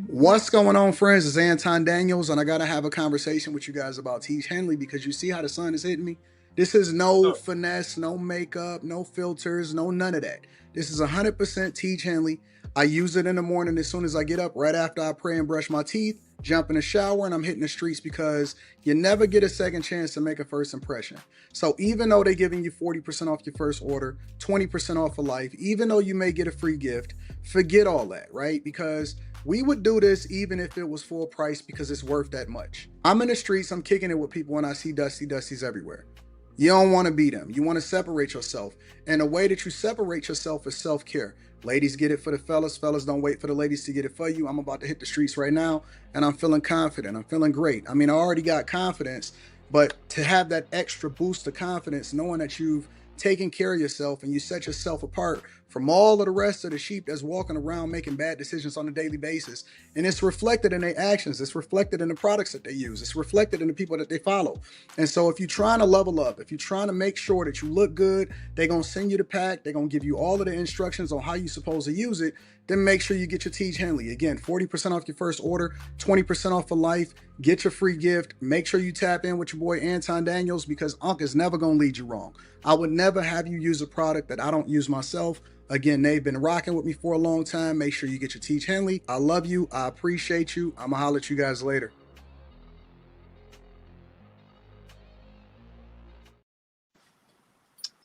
What's going on, friends? It's Anton Daniels, and I gotta have a conversation with you guys about Teach Henley because you see how the sun is hitting me. This is no finesse, no makeup, no filters, no none of that. This is 100% Teach Henley. I use it in the morning as soon as I get up, right after I pray and brush my teeth, jump in the shower, and I'm hitting the streets because you never get a second chance to make a first impression. So even though they're giving you 40% off your first order, 20% off for life, even though you may get a free gift, forget all that, right? Because we would do this even if it was full price because it's worth that much. I'm in the streets, I'm kicking it with people when I see Dusties everywhere. You don't want to be them. You want to separate yourself. And the way that you separate yourself is self-care. Ladies get it for the fellas. Fellas don't wait for the ladies to get it for you. I'm about to hit the streets right now and I'm feeling confident. I'm feeling great. I mean, I already got confidence, but to have that extra boost of confidence, knowing that you've taken care of yourself and you set yourself apart from all of the rest of the sheep that's walking around making bad decisions on a daily basis. And it's reflected in their actions. It's reflected in the products that they use. It's reflected in the people that they follow. And so if you're trying to level up, if you're trying to make sure that you look good, they're going to send you the pack. They're going to give you all of the instructions on how you're supposed to use it. Then make sure you get your Teach Henley. Again, 40% off your first order, 20% off for life. Get your free gift. Make sure you tap in with your boy Anton Daniels because Unc is never going to lead you wrong. I would never have you use a product that I don't use myself. Again, they've been rocking with me for a long time. Make sure you get your Teach Henley. I love you. I appreciate you. I'm going to holler at you guys later.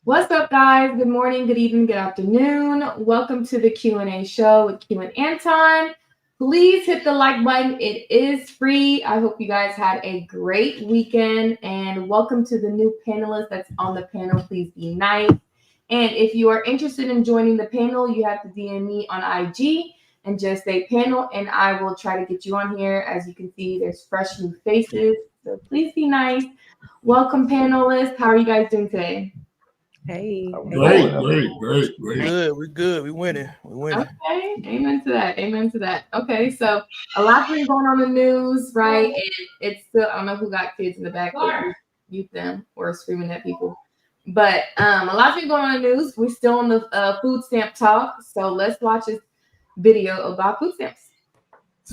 What's up, guys? Good morning, good evening, good afternoon. Welcome to the Q&A show with Q and Anton. Please hit the like button. It is free. I hope you guys had a great weekend. And welcome to the new panelist that's on the panel. Please be nice. And if you are interested in joining the panel, you have to DM me on IG and just say panel, and I will try to get you on here. As you can see, there's fresh new faces. So please be nice. Welcome, panelists. How are you guys doing today? Hey. Great. We're good. We winning. Okay. Amen to that. Okay. So a lot's been going on in the news, right? And it's still, I don't know who got kids in the back, mute them or screaming at people. But a lot's been going on in the news. We're still on the food stamp talk. So let's watch this video about food stamps.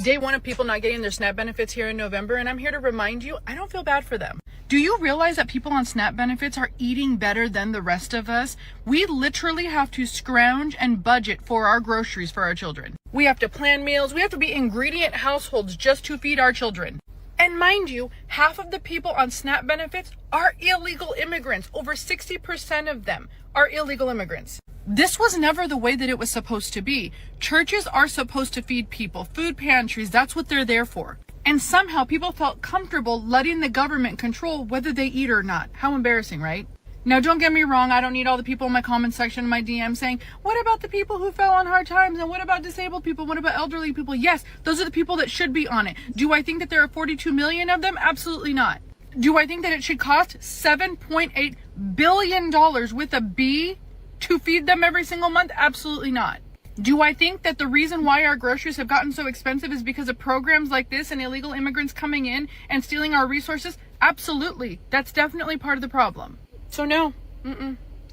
Day one of people not getting their SNAP benefits here in November, and I'm here to remind you, I don't feel bad for them. Do you realize that people on SNAP benefits are eating better than the rest of us? We literally have to scrounge and budget for our groceries for our children. We have to plan meals. We have to be ingredient households just to feed our children. And mind you, half of the people on SNAP benefits are illegal immigrants. Over 60% of them are illegal immigrants. This was never the way that it was supposed to be. Churches are supposed to feed people, food pantries, that's what they're there for. And somehow people felt comfortable letting the government control whether they eat or not. How embarrassing, right? Now, don't get me wrong, I don't need all the people in my comment section, in my DM saying, what about the people who fell on hard times? And what about disabled people? What about elderly people? Yes, those are the people that should be on it. Do I think that there are 42 million of them? Absolutely not. Do I think that it should cost $7.8 billion with a B to feed them every single month? Absolutely not. Do I think that the reason why our groceries have gotten so expensive is because of programs like this and illegal immigrants coming in and stealing our resources? Absolutely. That's definitely part of the problem. So no,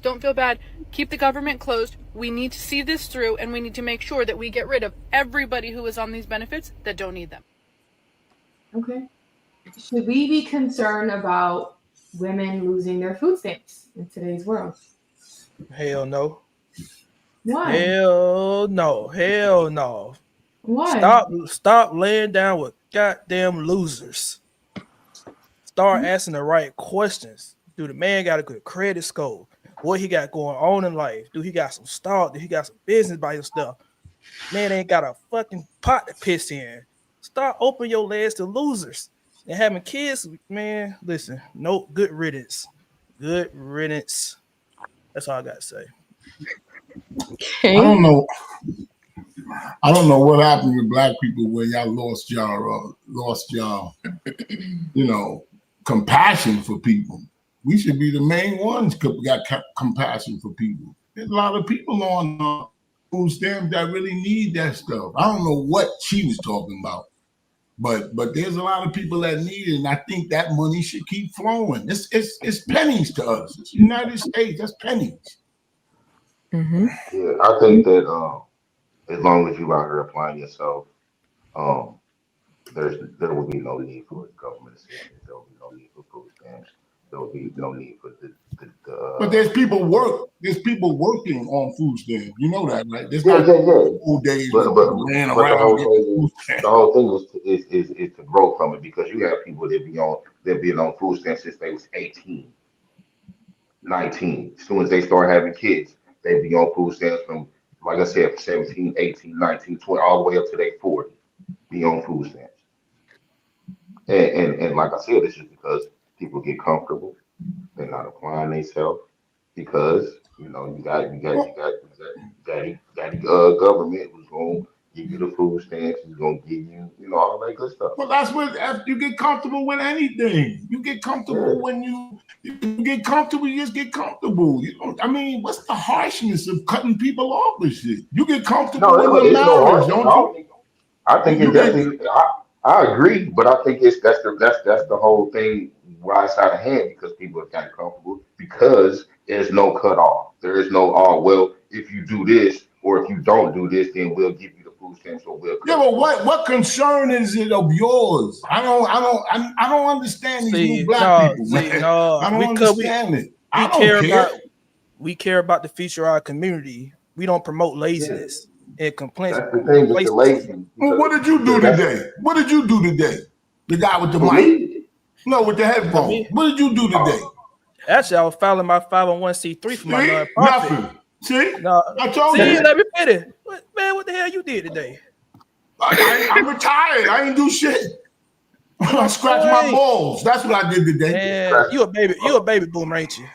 don't feel bad. Keep the government closed. We need to see this through, and we need to make sure that we get rid of everybody who is on these benefits that don't need them. Okay. Should we be concerned about women losing their food stamps in today's world? Hell no. Why? Hell no. Why? Stop laying down with goddamn losers. Start asking the right questions. Do the man got a good credit score? What he got going on in life? Do he got some stock? Do he got some business by himself? Man ain't got a fucking pot to piss in. Start opening your legs to losers. And having kids, man, listen, no, good riddance. Good riddance. That's all I got to say. Okay. I don't know what happened with black people when y'all lost y'all, compassion for people. We should be the main ones got compassion for people. There's a lot of people on food stamps that really need that stuff. I don't know what she was talking about, but there's a lot of people that need it, and I think that money should keep flowing. It's pennies to us. It's United States. That's pennies. Mm-hmm. Yeah, I think that as long as you out here applying yourself um, there will be no need for government assistance. There will be no need for food stamps. There will be no need for But there's people working on food stamps. You know that, right? There's yeah, not yeah, yeah. old days But when but people ran but the around whole getting thing food is stamps. the whole thing is to grow from it because you have people that been on food stamps since they was 18, 19. As soon as they start having kids, they be on food stamps from like I said, 17, 18, 19, 20, all the way up to they 40, be on food stamps. And like I said, it's just because people get comfortable. They're not applying themselves because you got government who's gonna give you the food stamps, who's gonna give you all that good stuff. Well, that's what you get comfortable with anything. You get Yeah. comfortable when you get comfortable. You just get comfortable. You don't. I mean, what's the harshness of cutting people off with shit? You get comfortable No, in your it's no marriage, harshness. don't you? I think it You get definitely. I agree, but I think that's the whole thing why it's out of hand because people have gotten comfortable because there's no cutoff. There is no well if you do this or if you don't do this then we'll give you the food stamps or we'll yeah, cut but you off. what concern is it of yours? I don't understand these new black people, man. No, I don't understand it. we I don't care. we care about the future of our community. We don't promote Yeah, laziness and complaints. that's the thing with the Complacency. lazy Well, what did you do because that's today? What did you do today? The guy with the for mic. me. No, with the For headphones. me, What did you do today? actually, I was filing my 501c3 for my See? nonprofit. Nothing. See? No, I told see, you. let me finish. What the hell you did today? I'm retired. I ain't do shit. I scratched my Boy, balls. That's what I did today. man, you a baby boomer, ain't you?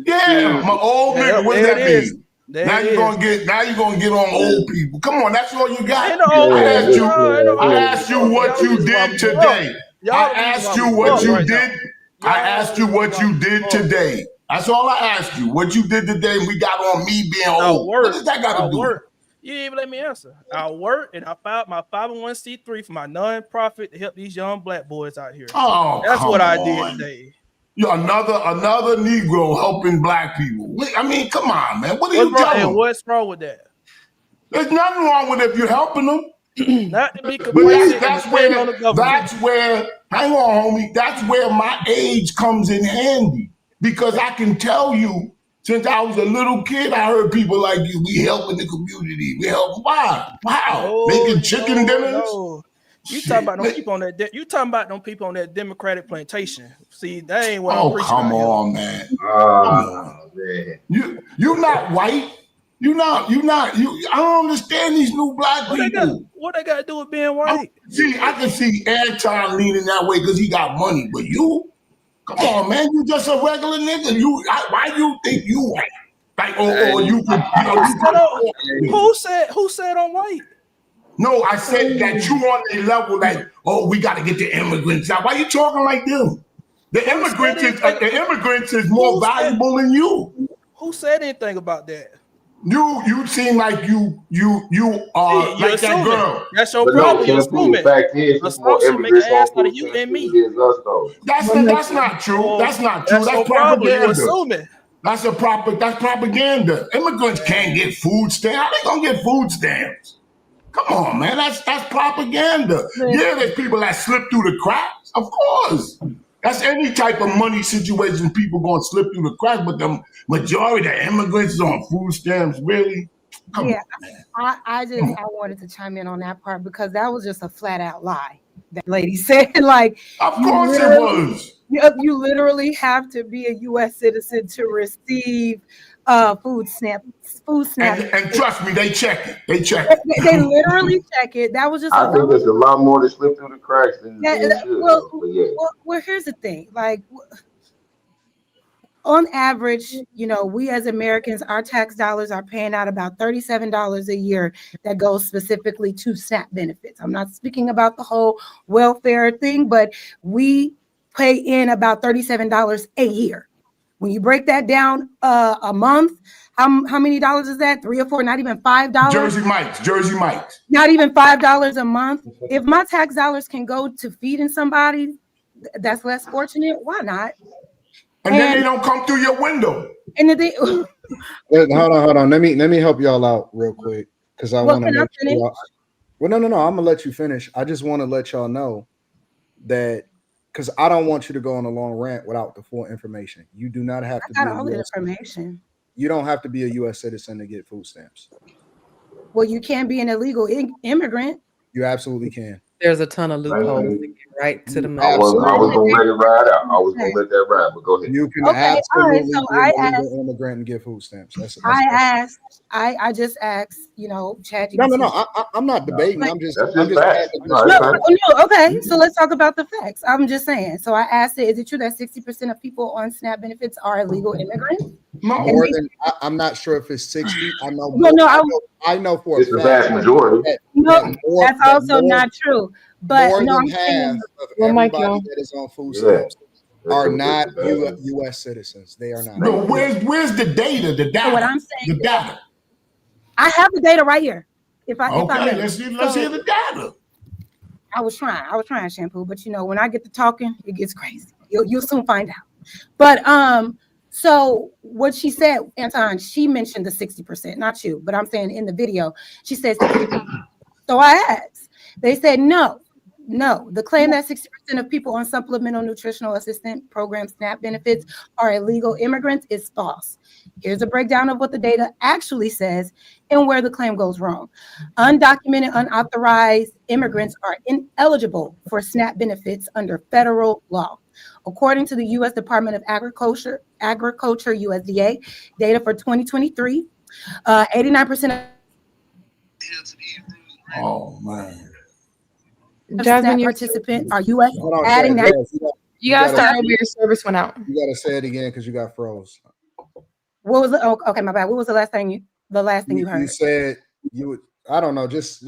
Yeah, I'm an old nigga. Yeah, What does there it that is. mean? There Now it you're is. gonna get on old people. Come on, that's all you got. Ain't no old I Man, people. asked this you. No, ain't no man I old here. asked you people. what Y'all the you reason why did we buff. today. I Y'all the reason asked why you we what buff you right now. did. I Y'all asked the you reason what why you we did buff. today. That's all I asked you. What you did today. We got on me being Our old. What work, does that got to our do? work. You didn't even let me answer. I work and I filed my 501c3 for my nonprofit to help these young black boys out here. Oh, That's what come I did on. today. You're another Negro helping black people. I mean, come on, man. What do What's you wrong? tell And them? what's wrong with that? There's nothing wrong with it if you're helping them. Not to be But complacent and that's depend on the government. where hang on, homie. That's where my age comes in handy because I can tell you since I was a little kid, I heard people like you. We helping the community. We help. Why? Wow. No, Making chicken no, dinners. no. You talking Shit. about them people on that? You talking about them people on that Democratic plantation? See, that ain't what I'm Oh, preaching come out here. on, man. Come on. Man. You're not white. I don't understand these new black people. What they got to do with being white? I can see Anton leaning that way because he got money, but you, come on, man, you just a regular nigga. Why you think you white? Like, or Hey, you could, who you said could on, afford me. who said I'm white? No, I said that you on a level like, oh, we got to get the immigrants out. Why you talking like them? The Who said anything? the immigrants is more Who said valuable than you. who said anything about that? You seem like you See, are you're like that assuming. girl. That's your But no, problem. You're Shampoo, the assuming. fact is, there's more Assumption make an immigrants ass on out of food you stamps and than me. it is us, though. That's not true. Oh, That's not true. that's That's your problem. You propaganda. assuming. That's propaganda. Immigrants can't get food stamps. How they gonna get food stamps? Come on, man. That's propaganda. Yeah, there's people that slip through the cracks. Of course. That's any type of money situation. People gonna slip through the cracks, but the majority of immigrants is on food stamps. Really? Come Yeah, on, man. I wanted to chime in on that part because that was just a flat out lie that lady said. Like Of you course it literally, was. you literally have to be a U.S. citizen to receive food stamps. And trust me, they check it. They check They it. literally check it. That was just I think there's a lot more that slip through the cracks than it should, well, though. But yeah. well, here's the thing. Like on average, we as Americans, our tax dollars are paying out about $37 a year that goes specifically to SNAP benefits. I'm not speaking about the whole welfare thing, but we pay in about $37 a year. When you break that down a month, how many dollars is that? 3 or 4, not even $5. Jersey Mike's. Not even $5 a month. If my tax dollars can go to feeding somebody that's less fortunate, why not? And then they don't come through your window. And they Wait, hold on. Let me help y'all out real quick because I want to can I make finish? sure. Well, no. I'm gonna let you finish. I just want to let y'all know that because I don't want you to go on a long rant without the full information. You do not have I to got be a all the U.S. information. You don't have to be a U.S. citizen to get food stamps. Well, you can be an illegal immigrant. You absolutely can. There's a ton of Thank loopholes to you. get right to the You money. I was absolutely gonna let it ride out. I was Okay. gonna let that ride, but go ahead. You can Okay. All right. absolutely So be an illegal immigrant and get food stamps. I just asked, ChatGPT. No. I'm not debating. But That's I'm just just facts. asking No, this that's no, question. facts. no, okay. So let's talk about the facts. I'm just saying. So I asked it, is it true that 60% of people on SNAP benefits are illegal immigrants? No, More than I'm not sure if it's 60. I know Well, more. no, I know for a It's the fact vast majority. no, that's also not true. But more no, than I'm half saying, of Well, Mike, everybody y'all. that is on food Yeah. stamps are It's not the vast majority. U.S. citizens. They are not. but where's the data? The so what data. I'm saying The is, data. I have the data right here. If I Okay, may. let's So hear the data. I was trying shampoo, but when I get to talking, it gets crazy. You'll soon find out. But so what she said, Anton, she mentioned the 60%, not you, but I'm saying in the video, she said 60%. So I asked, they said no. The claim that 60% of people on supplemental nutritional assistance program SNAP benefits are illegal immigrants is false. Here's a breakdown of what the data actually says and where the claim goes wrong. Undocumented, unauthorized immigrants are ineligible for SNAP benefits under federal law. According to the U.S. Department of Agriculture, USDA, data for 2023, 89% Oh man. of Jasmine, SNAP participants are U.S. Hold on, adding that. you gotta start over. Your service went out. You gotta say it again because you got froze. What was okay, my bad. What was the last thing you heard? You said you would. I don't know. Just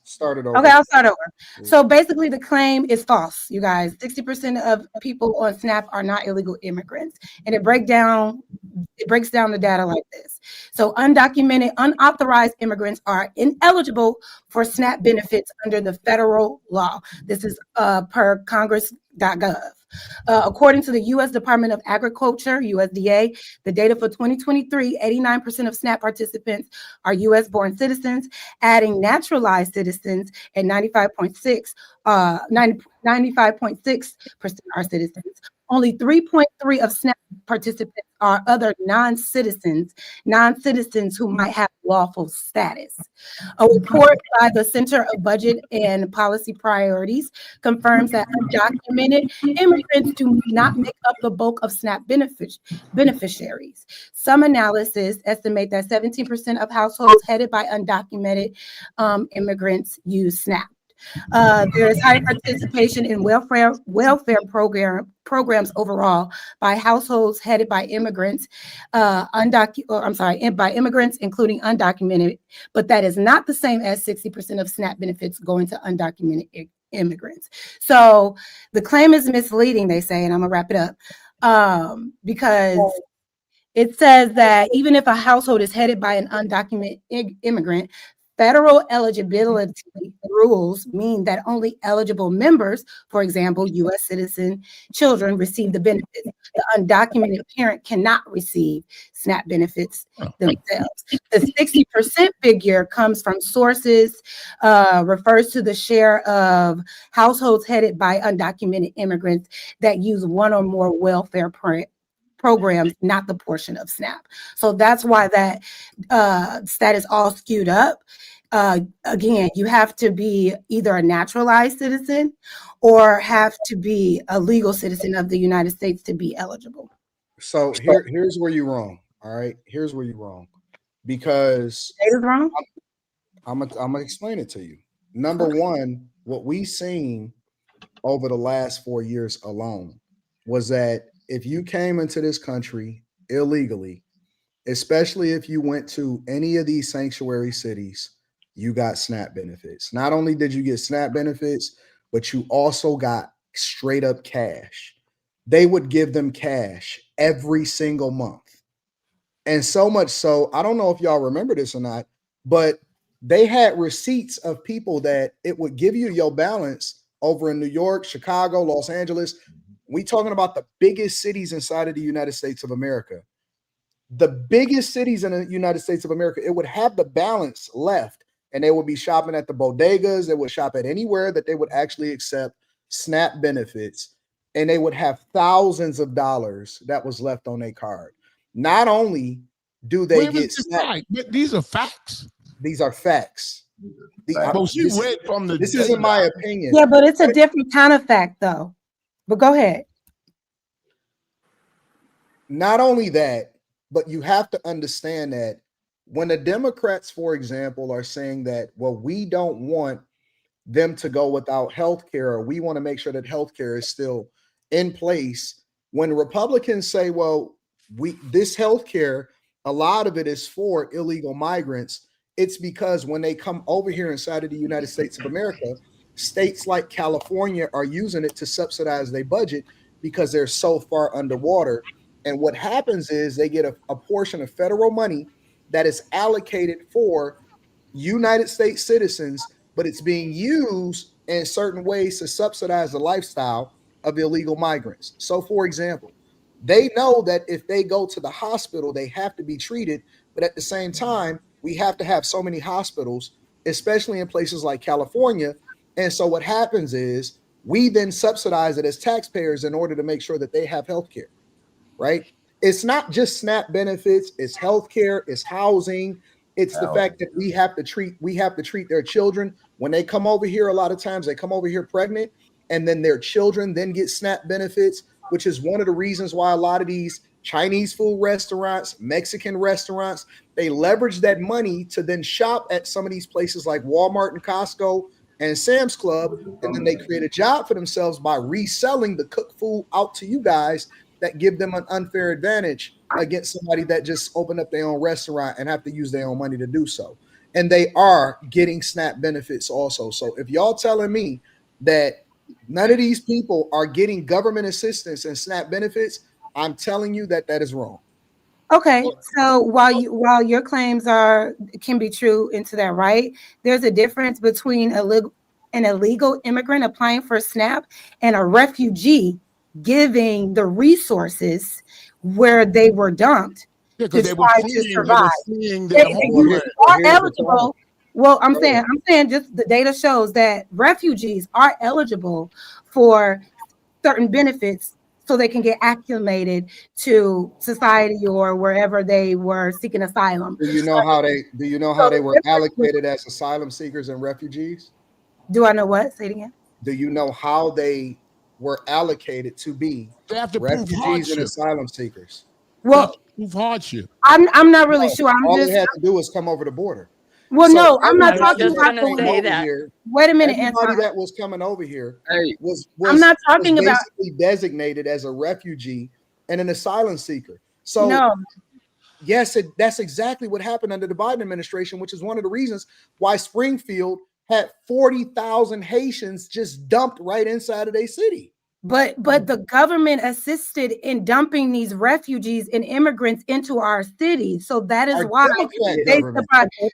start it over. Okay, I'll start over. So basically, the claim is false, you guys. 60% of people on SNAP are not illegal immigrants, and it breaks down the data like this. So undocumented, unauthorized immigrants are ineligible for SNAP benefits under the federal law. This is per Congress.gov. According to the U.S. Department of Agriculture, USDA, the data for 2023, 89% of SNAP participants are U.S.-born citizens, adding naturalized citizens at 95.6% are citizens. Only 3.3% of SNAP participants are other non-citizens who might have lawful status. A report by the Center of Budget and Policy Priorities confirms that undocumented immigrants do not make up the bulk of SNAP beneficiaries. Some analysis estimate that 17% of households headed by undocumented immigrants use SNAP. There is high participation in welfare programs overall by households headed by immigrants, by immigrants, including undocumented, but that is not the same as 60% of SNAP benefits going to undocumented immigrants. So the claim is misleading, they say, and I'm gonna wrap it up because it says that even if a household is headed by an undocumented immigrant, federal eligibility rules mean that only eligible members, for example, U.S. citizen children, receive the benefits. The undocumented parent cannot receive SNAP benefits themselves. The 60% figure comes from sources, refers to the share of households headed by undocumented immigrants that use one or more welfare programs, not the portion of SNAP. So that's why that stat is all skewed up. Again, you have to be either a naturalized citizen or have to be a legal citizen of the United States to be eligible. So here's where you're wrong. All right, here's where you're wrong because That is wrong. I'm gonna explain it to you. Number one, what we seen over the last 4 years alone was that if you came into this country illegally, especially if you went to any of these sanctuary cities, you got SNAP benefits. Not only did you get SNAP benefits, but you also got straight up cash. They would give them cash every single month. And so much so, I don't know if y'all remember this or not, but they had receipts of people that it would give you your balance over in New York, Chicago, Los Angeles. We talking about the biggest cities inside of the United States of America. The biggest cities in the United States of America, it would have the balance left and they would be shopping at the bodegas. They would shop at anywhere that they would actually accept SNAP benefits, and they would have thousands of dollars that was left on their card. Not only do they get SNAP, these are facts. These are facts. This isn't my opinion. Yeah, but it's a different kind of fact, though. But go ahead. Not only that, but you have to understand that when the Democrats, for example, are saying that, well, we don't want them to go without health care, or we want to make sure that health care is still in place. When Republicans say, well, this health care, a lot of it is for illegal migrants, it's because when they come over here inside of the United States of America, states like California are using it to subsidize their budget because they're so far underwater. And what happens is they get a portion of federal money that is allocated for United States citizens, but it's being used in certain ways to subsidize the lifestyle of illegal migrants. So, for example, they know that if they go to the hospital, they have to be treated. But at the same time, we have to have so many hospitals, especially in places like California. And so what happens is we then subsidize it as taxpayers in order to make sure that they have health care, right? It's not just SNAP benefits, it's health care, it's housing. It's the fact that we have to treat their children. When they come over here, a lot of times they come over here pregnant, and then their children then get SNAP benefits, which is one of the reasons why a lot of these Chinese food restaurants, Mexican restaurants, they leverage that money to then shop at some of these places like Walmart and Costco and Sam's Club, and then they create a job for themselves by reselling the cooked food out to you guys that give them an unfair advantage against somebody that just opened up their own restaurant and have to use their own money to do so. And they are getting SNAP benefits also. So if y'all telling me that none of these people are getting government assistance and SNAP benefits, I'm telling you that is wrong. Okay, so while your claims can be true into that, right? There's a difference between an illegal immigrant applying for SNAP and a refugee giving the resources where they were dumped to try to survive. They are eligible. Well, I'm saying just the data shows that refugees are eligible for certain benefits so they can get acclimated to society or wherever they were seeking asylum. Do you know how they were allocated as asylum seekers and refugees? Do I know what? Say it again. Do you know how they were allocated to be refugees and asylum seekers? Well, prove hardship. I'm not really sure. All they had to do was come over the border. Well, so no, I'm not talking about here. Wait a minute, everybody Anton. that was coming over here was I'm not talking was about basically designated as a refugee and an asylum seeker. So no. Yes, that's exactly what happened under the Biden administration, which is one of the reasons why Springfield had 40,000 Haitians just dumped right inside of their city. But the government assisted in dumping these refugees and immigrants into our city. So that is why they regardless.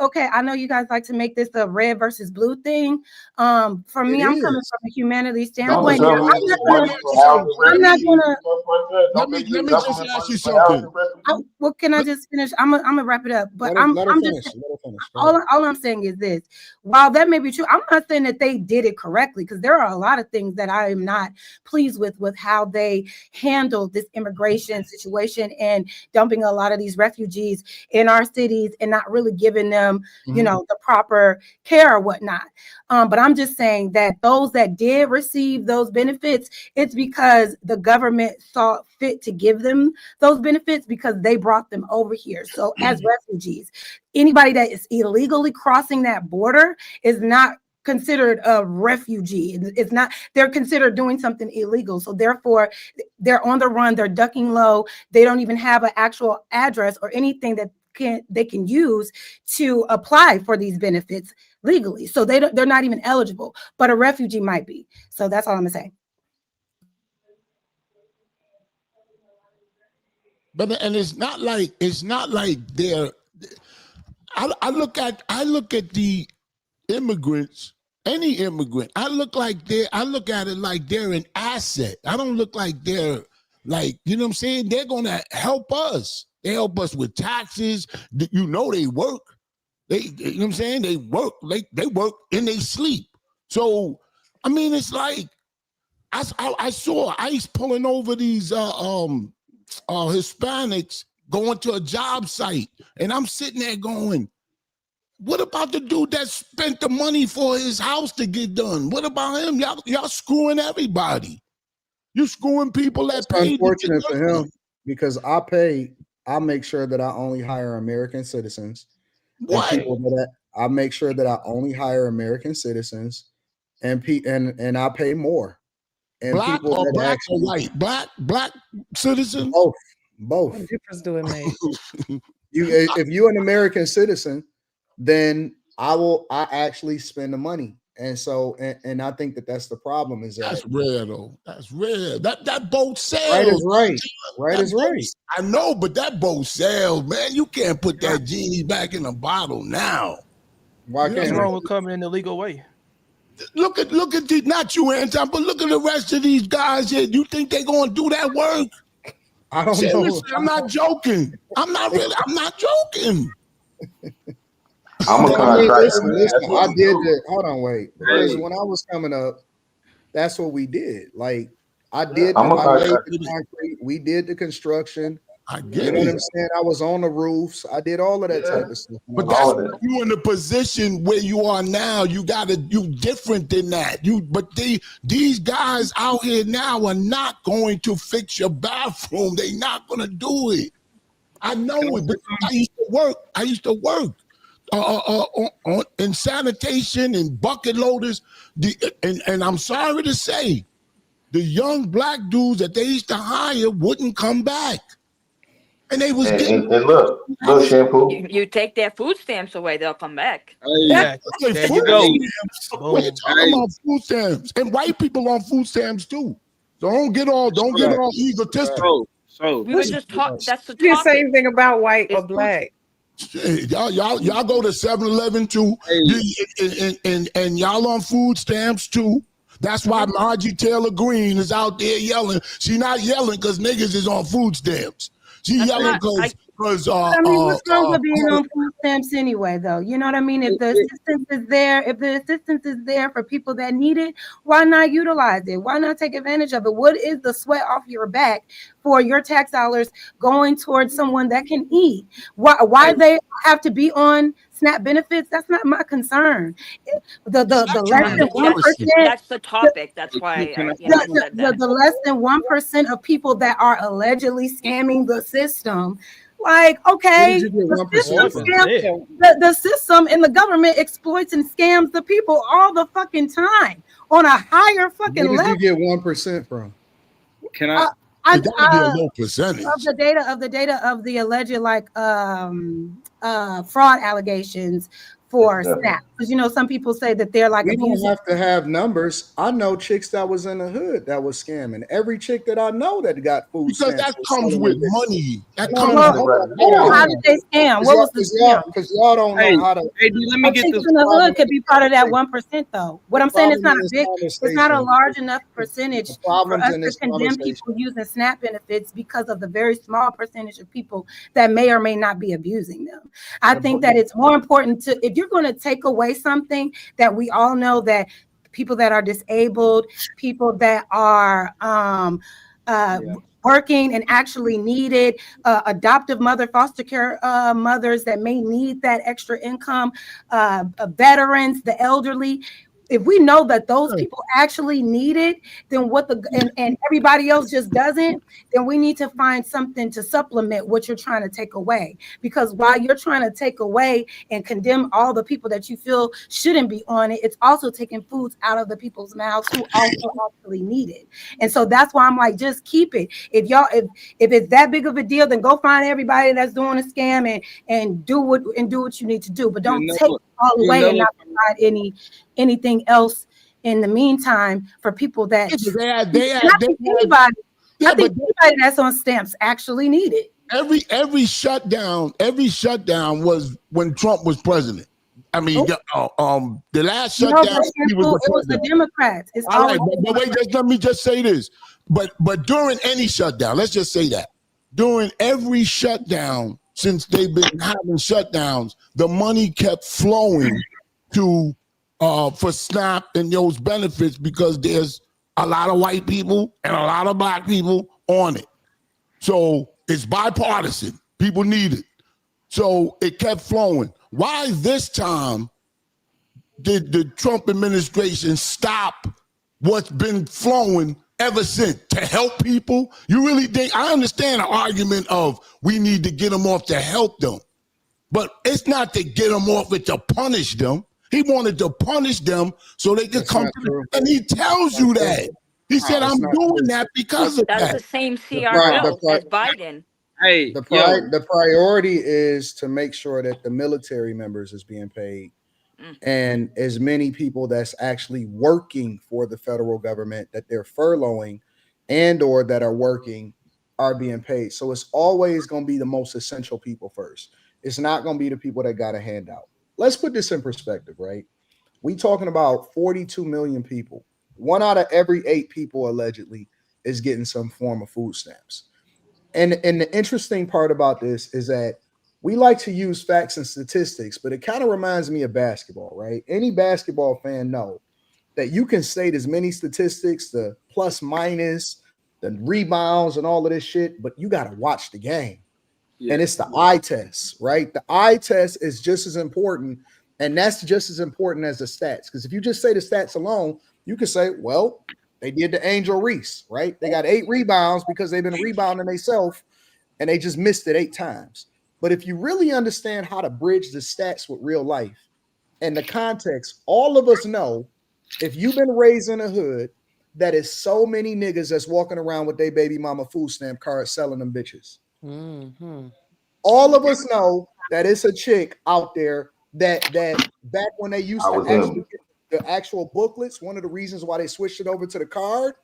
Okay, I know you guys like to make this a red versus blue thing. For me, I'm coming from a humanities standpoint. I'm not gonna. Let me just ask you something. Well, can I just finish? I'm gonna wrap it up. But I'm just all I'm saying is this: while that may be true, I'm not saying that they did it correctly, because there are a lot of things that I am not pleased with how they handled this immigration situation and dumping a lot of these refugees in our cities and not really giving them, the proper care or whatnot. But I'm just saying that those that did receive those benefits, it's because the government saw fit to give them those benefits because they brought them over here. So as refugees, anybody that is illegally crossing that border is not considered a refugee. It's not, they're considered doing something illegal. So therefore they're on the run, they're ducking low. They don't even have an actual address or anything that they can use to apply for these benefits legally. So they're not even eligible, but a refugee might be. So that's all I'm gonna say. But and it's not like they're. I look at the immigrants, any immigrant. I look at it like they're an asset. I don't look like they're like, you know what I'm saying? They're gonna help us. They help us with taxes. They work. You know what I'm saying? They work, they work and they sleep. So, I mean, it's like, I saw ICE pulling over these Hispanics going to a job site. And I'm sitting there going, what about the dude that spent the money for his house to get done? What about him? Y'all screwing everybody. You screwing people that paid. It's unfortunate for him because I make sure that I only hire American citizens. What? And people that I make sure that I only hire American citizens and I pay more. And black people or that black actually, or white? Black citizens? Both. What difference do it make? If you're an American citizen, then I actually spend the money. And so, and I think that's the problem is that that's rare though. That's rare. That boat sails. Right is right. Right is right. I know, but that boat sails, man. You can't put that genie back in a bottle now. Why What's can't wrong with coming in the legal way? Look at the, not you, Anton, but look at the rest of these guys here. You think they're gonna do that work? I don't know. Listen, I'm not joking. I'm not joking. I'm a contractor. Listen, I did that. Hold on, wait. Because when I was coming up, that's what we did. Like I did. I laid the concrete. We did the construction. I get you know what I'm saying? I was on the roofs. I did all of that type of stuff. But that's you in the position where you are now. You different than that. These guys out here now are not going to fix your bathroom. They're not going to do it. I know it. But I used to work in sanitation and bucket loaders. And I'm sorry to say, the young black dudes that they used to hire wouldn't come back. And they was and look, Shampoo. You take their food stamps away, they'll come back. Yeah, there you go. We're talking about food stamps, and white people on food stamps too. Don't get all egotistical. So we were just talking. That's the You topic. say anything about white or black? Y'all go to 7-Eleven too, and y'all on food stamps too. That's why Margie Taylor Greene is out there yelling. She's not yelling because niggas is on food stamps. She's yelling because I mean, what's wrong with being on food stamps anyway, though? You know what I mean? If the assistance is there for people that need it, why not utilize it? Why not take advantage of it? What is the sweat off your back for your tax dollars going towards someone that can eat? Why they have to be on SNAP benefits? That's not my concern. The less than 1%. That's the topic. That's why the less than 1% of people that are allegedly scamming the system. Like, okay, the system and the government exploits and scams the people all the fucking time on a higher fucking level. Where did you get 1% from? Can I? It gotta be a low percentage of the data of the alleged fraud allegations for SNAP, because some people say that they're like. We don't have to have numbers. I know chicks that was in the hood that was scamming. Every chick that I know that got food because stamps that comes with money. That comes how did they scam? What was the scam? Because y'all don't know how to. Hey, let me get this. In the hood could be part of that 1%, though. What I'm saying is it's not a large enough percentage for us to condemn people using SNAP benefits because of the very small percentage of people that may or may not be abusing them. I think that it's more important to, if you're going to take away something that we all know, that people that are disabled, people that are working and actually need it, adoptive mother, foster care mothers that may need that extra income, veterans, the elderly. If we know that those people actually need it, then and everybody else just doesn't, then we need to find something to supplement what you're trying to take away. Because while you're trying to take away and condemn all the people that you feel shouldn't be on it, it's also taking foods out of the people's mouths who also actually need it. And so that's why I'm like, just keep it. If it's that big of a deal, then go find everybody that's doing a scam and do what you need to do. But don't take it all away and not provide anything else in the meantime for people that anybody that's on stamps actually need it. Every shutdown was when Trump was president. I mean, the last shutdown, he was the president. It was the Democrats. It's all right, but wait, let me just say this. But during any shutdown, let's just say that during every shutdown, since they've been having shutdowns, the money kept flowing to for SNAP and those benefits because there's a lot of white people and a lot of black people on it. So it's bipartisan. People need it. So it kept flowing. Why this time did the Trump administration stop what's been flowing ever since to help people? You really think, I understand the argument of we need to get them off to help them, but it's not to get them off, it's to punish them. He wanted to punish them so they could come to and he tells you that. He said, I'm doing that because of That's that. the same CR bill as Biden. Hey, the priority is to make sure that the military members is being paid, and as many people that's actually working for the federal government that they're furloughing and or that are working are being paid. So it's always going to be the most essential people first. It's not going to be the people that got a handout. Let's put this in perspective, right? We talking about 42 million people. 1 out of every 8 people allegedly is getting some form of food stamps. And the interesting part about this is that we like to use facts and statistics, but it kind of reminds me of basketball, right? Any basketball fan know that you can state as many statistics, the plus minus, the rebounds and all of this shit, but you got to watch the game. Yeah. And it's the eye test, right? The eye test is just as important, and that's just as important as the stats. Because if you just say the stats alone, you can say, well, they did the Angel Reese, right? They got 8 rebounds because they've been rebounding themselves and they just missed it 8 times. But if you really understand how to bridge the stats with real life and the context, all of us know if you've been raised in a hood, that is so many niggas that's walking around with their baby mama food stamp cards selling them bitches. Mm-hmm. All of us know that it's a chick out there that back when they used to actually get the actual booklets, one of the reasons why they switched it over to the card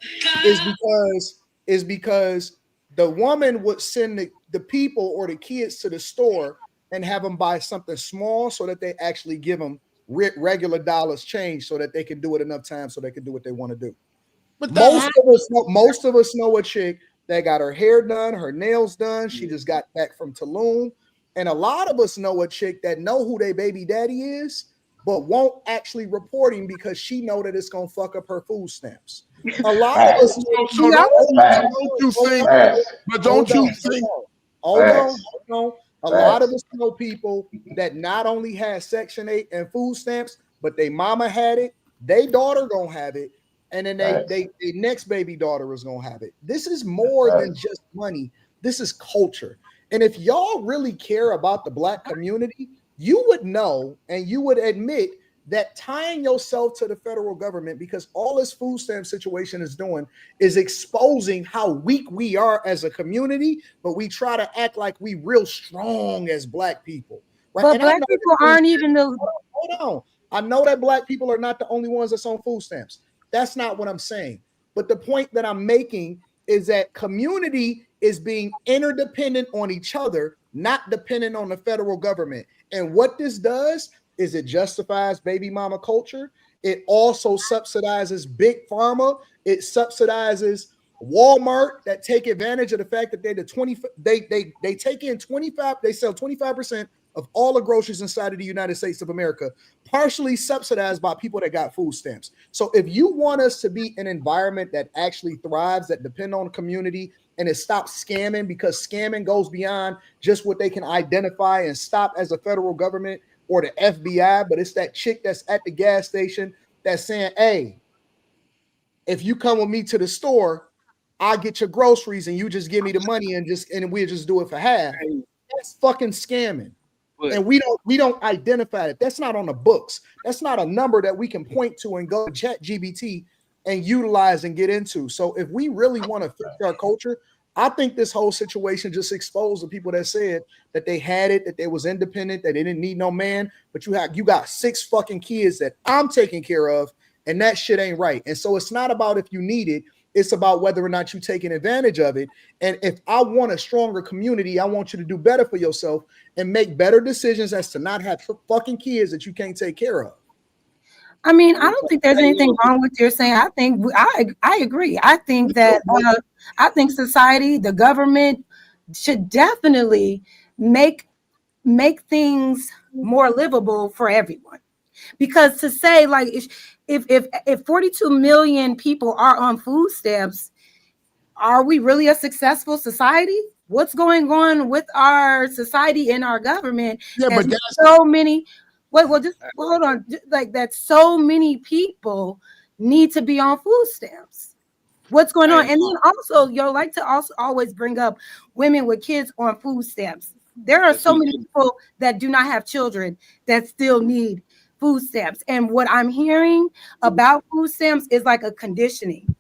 is because the woman would send the people or the kids to the store and have them buy something small so that they actually give them regular dollars change so that they can do it enough times so they can do what they want to do. But most of us know a chick that got her hair done, her nails done. She just got back from Tulum. And a lot of us know a chick that know who their baby daddy is, but won't actually report him because she know that it's gonna fuck up her food stamps. A lot of us know. So don't you think? Hold on. A lot of us know people that not only had Section 8 and food stamps, but they mama had it, they daughter gonna have it, and then they next baby daughter is gonna have it. This is more than just money. This is culture. And if y'all really care about the Black community, you would know and you would admit that tying yourself to the federal government, because all this food stamp situation is doing is exposing how weak we are as a community, but we try to act like we real strong as Black people. Right? But Black people aren't even the... Hold on. I know that Black people are not the only ones that's on food stamps. That's not what I'm saying. But the point that I'm making is that community is being interdependent on each other, not dependent on the federal government. And what this does is it justifies baby mama culture. It also subsidizes big pharma. It subsidizes Walmart that take advantage of the fact that they take in 25, they sell 25% of all the groceries inside of the United States of America, partially subsidized by people that got food stamps. So if you want us to be an environment that actually thrives, that depend on the community, and it stops scamming, because scamming goes beyond just what they can identify and stop as a federal government or the FBI, but it's that chick that's at the gas station that's saying, hey, if you come with me to the store, I'll get your groceries and you just give me the money and we'll just do it for half. That's fucking scamming. And we don't identify it. That's not on the books. That's not a number that we can point to and go to ChatGPT and utilize and get into. So if we really want to fix our culture, I think this whole situation just exposed the people that said that they had it, that they was independent, that they didn't need no man. But you got 6 fucking kids that I'm taking care of, and that shit ain't right. And so it's not about if you need it. It's about whether or not you're taking advantage of it. And if I want a stronger community, I want you to do better for yourself and make better decisions as to not have fucking kids that you can't take care of. I mean, I don't think there's anything wrong with your saying. I think I agree. I think that I think society, the government should definitely make things more livable for everyone. Because to say like if 42 million people are on food stamps, are we really a successful society? What's going on with our society and our government? Yeah, but that's so many. Well, hold on. Like that, so many people need to be on food stamps. What's going on? And then also, like to also always bring up women with kids on food stamps. There are so many people that do not have children that still need food stamps. And what I'm hearing about food stamps is like a conditioning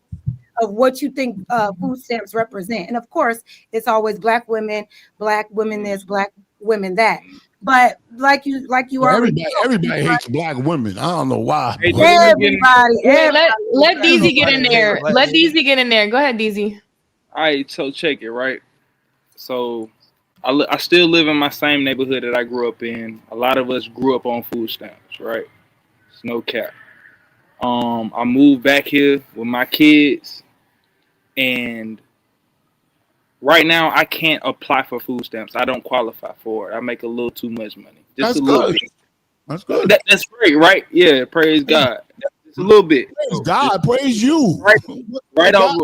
of what you think food stamps represent. And of course, it's always black women this, black women that. But like you already everybody hates black women. I don't know why. Everybody. Let DZ get in there. Let DZ get in there. Go ahead, DZ. All right, so check it, right? So I still live in my same neighborhood that I grew up in. A lot of us grew up on food stamps, right? It's no cap. I moved back here with my kids, and right now I can't apply for food stamps. I don't qualify for it. I make a little too much money. Just a little bit. That's good. That's great, right? Yeah, praise God. Just a little bit. Praise God, praise you. Right over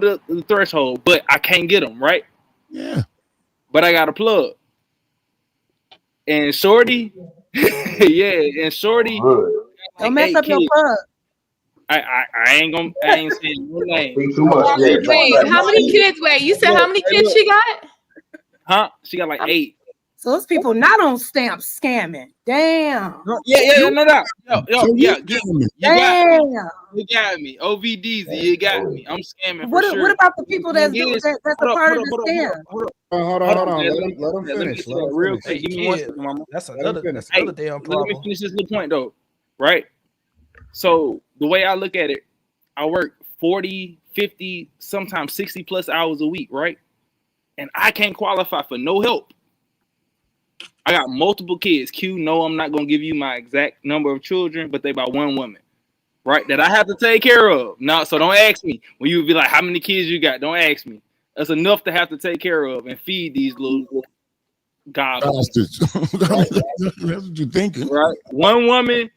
the threshold. But I can't get them, right? Yeah. But I got a plug. And Shorty, Shorty. Don't mess up your plug. I ain't saying no name. Wait, how many kids? Wait, you said how many kids she got? Huh? She got like 8. So those people not on stamps scamming. Damn. Yeah, no doubt. Yo, you got me. OVDZ, you got me. I'm scamming for sure. What about the people that's a part of the scam? Hold on. Let them finish. Real quick. Give me 1 second, mama. That's another damn problem. Let me finish this little point though. Right? So the way I look at it, I work 40, 50, sometimes 60 plus hours a week, right? And I can't qualify for no help. I got multiple kids. Q, no, I'm not going to give you my exact number of children, but they by one woman, right? That I have to take care of. No, so don't ask me. When you be like, how many kids you got? Don't ask me. That's enough to have to take care of and feed these little goblins. Right? That's what you're thinking. Right? One woman,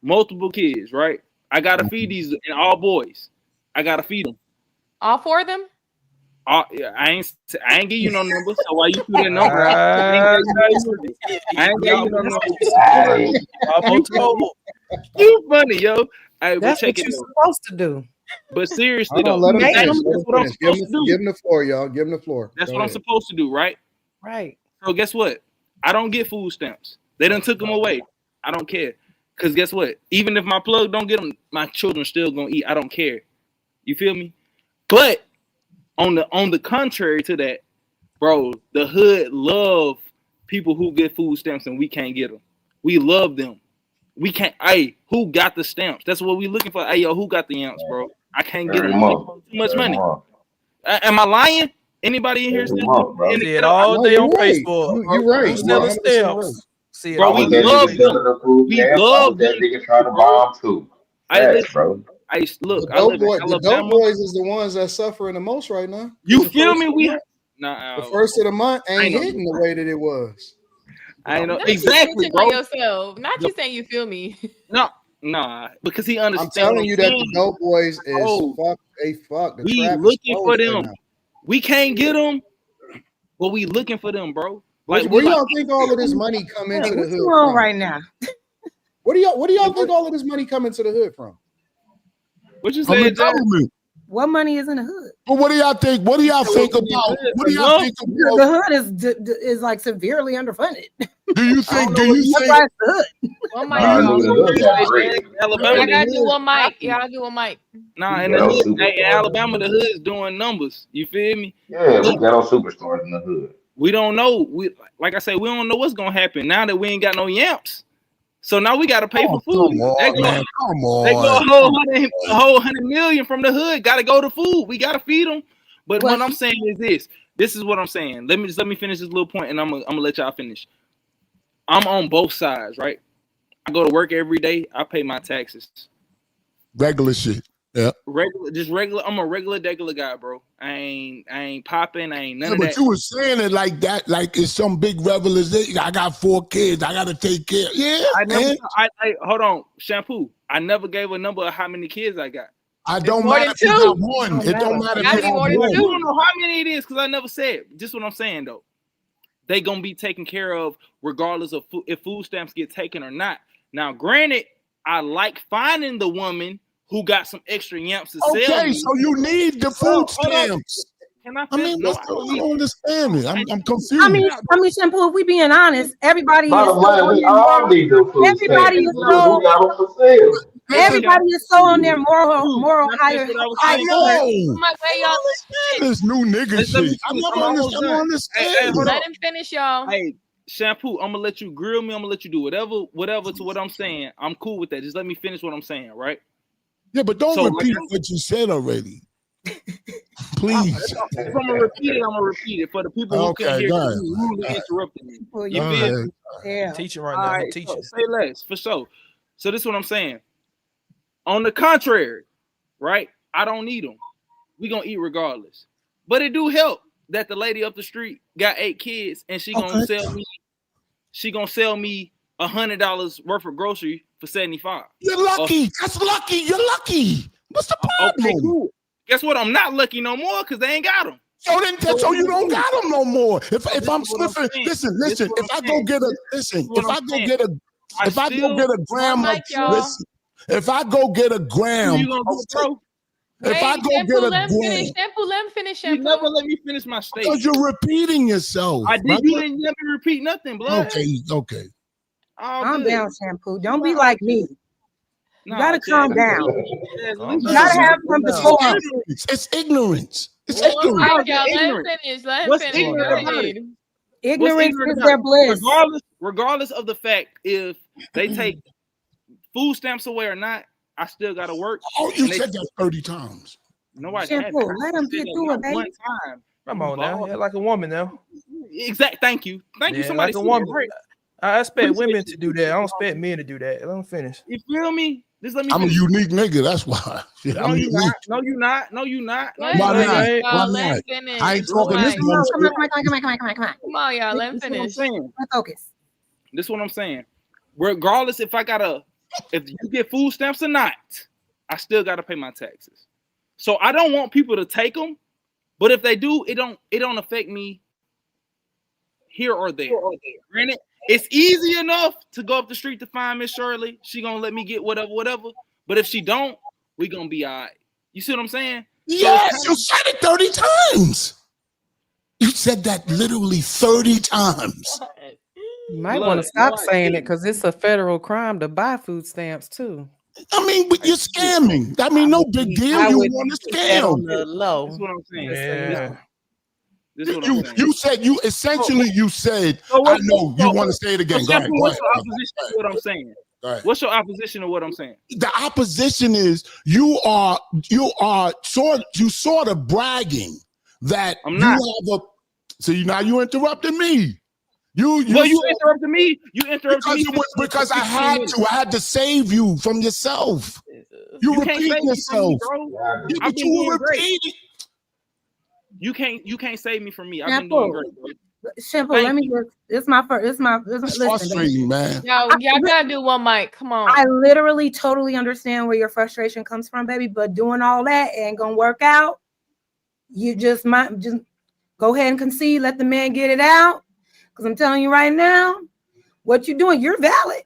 multiple kids, right? I got to feed these, and all boys. I got to feed them. All 4 of them? I ain't give you no number, so why you put that number out? I ain't give you no number. You funny, yo. That's what you're supposed to do. But seriously, though, let him finish. Give him the floor, y'all. Give him the floor. That's what I'm supposed to do, right? Right. So guess what? I don't get food stamps. They done took them away. I don't care. Because guess what? Even if my plug don't get them, my children still gonna eat. I don't care. You feel me? But on the contrary to that, bro, the hood love people who get food stamps and we can't get them. We love them. We can't. Hey, who got the stamps? That's what we looking for. Hey, yo, who got the amps, bro? I can't get them. Too much money. Am I lying? Anybody in here? See it all day on Facebook. You're right. Selling stamps. See it bro, we love them. We love them. That nigga trying to bomb too. Bro. Look, the dope boys is the ones that suffering the most right now. You feel me? The first of the month ain't hitting the way that it was. I know Not exactly, you bro. Yourself. Not you saying you feel me. No, because he understands. I'm telling you that the dope boys is fuck. We looking for them. Right, we can't get them, but we looking for them, bro. Like, where y'all think all of this money come into the hood from right now? What do y'all think all of this money come into the hood from? What you say, government? What money is in the hood? But what do y'all think? What do y'all think about? What do y'all think about? The hood is like severely underfunded. Do you think? Do you think the hood? One mic. I gotta do one mic. Y'all do one mic. Nah, in the hood, in Alabama, the hood's doing numbers. You feel me? Yeah, we got our superstars in the hood. We don't know. Like I said, we don't know what's gonna happen now that we ain't got no yamps. So now we got to pay for food. Come on. They go a whole 100 million from the hood. Got to go to food. We got to feed them. But what I'm saying is this. This is what I'm saying. Let me finish this little point, and I'm gonna let y'all finish. I'm on both sides, right? I go to work every day. I pay my taxes. Regular shit. Yeah. Regular. I'm a regular guy, bro. I ain't popping. I ain't none of But that. you was saying it like that, like it's some big revelation. I got 4 kids. I got to take care. Yeah. I hold on, Shampoo. I never gave a number of how many kids I got. I don't matter if you got one. It don't matter if you got one. You don't know how many it is because I never said. Just what I'm saying though. They gonna be taken care of regardless of if food stamps get taken or not. Now, granted, I like finding the woman who got some extra yamps to sell me. Okay, so you need the food stamps. Can I mean, no, I don't understand it. I'm confused. I mean, Shampoo, if we being honest, everybody Bottom line, we all need the food everybody stamps. is so Who got them for sale? everybody is so on their moral higher. I know. My way, y'all. This new nigga shit. I don't understand. Let him finish, y'all. Hey, Shampoo, I'm gonna let you grill me. I'm gonna let you do whatever to what I'm saying. I'm cool with that. Just let me finish what I'm saying, right? Yeah, but don't repeat what you said already. Please. If I'm gonna repeat it for the people who can't hear you rudely interrupting me. You feel me? Yeah. Teaching right now. Right, Teaching. say less for sure. So this is what I'm saying. On the contrary, right? I don't need them. We gonna eat regardless. But it do help that the lady up the street got 8 kids and she gonna sell me. She gonna sell me $100 worth of grocery for 75. You're lucky. That's lucky. You're lucky. What's the problem? Okay, cool. Guess what? I'm not lucky no more because they ain't got them. So you don't got them no more. If I'm sniffing, listen. If I go get a gram of listen, if I go get a gram, if I go get a gram, Shampoo, let him finish. You never let me finish my statement. Because you're repeating yourself. I did. You didn't let me repeat nothing, blood. Okay. Calm down, Shampoo. Don't be like me. You gotta calm down. You gotta have some decorum. It's ignorance. It's Let ignorance. him finish. Let him What's finish. ignorant about it? Ignorance is their bliss. Regardless of the fact if they take food stamps away or not, I still gotta work. Oh, you said that 30 times. No, I Shampoo, haven't. let them get through it, baby. One time. Come on now. Yeah, like a woman now. Exact. Thank you. Somebody like a woman. I expect women to do that. I don't expect men to do that. Let them finish. You feel me? Just let me I'm finish. a unique nigga. That's why. No, I'm you're unique. not. No, you're not. No, you're not. Why not? I ain't talking this Come on. Come on, y'all. Let him finish. Let's focus. This is what I'm saying. Regardless if you get food stamps or not, I still gotta pay my taxes. So I don't want people to take them, but if they do, it don't affect me here or there. Granted, it's easy enough to go up the street to find Miss Shirley. She gonna let me get whatever. But if she don't, we gonna be all right. You see what I'm saying? Yes, you said it 30 times. You said that literally 30 times. You might want to stop saying it because it's a federal crime to buy food stamps too. I mean, but you're scamming. I mean, no big deal. You want to scam. On the low. That's what I'm saying. Yeah. This is what I'm saying. You said you said. I know you want to say it again. Go ahead. What's your opposition to what I'm saying? What's your opposition to what I'm saying? The opposition is you sort of bragging that I'm not. You have a. See, now you interrupted me. You interrupted me. You interrupted me because I had to save you from yourself. You repeat yourself. But you were repeating. You can't save me from me. I've been doing great, bro. Shampoo, let me just. It's my first. It's frustrating, man. Y'all gotta do one mic. Come on. I literally totally understand where your frustration comes from, baby. But doing all that ain't gonna work out. You just might just go ahead and concede. Let the man get it out. Because I'm telling you right now, what you're doing, you're valid.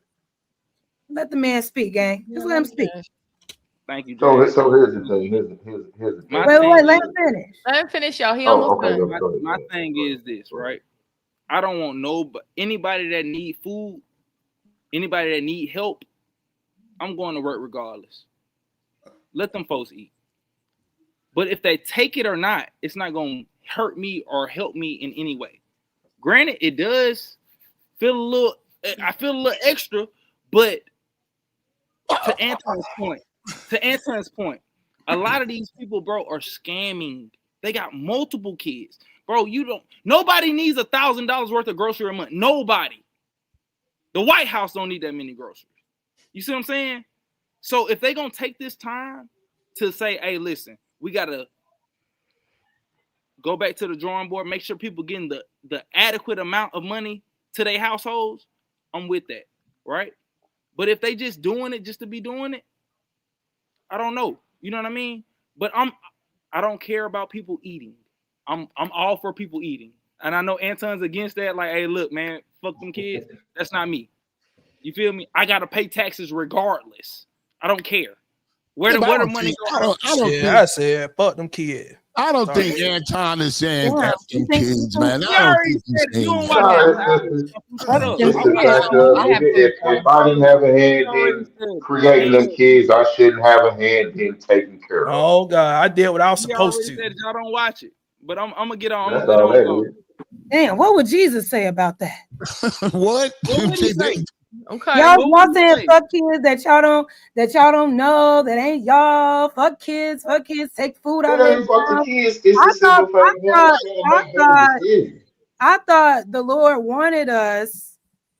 Let the man speak, gang. Just let him speak. Thank you. So here's the thing. Here's the thing. Wait, let him finish. Let him finish, y'all. He almost done. My thing is this, right? I don't want anybody that need food, anybody that need help. I'm going to work regardless. Let them folks eat. But if they take it or not, it's not going to hurt me or help me in any way. Granted, it does feel a little. I feel a little extra, but to Anton's point, a lot of these people, bro, are scamming. They got multiple kids, bro. Nobody needs $1,000 worth of grocery a month. Nobody. The White House don't need that many groceries. You see what I'm saying? So if they gonna take this time to say, hey, listen, we gotta go back to the drawing board, make sure people getting the adequate amount of money to their households, I'm with that, right? But if they just doing it just to be doing it, I don't know. You know what I mean? But I don't care about people eating. I'm all for people eating. And I know Anton's against that. Like, hey, look, man, fuck them kids. That's not me. You feel me? I gotta pay taxes regardless. I don't care. Where the money go? I said, fuck them kids. I don't think Anton is saying F them kids, man. I don't think he's saying If I didn't have a hand in creating them kids, I shouldn't have a hand in taking care of them. Oh God, I did what I was supposed to. Said y'all don't watch it, but I'm gonna get on. That's all that is. Damn, what would Jesus say about that? What? What would he say? Okay. Y'all saying fuck kids that y'all don't know, that ain't y'all. Fuck kids, take food out of their mouth. I thought the Lord wanted us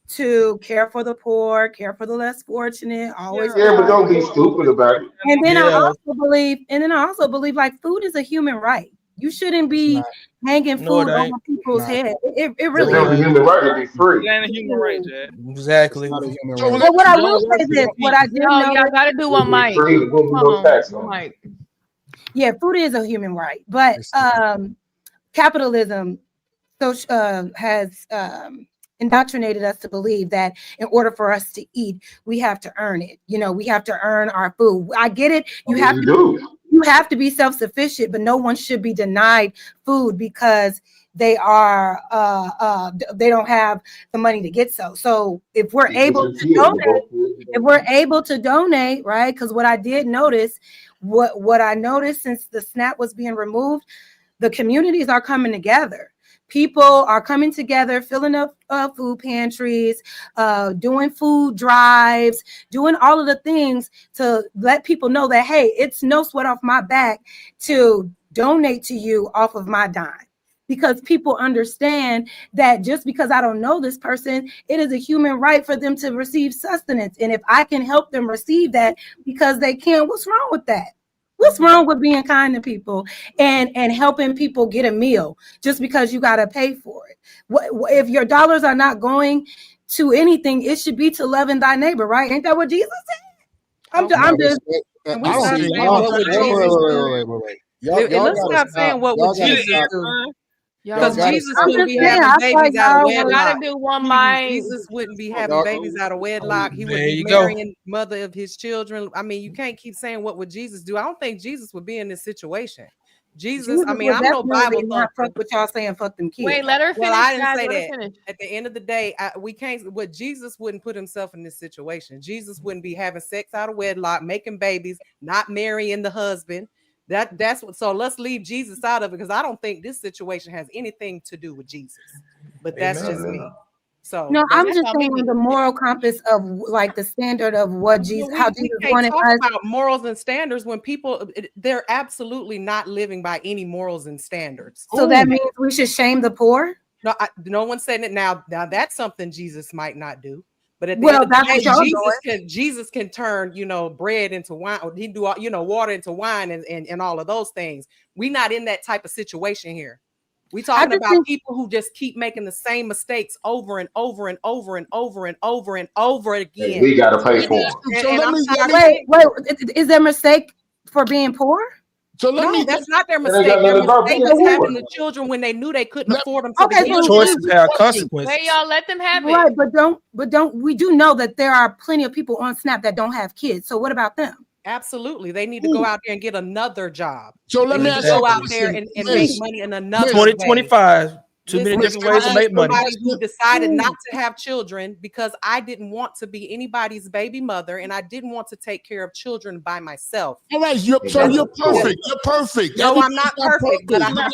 to care for the poor, care for the less fortunate, always. Yeah, but don't be stupid about it. And then I also believe like food is a human right. You shouldn't be hanging food over people's head. It really is. It's a human right to be free. It ain't a human right, Jay. Exactly. But what I will say is this: what I did know, y'all gotta do one mic. Yeah, food is a human right, but capitalism has indoctrinated us to believe that in order for us to eat, we have to earn it. You know, we have to earn our food. I get it. You have to be self-sufficient, but no one should be denied food because they are they don't have the money to get so. So if we're able to donate, right? Because what I did notice, what I noticed since the SNAP was being removed, the communities are coming together. People are coming together, filling up food pantries, doing food drives, doing all of the things to let people know that, hey, it's no sweat off my back to donate to you off of my dime. Because people understand that just because I don't know this person, it is a human right for them to receive sustenance. And if I can help them receive that because they can, what's wrong with that? What's wrong with being kind to people and helping people get a meal just because you got to pay for it? If your dollars are not going to anything, it should be to loving thy neighbor, right? Ain't that what Jesus said? I'm just. Let's stop saying what would Jesus do. Because Jesus wouldn't be having babies out of wedlock. Gotta do one mic. Jesus wouldn't be having babies out of wedlock. He would be marrying mother of his children. I mean, you can't keep saying what would Jesus do. I don't think Jesus would be in this situation. Jesus, I mean, I'm no Bible thumper. But y'all saying fuck them kids. Wait, let her finish. Well, I didn't say that. At the end of the day, we can't. What Jesus wouldn't put himself in this situation. Jesus wouldn't be having sex out of wedlock, making babies, not marrying the husband. That's what. So let's leave Jesus out of it because I don't think this situation has anything to do with Jesus. But that's just me. So no, I'm just saying the moral compass of like the standard of what Jesus, how Jesus wanted us about morals and standards when people they're absolutely not living by any morals and standards. So that means we should shame the poor. No, no one's saying it now. Now that's something Jesus might not do. But at the end of the day, Jesus can turn, bread into wine, or he do, water into wine and all of those things. We're not in that type of situation here. We're talking about people who just keep making the same mistakes over and over and over and over and over and over again. And we got to pay for them. Wait, is there a mistake for being poor? So that's not their mistake. Their mistake is having the children when they knew they couldn't afford them. Choices have consequences. Wait, y'all, let them have it. Right, but don't we do know that there are plenty of people on SNAP that don't have kids. So what about them? Absolutely, they need to go out there and get another job. So let me ask you, go out there and make money in another 2025. Too many different ways to make money. Somebody who decided not to have children because I didn't want to be anybody's baby mother and I didn't want to take care of children by myself. All right, you're perfect. You're perfect. No, I'm not perfect, but I'm not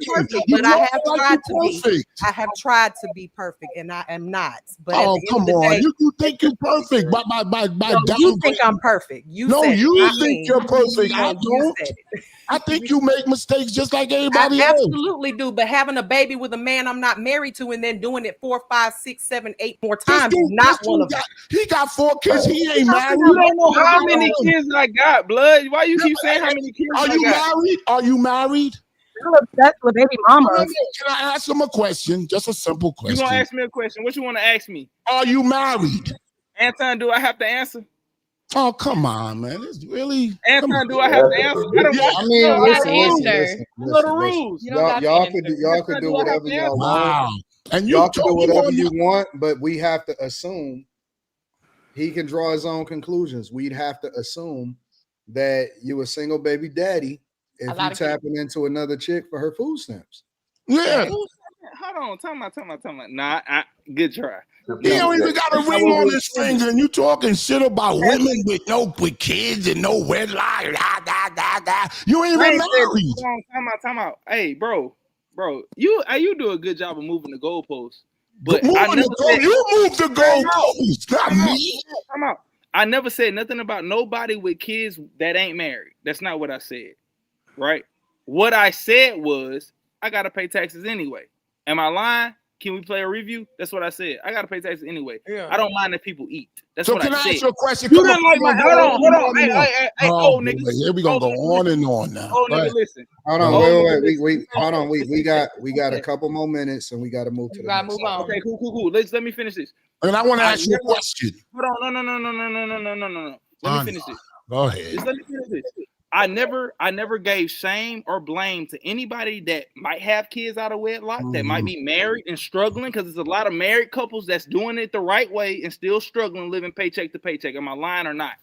perfect, but I have tried to be. I have tried to be perfect, and I am not. But come on, you think you're perfect by you think I'm perfect. You think you're perfect. I don't. I think you make mistakes just like everybody else. Absolutely do, but having a baby with a man I'm not married to, and then doing it 4, 5, 6, 7, 8 more times. He got 4 kids. He ain't married. You don't know how many kids I got, blood. Why you keep saying how many kids I got? Are you married? Are you married? That's what baby mama. Can I ask him a question? Just a simple question. You gonna ask me a question? What you want to ask me? Are you married? Anton, do I have to answer? Oh, come on, man. It's really Anton, do I have to answer? I mean, listen. You know the rules. Y'all could do whatever y'all want. And y'all can do whatever you want, but we have to assume he can draw his own conclusions. We'd have to assume that you a single baby daddy if you tapping into another chick for her food stamps. Yeah. Hold on. Time out. Nah, good try. He don't even got a ring on his finger, and you talking shit about women with kids and no wedlock. You ain't even married. Time out. Hey, bro, you do a good job of moving the goalposts. But you moved the goalposts, not me. Come out. I never said nothing about nobody with kids that ain't married. That's not what I said. Right? What I said was I gotta pay taxes anyway. Am I lying? Can we play a review? That's what I said. I gotta pay taxes anyway. Yeah. I don't mind if people eat. That's what I said. So can I ask you a question? You didn't like my hold on. Hey, nigga. Here we gonna go on and on now. Oh, nigga, listen. Hold on, wait. Hold on, we got a couple more minutes and we gotta move to the next. Move on. Okay, cool. Let me finish this. And I want to ask you a question. Hold on. No. Let me finish this. Go ahead. Just let me finish this. I never gave shame or blame to anybody that might have kids out of wedlock, that might be married and struggling, because there's a lot of married couples that's doing it the right way and still struggling, living paycheck to paycheck. Am I lying or not?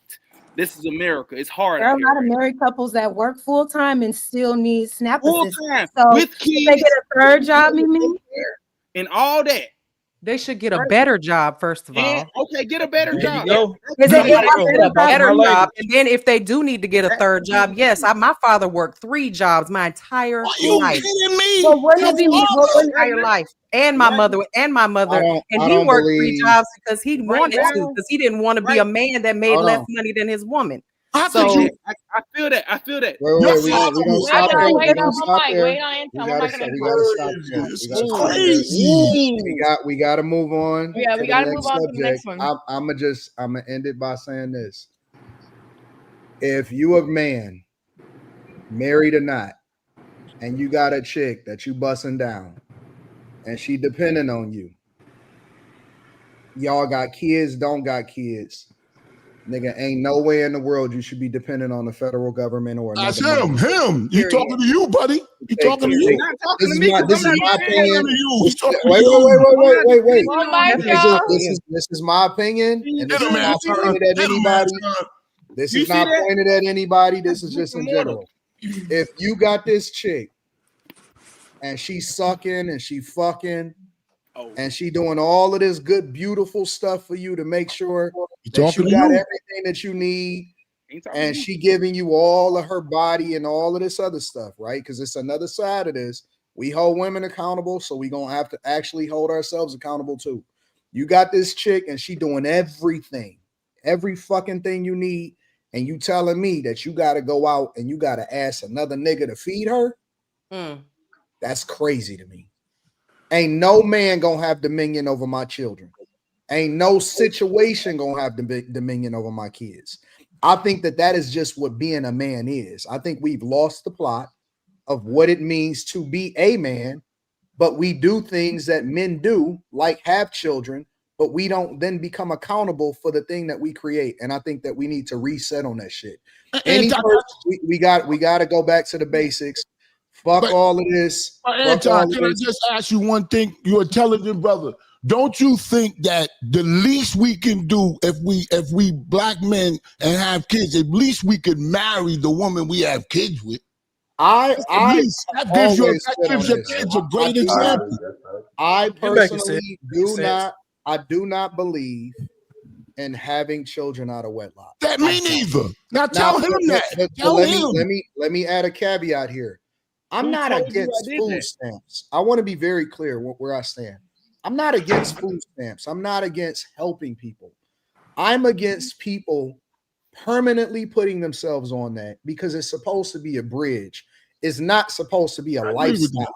This is America. It's hard. There are a lot of married couples that work full time and still need SNAP assistance. Full time so with kids. They get a third job, Mimi, and all that. They should get a better job, first of all. Okay, get a better job. Get a better job. And then if they do need to get a third job, yes, my father worked 3 jobs my entire life. Are you kidding me? So entire life. And my mother, and he worked 3 jobs because he wanted to, because he didn't want to be a man that made less money than his woman. I feel that. Wait, we don't stop there. We gotta stop there. We gotta move on. Yeah, we gotta move on to the next one. I'm gonna end it by saying this. If you a man, married or not, and you got a chick that you busting down, and she depending on you, y'all got kids, don't got kids. Nigga, ain't no way in the world you should be dependent on the federal government or that's him. You talking to you, buddy? You talking to you? This is my opinion. Wait. This is my opinion, and this is not pointed at anybody. This is not pointed at anybody. This is just in general. If you got this chick and she's sucking and she fucking and she doing all of this good, beautiful stuff for you to make sure that you got everything that you need, and she giving you all of her body and all of this other stuff, right? Because it's another side of this. We hold women accountable, so we gonna have to actually hold ourselves accountable too. You got this chick and she doing everything, every fucking thing you need, and you telling me that you got to go out and you got to ask another nigga to feed her? That's crazy to me. Ain't no man gonna have dominion over my children. Ain't no situation gonna have dominion over my kids. I think that is just what being a man is. I think we've lost the plot of what it means to be a man, but we do things that men do, like have children, but we don't then become accountable for the thing that we create. And I think that we need to reset on that shit. We got to go back to the basics. Fuck all of this. Anton, can I just ask you one thing? You're intelligent brother. Don't you think that the least we can do if we black men and have kids, at least we could marry the woman we have kids with? That gives your kids a great example. I personally do not believe in having children out of wedlock. That me neither. Now tell him that. Let me add a caveat here. I'm not against food stamps. I want to be very clear where I stand. I'm not against food stamps. I'm not against helping people. I'm against people permanently putting themselves on that because it's supposed to be a bridge. It's not supposed to be a lifestyle.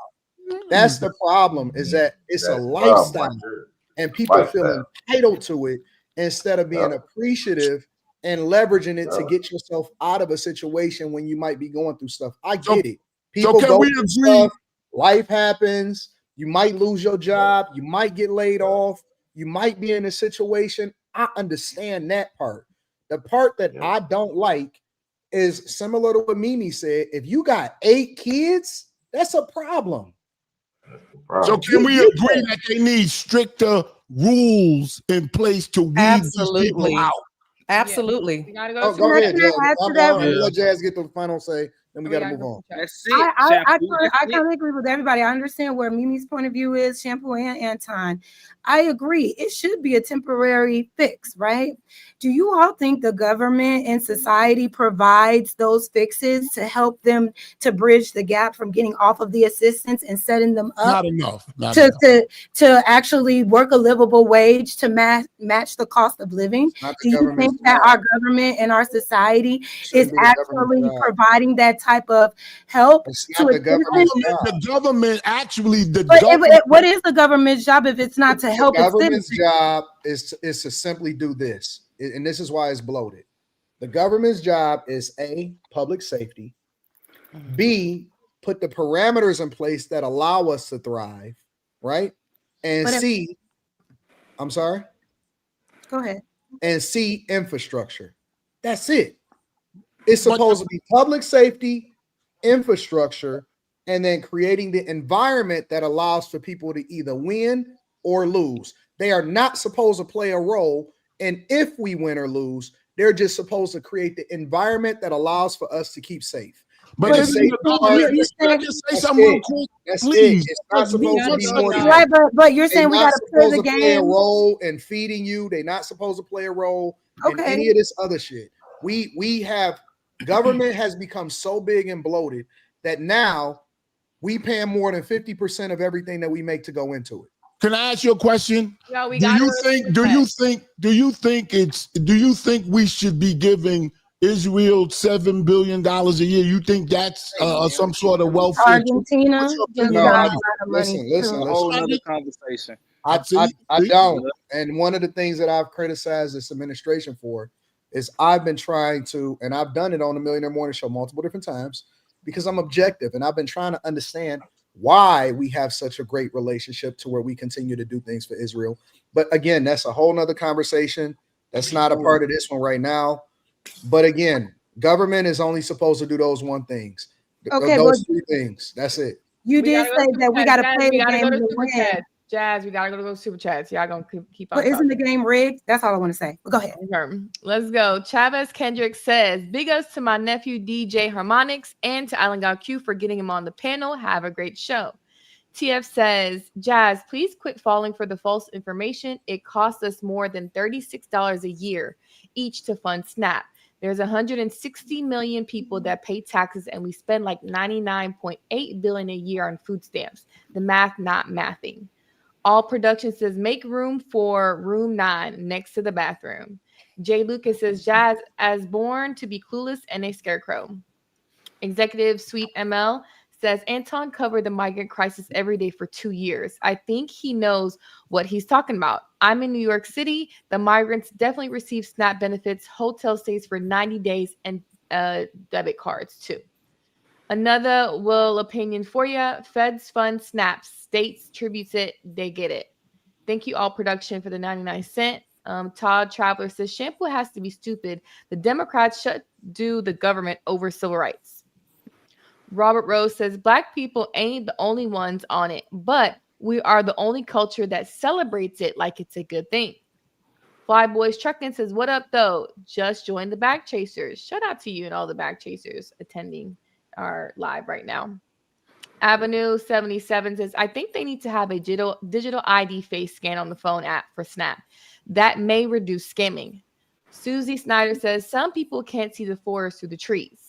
That's the problem, is that it's a lifestyle and people feel entitled to it instead of being appreciative and leveraging it to get yourself out of a situation when you might be going through stuff. I get it. People go through stuff. Life happens. You might lose your job. You might get laid off. You might be in a situation. I understand that part. The part that I don't like is similar to what Mimi said. If you got 8 kids, that's a problem. So can we agree that they need stricter rules in place to weed these people out? Absolutely. Yeah. Go ahead, Jazz. I'll let Jazz get the final say. Then we got to move on. That's it. I kind of agree with everybody. I understand where Mimi's point of view is, Shampoo and Anton. I agree. It should be a temporary fix, right? Do you all think the government and society provides those fixes to help them to bridge the gap from getting off of the assistance and setting them up? Not enough. To actually work a livable wage to match the cost of living? Do you think that our government and our society is actually providing that type of help to the government? Actually, what is the government's job if it's not to help? The government's job is to simply do this, and this is why it's bloated. The government's job is A, public safety, B, put the parameters in place that allow us to thrive, right? And C, I'm sorry? Go ahead. And C, infrastructure. That's it. It's supposed to be public safety, infrastructure, and then creating the environment that allows for people to either win or lose. They are not supposed to play a role. And if we win or lose, they're just supposed to create the environment that allows for us to keep safe. But can I just say something real quick? Please. It's not supposed to be more than right, but you're saying we got to play the game. Play a role in feeding you. They're not supposed to play a role in any of this other shit. We have government has become so big and bloated that now we pay more than 50% of everything that we make to go into it. Can I ask you a question? No, do you think we should be giving Israel $7 billion a year? You think that's some sort of welfare? Argentina? Listen. A whole other conversation. I don't. And one of the things that I've criticized this administration for is I've been trying to, and I've done it on the Millionaire Morning Show multiple different times because I'm objective, and I've been trying to understand why we have such a great relationship to where we continue to do things for Israel. But again, that's a whole nother conversation. That's not a part of this one right now. But again, government is only supposed to do those things. Those 3 things. That's it. You did say that we got to play the game to win. Jazz, we gotta go to those super chats. Y'all gonna keep on. But isn't the game rigged? That's all I want to say. But go ahead. Let's go. Chavez Kendrick says, big ups to my nephew DJ Harmonics and to Island God Q for getting him on the panel. Have a great show. TF says, Jazz, please quit falling for the false information. It costs us more than $36 a year each to fund SNAP. There's 160 million people that pay taxes, and we spend like $99.8 billion a year on food stamps. The math not mathing. All production says make room for room 9 next to the bathroom. Jay Lucas says Jazz as born to be clueless and a scarecrow. Executive Sweet ML says Anton covered the migrant crisis every day for 2 years. I think he knows what he's talking about. I'm in New York City. The migrants definitely receive SNAP benefits, hotel stays for 90 days, and debit cards too. Another Will opinion for you. Feds fund SNAP. States tributes it. They get it. Thank you all production for the 99 cent. Todd Traveler says shampoo has to be stupid. The Democrats should do the government over civil rights. Robert Rose says black people ain't the only ones on it, but we are the only culture that celebrates it like it's a good thing. Flyboys Truckin says, what up though? Just joined the Back Chasers. Shout out to you and all the Back Chasers attending our live right now. Avenue 77 says, I think they need to have a digital ID face scan on the phone app for Snap. That may reduce scamming. Susie Snyder says, some people can't see the forest through the trees.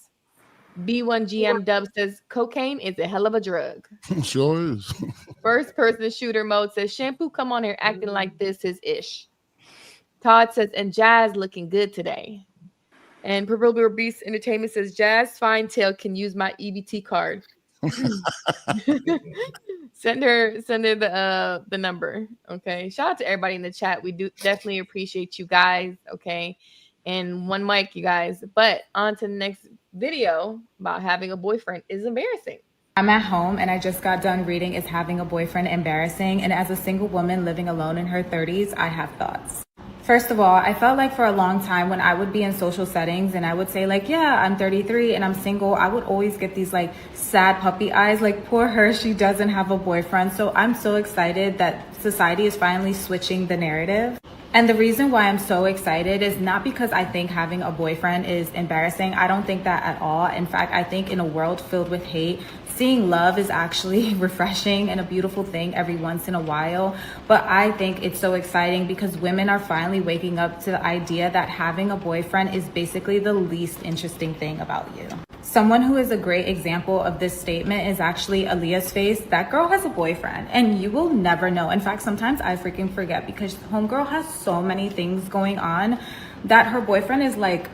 B1GM Dub says, cocaine is a hell of a drug. Sure is. First person shooter mode says, shampoo come on here acting like this is ish. Todd says, and Jazz looking good today. And Proverbial Beast Entertainment says, Jazz Fine Tail can use my EBT card. Send her the number. Okay. Shout out to everybody in the chat. We do definitely appreciate you guys. Okay. And one mic, you guys. But on to the next video about having a boyfriend is embarrassing. I'm at home and I just got done reading Is Having a Boyfriend Embarrassing? And as a single woman living alone in her 30s, I have thoughts. First of all, I felt like for a long time when I would be in social settings and I would say like, yeah, I'm 33 and I'm single, I would always get these like sad puppy eyes, like poor her, she doesn't have a boyfriend. So I'm so excited that society is finally switching the narrative. And the reason why I'm so excited is not because I think having a boyfriend is embarrassing. I don't think that at all. In fact, I think in a world filled with hate, seeing love is actually refreshing and a beautiful thing every once in a while. But I think it's so exciting because women are finally waking up to the idea that having a boyfriend is basically the least interesting thing about you. Someone who is a great example of this statement is actually Aaliyah's face. That girl has a boyfriend and you will never know. In fact, sometimes I freaking forget because homegirl has so many things going on that her boyfriend is like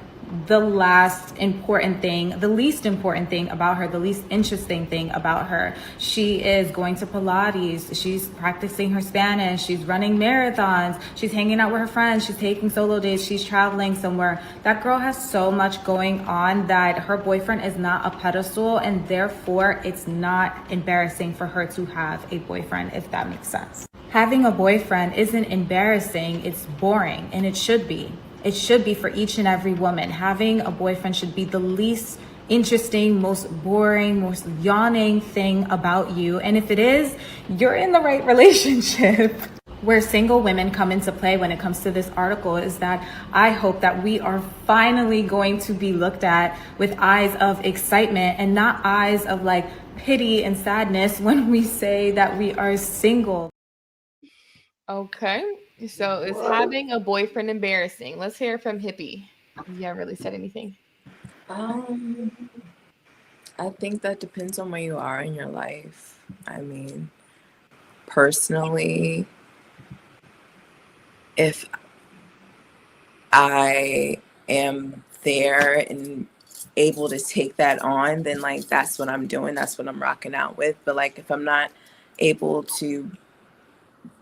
the least important thing about her, the least interesting thing about her. She is going to Pilates, she's practicing her Spanish, she's running marathons, she's hanging out with her friends, she's taking solo days, she's traveling somewhere. That girl has so much going on that her boyfriend is not a pedestal, and therefore it's not embarrassing for her to have a boyfriend, if that makes sense. Having a boyfriend isn't embarrassing, it's boring, and it should be. It should be for each and every woman. Having a boyfriend should be the least interesting, most boring, most yawning thing about you. And if it is, you're in the right relationship. Where single women come into play when it comes to this article is that I hope that we are finally going to be looked at with eyes of excitement and not eyes of like pity and sadness when we say that we are single. Okay. So is having a boyfriend embarrassing? Let's hear from Hippie. You haven't really said anything. I think that depends on where you are in your life. I mean, personally, if I am there and able to take that on, then like that's what I'm doing. That's what I'm rocking out with. But like if I'm not able to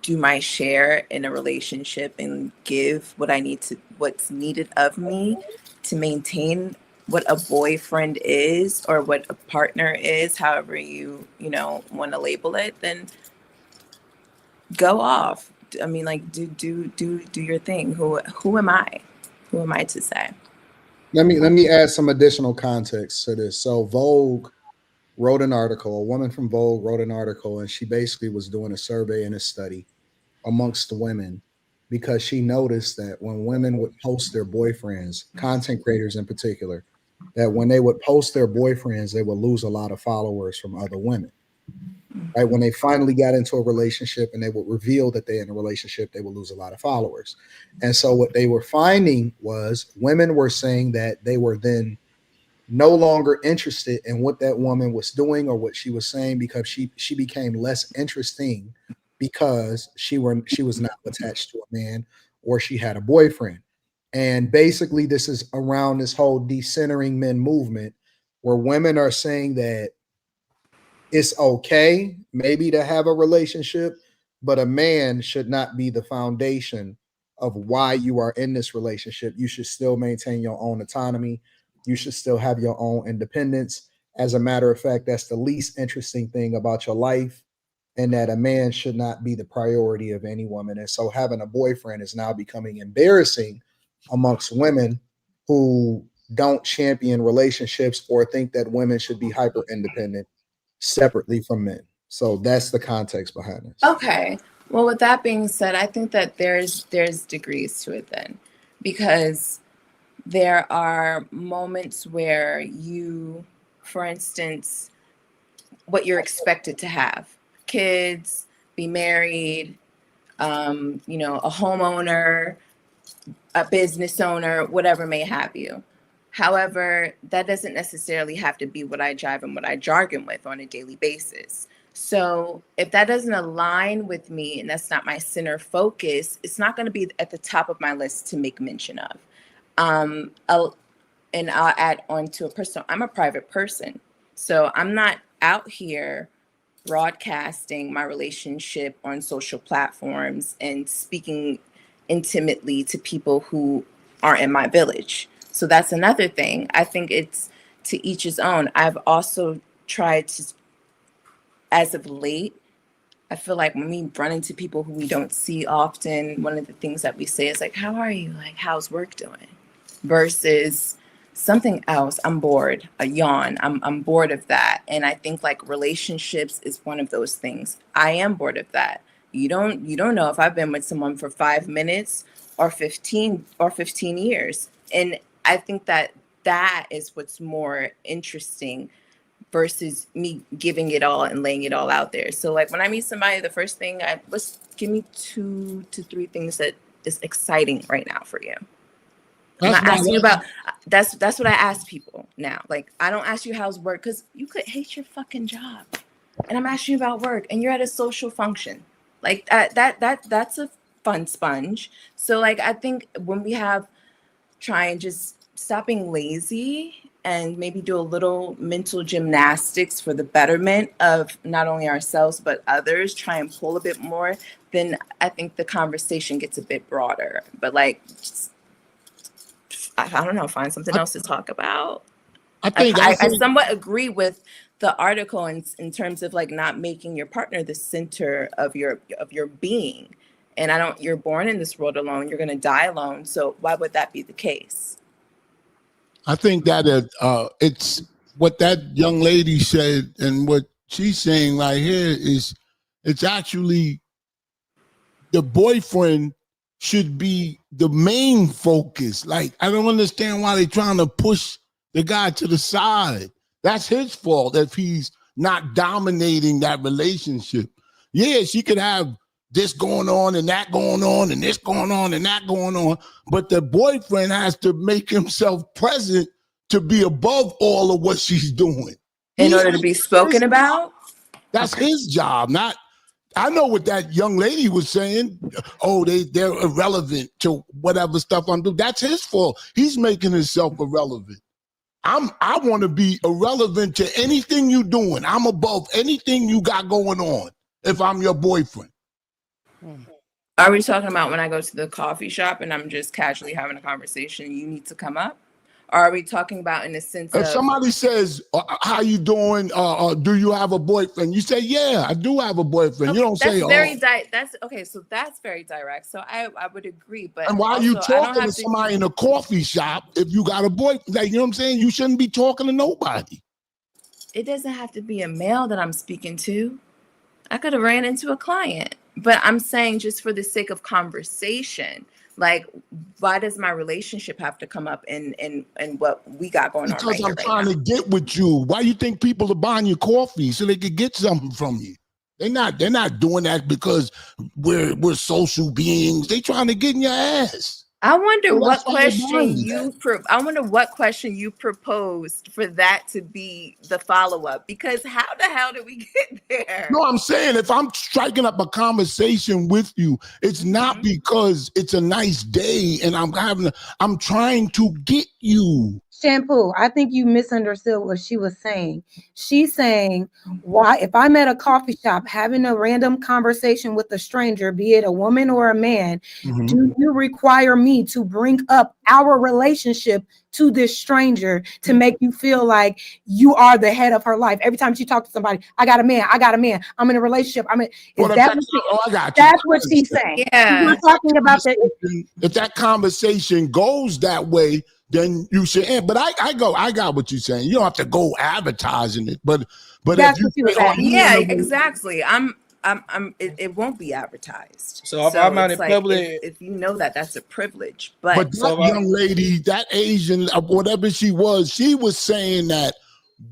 do my share in a relationship and give what I need to, what's needed of me to maintain what a boyfriend is or what a partner is, however you want to label it, then go off. I mean, like do your thing. Who am I? Who am I to say? Let me add some additional context to this. So Vogue wrote an article, a woman from Vogue wrote an article, and she basically was doing a survey and a study amongst the women because she noticed that when women would post their boyfriends, content creators in particular, that when they would post their boyfriends, they would lose a lot of followers from other women. Right? When they finally got into a relationship and they would reveal that they're in a relationship, they would lose a lot of followers. And so what they were finding was women were saying that they were then no longer interested in what that woman was doing or what she was saying because she became less interesting because she was not attached to a man or she had a boyfriend. And basically this is around this whole decentering men movement where women are saying that it's okay maybe to have a relationship, but a man should not be the foundation of why you are in this relationship. You should still maintain your own autonomy. You should still have your own independence. As a matter of fact, that's the least interesting thing about your life, and that a man should not be the priority of any woman. And so having a boyfriend is now becoming embarrassing amongst women who don't champion relationships or think that women should be hyper independent separately from men. So that's the context behind this. Okay. Well, with that being said, I think that there's degrees to it then, because there are moments where you, for instance, what you're expected to have, kids, be married, a homeowner, a business owner, whatever may have you. However, that doesn't necessarily have to be what I drive and what I jargon with on a daily basis. So if that doesn't align with me and that's not my center focus, it's not going to be at the top of my list to make mention of. And I'll add on to a person. I'm a private person. So I'm not out here broadcasting my relationship on social platforms and speaking intimately to people who aren't in my village. So that's another thing. I think it's to each his own. I've also tried to, as of late, I feel like when we run into people who we don't see often, one of the things that we say is like, how are you? Like, how's work doing? Versus something else. I'm bored, a yawn. I'm bored of that. And I think like relationships is one of those things. I am bored of that. You don't know if I've been with someone for 5 minutes or 15 years. And I think that is what's more interesting versus me giving it all and laying it all out there. So like when I meet somebody, the first thing let's give me 2 to 3 things that is exciting right now for you. I'm not asking you about, that's what I ask people now. Like, I don't ask you how's work, because you could hate your fucking job. And I'm asking you about work, and you're at a social function. Like, that's a fun sponge. So, like, I think when we try and just stop being lazy and maybe do a little mental gymnastics for the betterment of not only ourselves, but others, try and pull a bit more, then I think the conversation gets a bit broader. But, like, I don't know, find something else to talk about. I somewhat agree with the article in terms of like not making your partner the center of your being. And you're born in this world alone, you're going to die alone. So why would that be the case? I think that it's what that young lady said, and what she's saying right here is it's actually the boyfriend should be the main focus. Like, I don't understand why they're trying to push the guy to the side. That's his fault if he's not dominating that relationship. Yeah, she could have this going on and that going on and this going on and that going on, but the boyfriend has to make himself present to be above all of what she's doing. In order to be spoken about? That's his job, not... I know what that young lady was saying. Oh, they're irrelevant to whatever stuff I'm doing. That's his fault. He's making himself irrelevant. I want to be irrelevant to anything you're doing. I'm above anything you got going on if I'm your boyfriend. Are we talking about when I go to the coffee shop and I'm just casually having a conversation, you need to come up? Or are we talking about in the sense if somebody says, how you doing? Do you have a boyfriend? You say, yeah, I do have a boyfriend. You don't say, that's okay. So that's very direct. So I would agree. But and why are you talking to somebody in a coffee shop if you got a boyfriend? Like, you know what I'm saying? You shouldn't be talking to nobody. It doesn't have to be a male that I'm speaking to. I could have ran into a client. But I'm saying just for the sake of conversation, like, why does my relationship have to come up in what we got going on right here? Because I'm trying to get with you. Why you think people are buying you coffee so they could get something from you? They're not doing that because we're social beings. They trying to get in your ass. I wonder what question you proposed for that to be the follow-up, because how the hell did we get there? No, I'm saying if I'm striking up a conversation with you, it's not because it's a nice day and I'm trying to get you. Shampoo, I think you misunderstood what she was saying. She's saying, why, if I'm at a coffee shop having a random conversation with a stranger, be it a woman or a man, do you require me to bring up our relationship to this stranger to make you feel like you are the head of her life? Every time she talks to somebody, I got a man, I'm in a relationship. That's what she's saying. Yeah. We're talking about that. If that conversation goes that way, then you should end. But I got what you're saying. You don't have to go advertising it, but that's if you what saying. Yeah, exactly. It won't be advertised. So if I'm out in public, if you know that's a privilege. But that young lady, that Asian, whatever she was saying that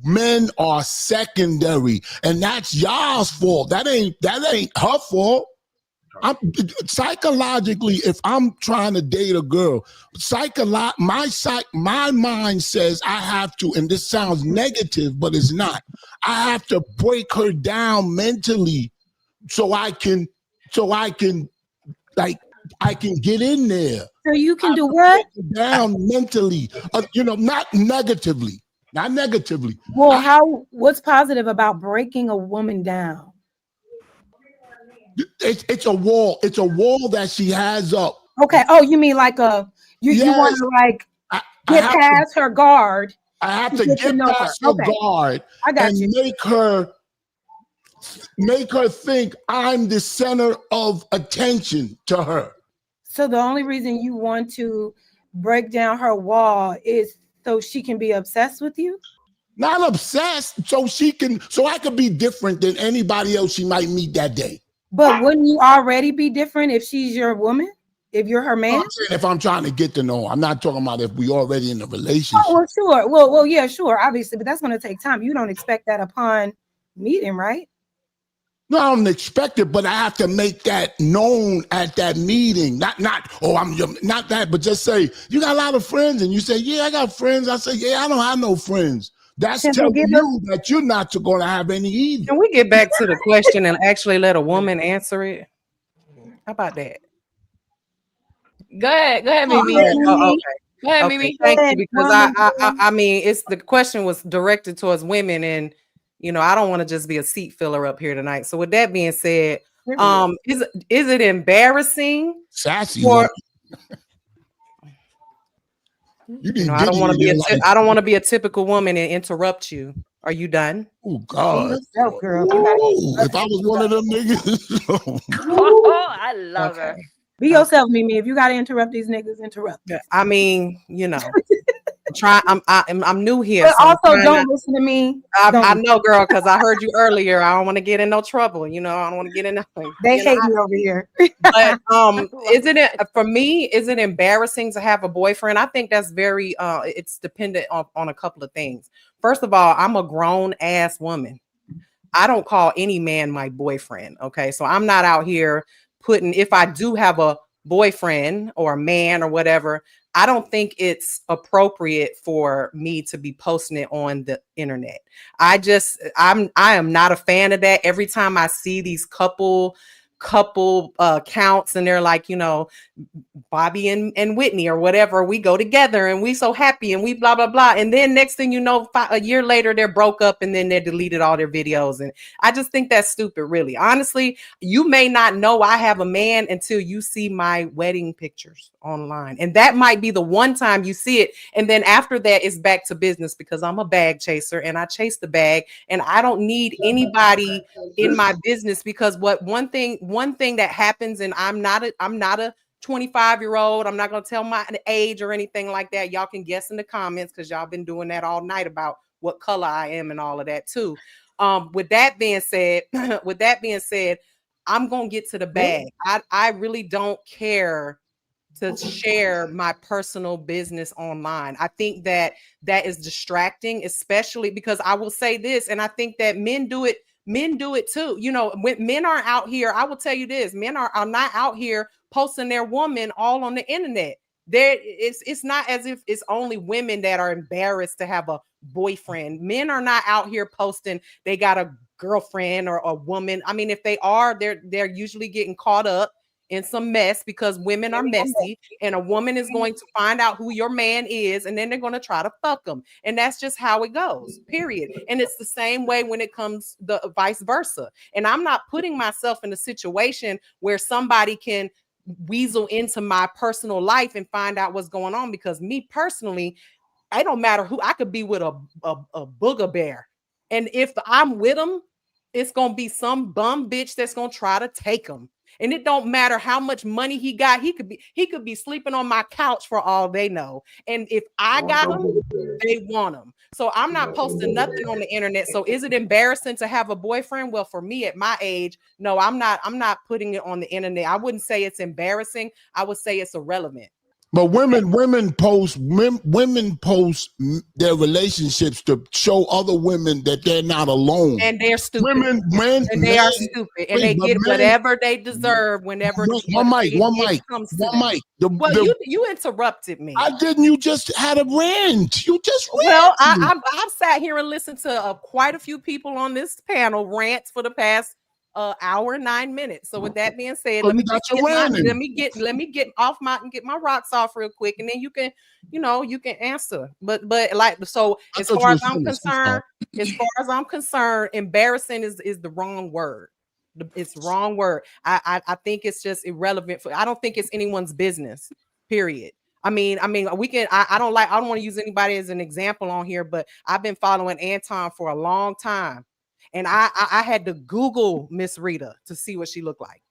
men are secondary, and that's y'all's fault. That ain't her fault. Psychologically, if I'm trying to date a girl, my mind says I have to, and this sounds negative, but it's not. I have to break her down mentally so I can get in there. So you can do what? Down mentally, not negatively. not negatively. Well, what's positive about breaking a woman down? It's a wall. It's a wall that she has up. Okay. Oh, you mean like you want to like get past her guard? I have to get past her guard. I got you. Make her think I'm the center of attention to her. So the only reason you want to break down her wall is so she can be obsessed with you? Not obsessed, so I could be different than anybody else she might meet that day. But wouldn't you already be different if she's your woman? If you're her man? I'm saying if I'm trying to get to know her. I'm not talking about if we already in a relationship. Oh, well, sure. Well, yeah, sure, obviously, but that's going to take time. You don't expect that upon meeting, right? No, I don't expect it, but I have to make that known at that meeting. Not that, but just say, you got a lot of friends, and you say, yeah, I got friends. I say, yeah, I don't have no friends. That's telling you that you're not going to have any either. Can we get back to the question and actually let a woman answer it? How about that? Go ahead, Mimi. Oh, okay. Go ahead, Mimi. Thank you, because I mean, the question was directed towards women, and I don't want to just be a seat filler up here tonight. So with that being said, is it embarrassing? Sassy. I don't want to be I don't want to be a typical woman and interrupt you. Are you done? Oh God, yourself, girl. If I was one of them niggas, I love her. Be yourself, Mimi. If you gotta interrupt these niggas, interrupt. I mean, I'm new here. But also, don't listen to me. I know, girl, because I heard you earlier. I don't want to get in no trouble. I don't want to get in nothing. They hate me over here. But for me, is it embarrassing to have a boyfriend? I think that's very it's dependent on a couple of things. First of all, I'm a grown ass woman. I don't call any man my boyfriend. Okay. So I'm not out here if I do have a boyfriend or a man or whatever, I don't think it's appropriate for me to be posting it on the internet. I am not a fan of that. Every time I see these couple counts and they're like, Bobby and Whitney or whatever, we go together and we so happy and we blah, blah, blah. And then next thing you know, a year later, they're broke up and then they deleted all their videos. And I just think that's stupid, really. Honestly, you may not know I have a man until you see my wedding pictures online. And that might be the one time you see it. And then after that, it's back to business because I'm a bag chaser and I chase the bag and I don't need anybody in my business because one thing that happens, and I'm not a 25-year-old. I'm not going to tell my age or anything like that. Y'all can guess in the comments because y'all been doing that all night about what color I am and all of that too. With that being said, I'm going to get to the bag. I really don't care to share my personal business online. I think that is distracting, especially because I will say this, and I think that men do it too. When men are out here, I will tell you this, men are not out here posting their woman all on the internet. It's not as if it's only women that are embarrassed to have a boyfriend. Men are not out here posting they got a girlfriend or a woman. I mean, if they are, they're usually getting caught up in some mess because women are messy, and a woman is going to find out who your man is, and then they're going to try to fuck him. And that's just how it goes, period. And it's the same way when it comes the vice versa. And I'm not putting myself in a situation where somebody can weasel into my personal life and find out what's going on, because me personally, I don't matter who. I could be with a booger bear, and if I'm with him, it's going to be some bum bitch that's going to try to take him. And it don't matter how much money he got. He could be sleeping on my couch for all they know. And if I got him, they want him. So I'm not posting nothing on the internet. So is it embarrassing to have a boyfriend? Well, for me at my age, no, I'm not putting it on the internet. I wouldn't say it's embarrassing. I would say it's irrelevant. But women post their relationships to show other women that they're not alone. And they're stupid. They are stupid. And they get whatever they deserve whenever. One mic. Well, you interrupted me. I didn't. You just had a rant. You just ranted. Well, I've sat here and listened to quite a few people on this panel rant for the past an hour and 9 minutes. So with that being said, So let me get off my and get my rocks off real quick, and then you can answer. But like, so as far as I'm concerned, embarrassing is the wrong word. It's the wrong word. I think it's just irrelevant. I don't think it's anyone's business. Period. I mean, we can. I don't want to use anybody as an example on here, but I've been following Anton for a long time, and I had to Google Miss Rita to see what she looked like.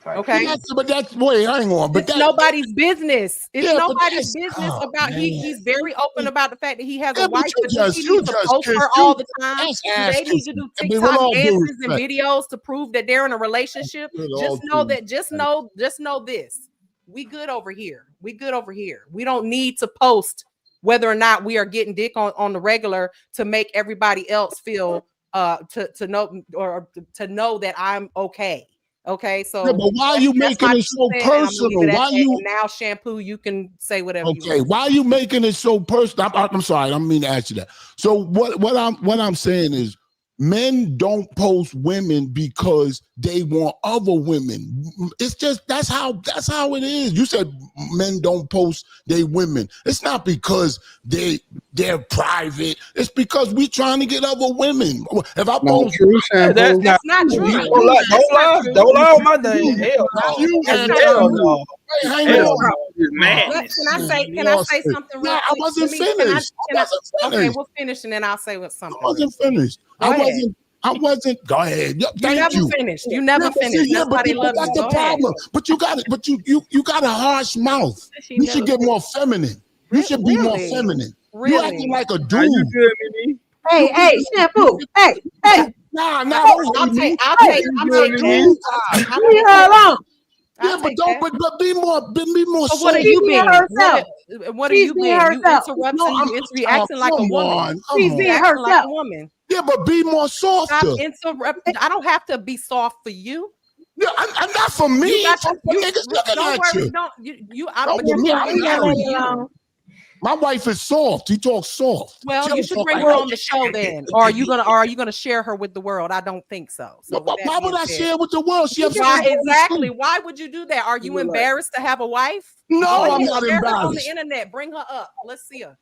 Okay, but that's hang on. But it's nobody's business. It's nobody's business about. Man. He's very open about the fact that he has a But wife, but you he needs to post her all the time. They need to do TikTok dances and videos to prove that they're in a relationship. Just know this. We good over here. We don't need to post whether or not we are getting dick on the regular to make everybody else feel to know that I'm okay. Okay, so but why are you making it so personal? Why you now shampoo? You can say whatever. Okay, why are you making it so personal? I'm sorry, I don't mean to ask you that. So what I'm saying is, men don't post women because they want other women. It's just that's how it is. You said men don't post they women. It's not because they're private. It's because we trying to get other women. If I post, that's not true. Don't lie on my name. Hell no. Hang on. Can I say something real quick? I wasn't finished. Okay, we'll finish and then I'll say something. I wasn't finished. I wasn't. Go ahead. Thank you. You never finished. Yeah, but that's the problem. But you got a harsh mouth. You should get more feminine. You should be more feminine. You acting like a dude. Are you good, Mimi? Hey, shampoo. Hey. Nah. I'll take Leave her alone. Yeah, but be more. So what are you being? What are you being? You interrupting. You acting like a woman. She's being herself. Like a woman. Yeah, but be more softer. I don't have to be soft for you. Yeah, I'm not for me. Niggas looking at you. My wife is soft. He talks soft. Well, you should bring her on the show then. Or are you gonna share her with the world? I don't think so. Why would I share with the world? Exactly. Why would you do that? Are you embarrassed to have a wife? No, I'm not embarrassed. On the internet, bring her up. Let's see her.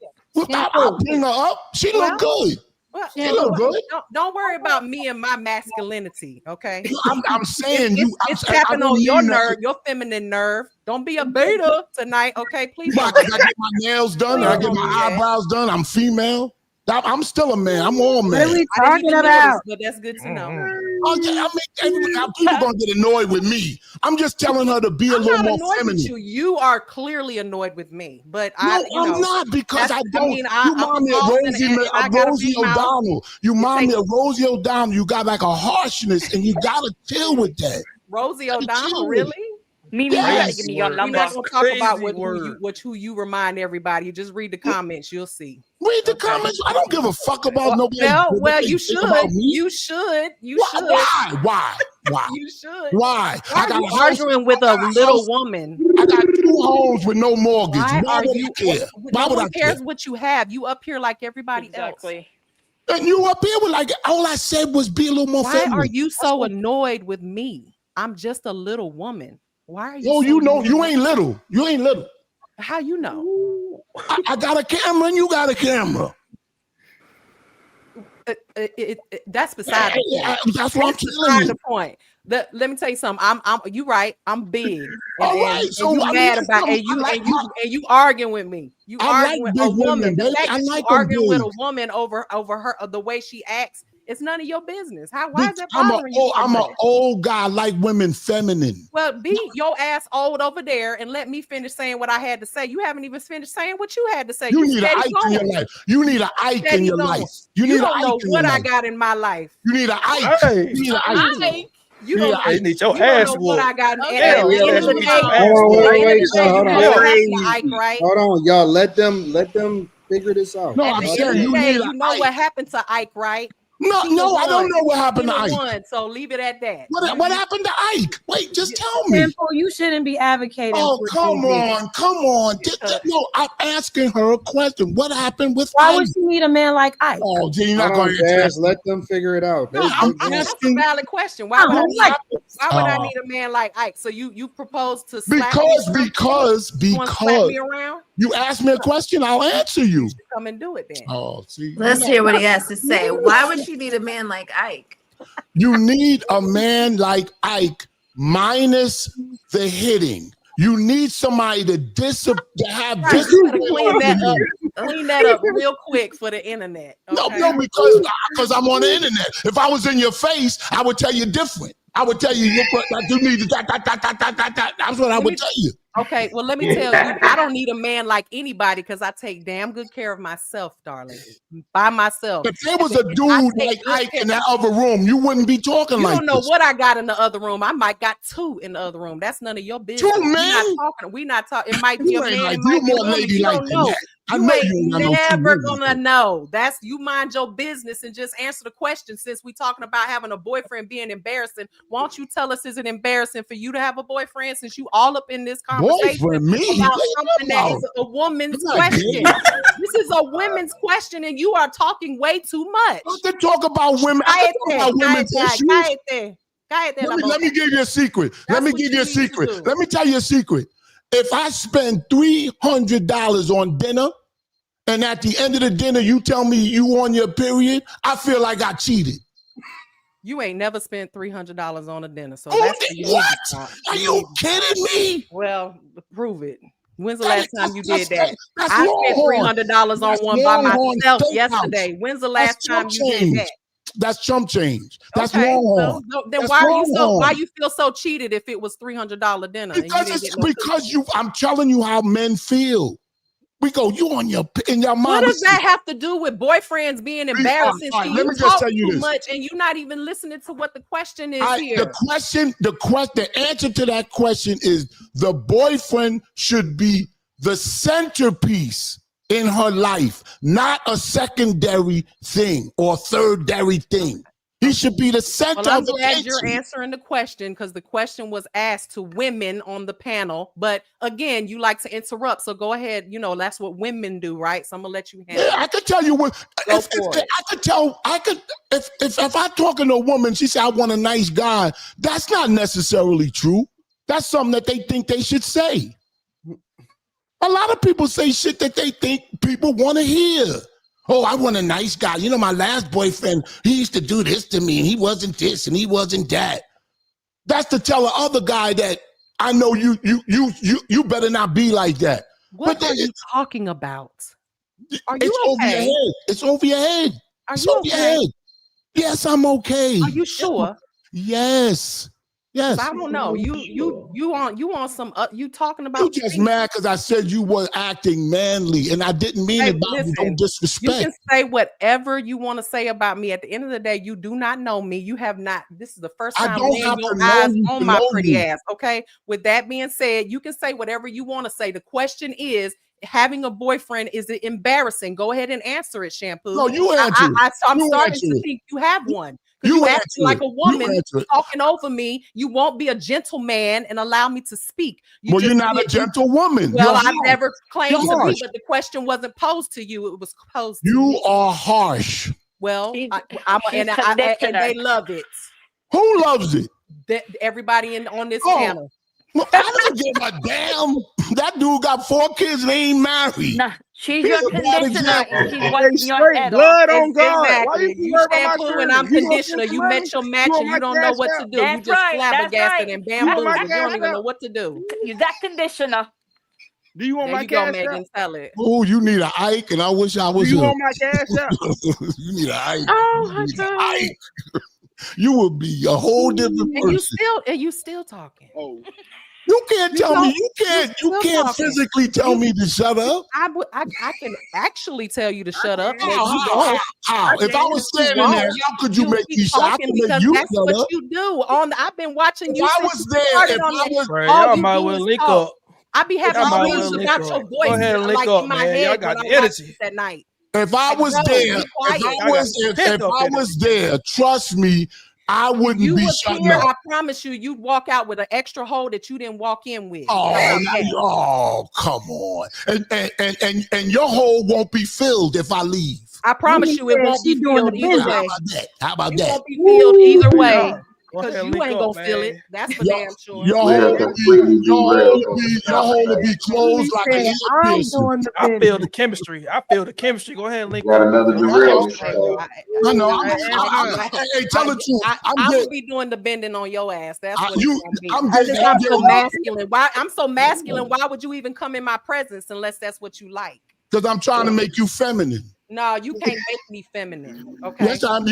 I'll bring her up. She look good. Well, she look good. Don't worry about me and my masculinity, okay? I'm saying it's tapping on your nerve, your feminine nerve. Don't be a beta tonight, okay? Please. I get my nails done. I get my eyebrows done. I'm female. I'm still a man. I'm all man. What are we talking about? But that's good to know. Oh, yeah, people gonna get annoyed with me. I'm just telling her to be a little more feminine. With you. You are clearly annoyed with me, but I'm not because I don't. You mind me of Rosie O'Donnell. You mind me of Rosie O'Donnell. You got like a harshness, and you gotta chill with that. Rosie O'Donnell, really? You gotta give me your number. We're not gonna talk about who you remind everybody. You just read the comments, you'll see. Read the comments. I don't give a fuck about nobody. Well, you should. You should. Why? You should. Why? I got arguing with a little woman. I got 2 homes with no mortgage. Why would I care? Why would I care? What you have? You up here like everybody else. And you up here with like all I said was be a little more feminine. Why are you so annoyed with me? I'm just a little woman. Why are you? Oh, you know, you ain't little. You ain't little. How you know? I got a camera and you got a camera. That's beside the point. That's what I'm telling you. The point. Let me tell you something. You right. I'm big. All right. So you mad about and you arguing with me. You arguing with a woman. The fact that you arguing with a woman over her the way she acts. It's none of your business. Why is that bothering you? I'm an old guy, like women feminine. Well, be your ass old over there and let me finish saying what I had to say. You haven't even finished saying what you had to say. You need an Ike in your life. You need an Ike in your life. You don't know what I got in my life. You need an Ike. You need an Ike. You need your ass whooped. What I got. Hold on, y'all. Let them figure this out. No, I'm saying you know what happened to Ike, right? No, I don't know what happened to Ike. Won, so leave it at that. What happened to Ike? Wait, just tell me. You shouldn't be advocating. Oh, come on. No, I'm asking her a question. What happened with Why Ike? would she need a man like Ike? Oh, gee, you're not going to answer. Let them figure it out. That's a valid question. Why would I need a man like Ike? So you propose to slap because slap me around? You asked me a question, I'll answer you. Come and do it then. Oh, see. Let's hear what he has to say. Why would she need a man like Ike? You need a man like Ike minus the hitting. You need somebody to have discipline. Clean that up real quick for the internet. Okay? No, because I'm on the internet. If I was in your face, I would tell you different. I would tell you you need to That's what I would tell you. Okay, well, let me tell you, I don't need a man like anybody because I take damn good care of myself, darling. By myself. If there was a dude like Ike in that other room, you wouldn't be talking like this. You don't know what I got in the other room. I might got 2 in the other room. That's none of your business. 2 men? We not talking. It might be a man. Like, it might be a more woman. lady You like don't know. that. I know you ain't never gonna know. That's you mind your business and just answer the question. Since we talking about having a boyfriend being embarrassing, why don't you tell us, is it embarrassing for you to have a boyfriend since you all up in this conversation boyfriend, me? about something that is a woman's question? This is a women's question, and you are talking way too much. To talk about women. I talk about women's issues. Let me give you a secret. Let me give you a secret. Let me tell you a secret. If I spend $300 on dinner, and at the end of the dinner you tell me you on your period, I feel like I cheated. You ain't never spent $300 on a dinner, so what? Are you kidding me? Well, prove it. When's the last time you did that? I spent $300 on one by myself yesterday. When's the last time you did that? That's chump change. That's Longhorn. Then why you feel so cheated if it was $300 dinner? Because I'm telling you how men feel. We go, you on in your mom. What does that have to do with boyfriends being embarrassing? Let me just tell you this. Much, and you're not even listening to what the question is here. The answer to that question is the boyfriend should be the centerpiece in her life, not a secondary thing or thirdary thing. He should be the center I'm of the glad attention. You're answering the question because the question was asked to women on the panel. But again, you like to interrupt, so go ahead. You know that's what women do, right? So I'm gonna let you handle. Yeah, I could tell you what. If I'm talking to a woman, she said I want a nice guy. That's not necessarily true. That's something that they think they should say. A lot of people say shit that they think people want to hear. Oh, I want a nice guy. You know, my last boyfriend, he used to do this to me, and he wasn't this, and he wasn't that. That's to tell the other guy that I know you better not be like that. What are you talking about? Are you okay? Over your head. It's over your head. Are you okay? Yes, I'm okay. Are you sure? Yes. Yes. I don't know. You on some you talking about you just mad because I said you were acting manly and I didn't mean it about no disrespect. You can say whatever you want to say about me. At the end of the day, you do not know me. You have not. This is the first time laying your eyes on my pretty ass. Okay. With that being said, you can say whatever you want to say. The question is, having a boyfriend, is it embarrassing? Go ahead and answer it, Shampoo. No, you answer it. I'm starting to think you have one. You acting like a woman talking over me. You won't be a gentleman and allow me to speak. You're not a gentlewoman. Well, I've never claimed to be, but the question wasn't posed to you. It was posed to you. Are harsh. Well, and they love it. Who loves it? Everybody on this panel. I don't give a damn. That dude got 4 kids and they ain't married. Nah, she's your conditioner. She's wiping your head blood on God. Exactly. You shampoo and I'm conditioner. You met your match and you don't know what to do. You just flabbergasted and bamboozled. You don't even know what to do. You that conditioner. Do you want my cash out? Tell it. Oh, you need an Ike, and I wish I was. Do you want my cash out? You need an Ike. Oh my God. Ike. You would be a whole different person. And you still talking. Oh. You can't tell me. You can't physically tell me to shut up. I can actually tell you to shut up. How? If I was standing there, how could you make me shut up? That's what you do. I've been watching you. I was there. Y'all might well link up. I be having dreams about your voice. Go ahead and link up, man. Y'all got the energy that night. If I was there, if I was there, trust me, I wouldn't you be was shutting here, up. I promise you, you'd walk out with an extra hole that you didn't walk in with. Oh, come on. And your hole won't be filled if I leave. I promise you, it won't be filled either way. How about it that? won't be filled either way. Yeah. Because ahead, you link ain't up, gonna feel it. That's for damn sure. Your We hole have completely derailed from the will be closed like an ear piercing. I feel the chemistry. Go ahead, link Got up. another derailment. I know. Hey, tell the truth. I'm gonna be doing the bending on your ass. That's what you- it's gonna be. I'm Because getting- I'm so masculine. Why I'm so masculine? Why would you even come in my presence unless that's what you like? Because I'm trying to make you feminine. No, you can't make me feminine. Okay. Yes, I'm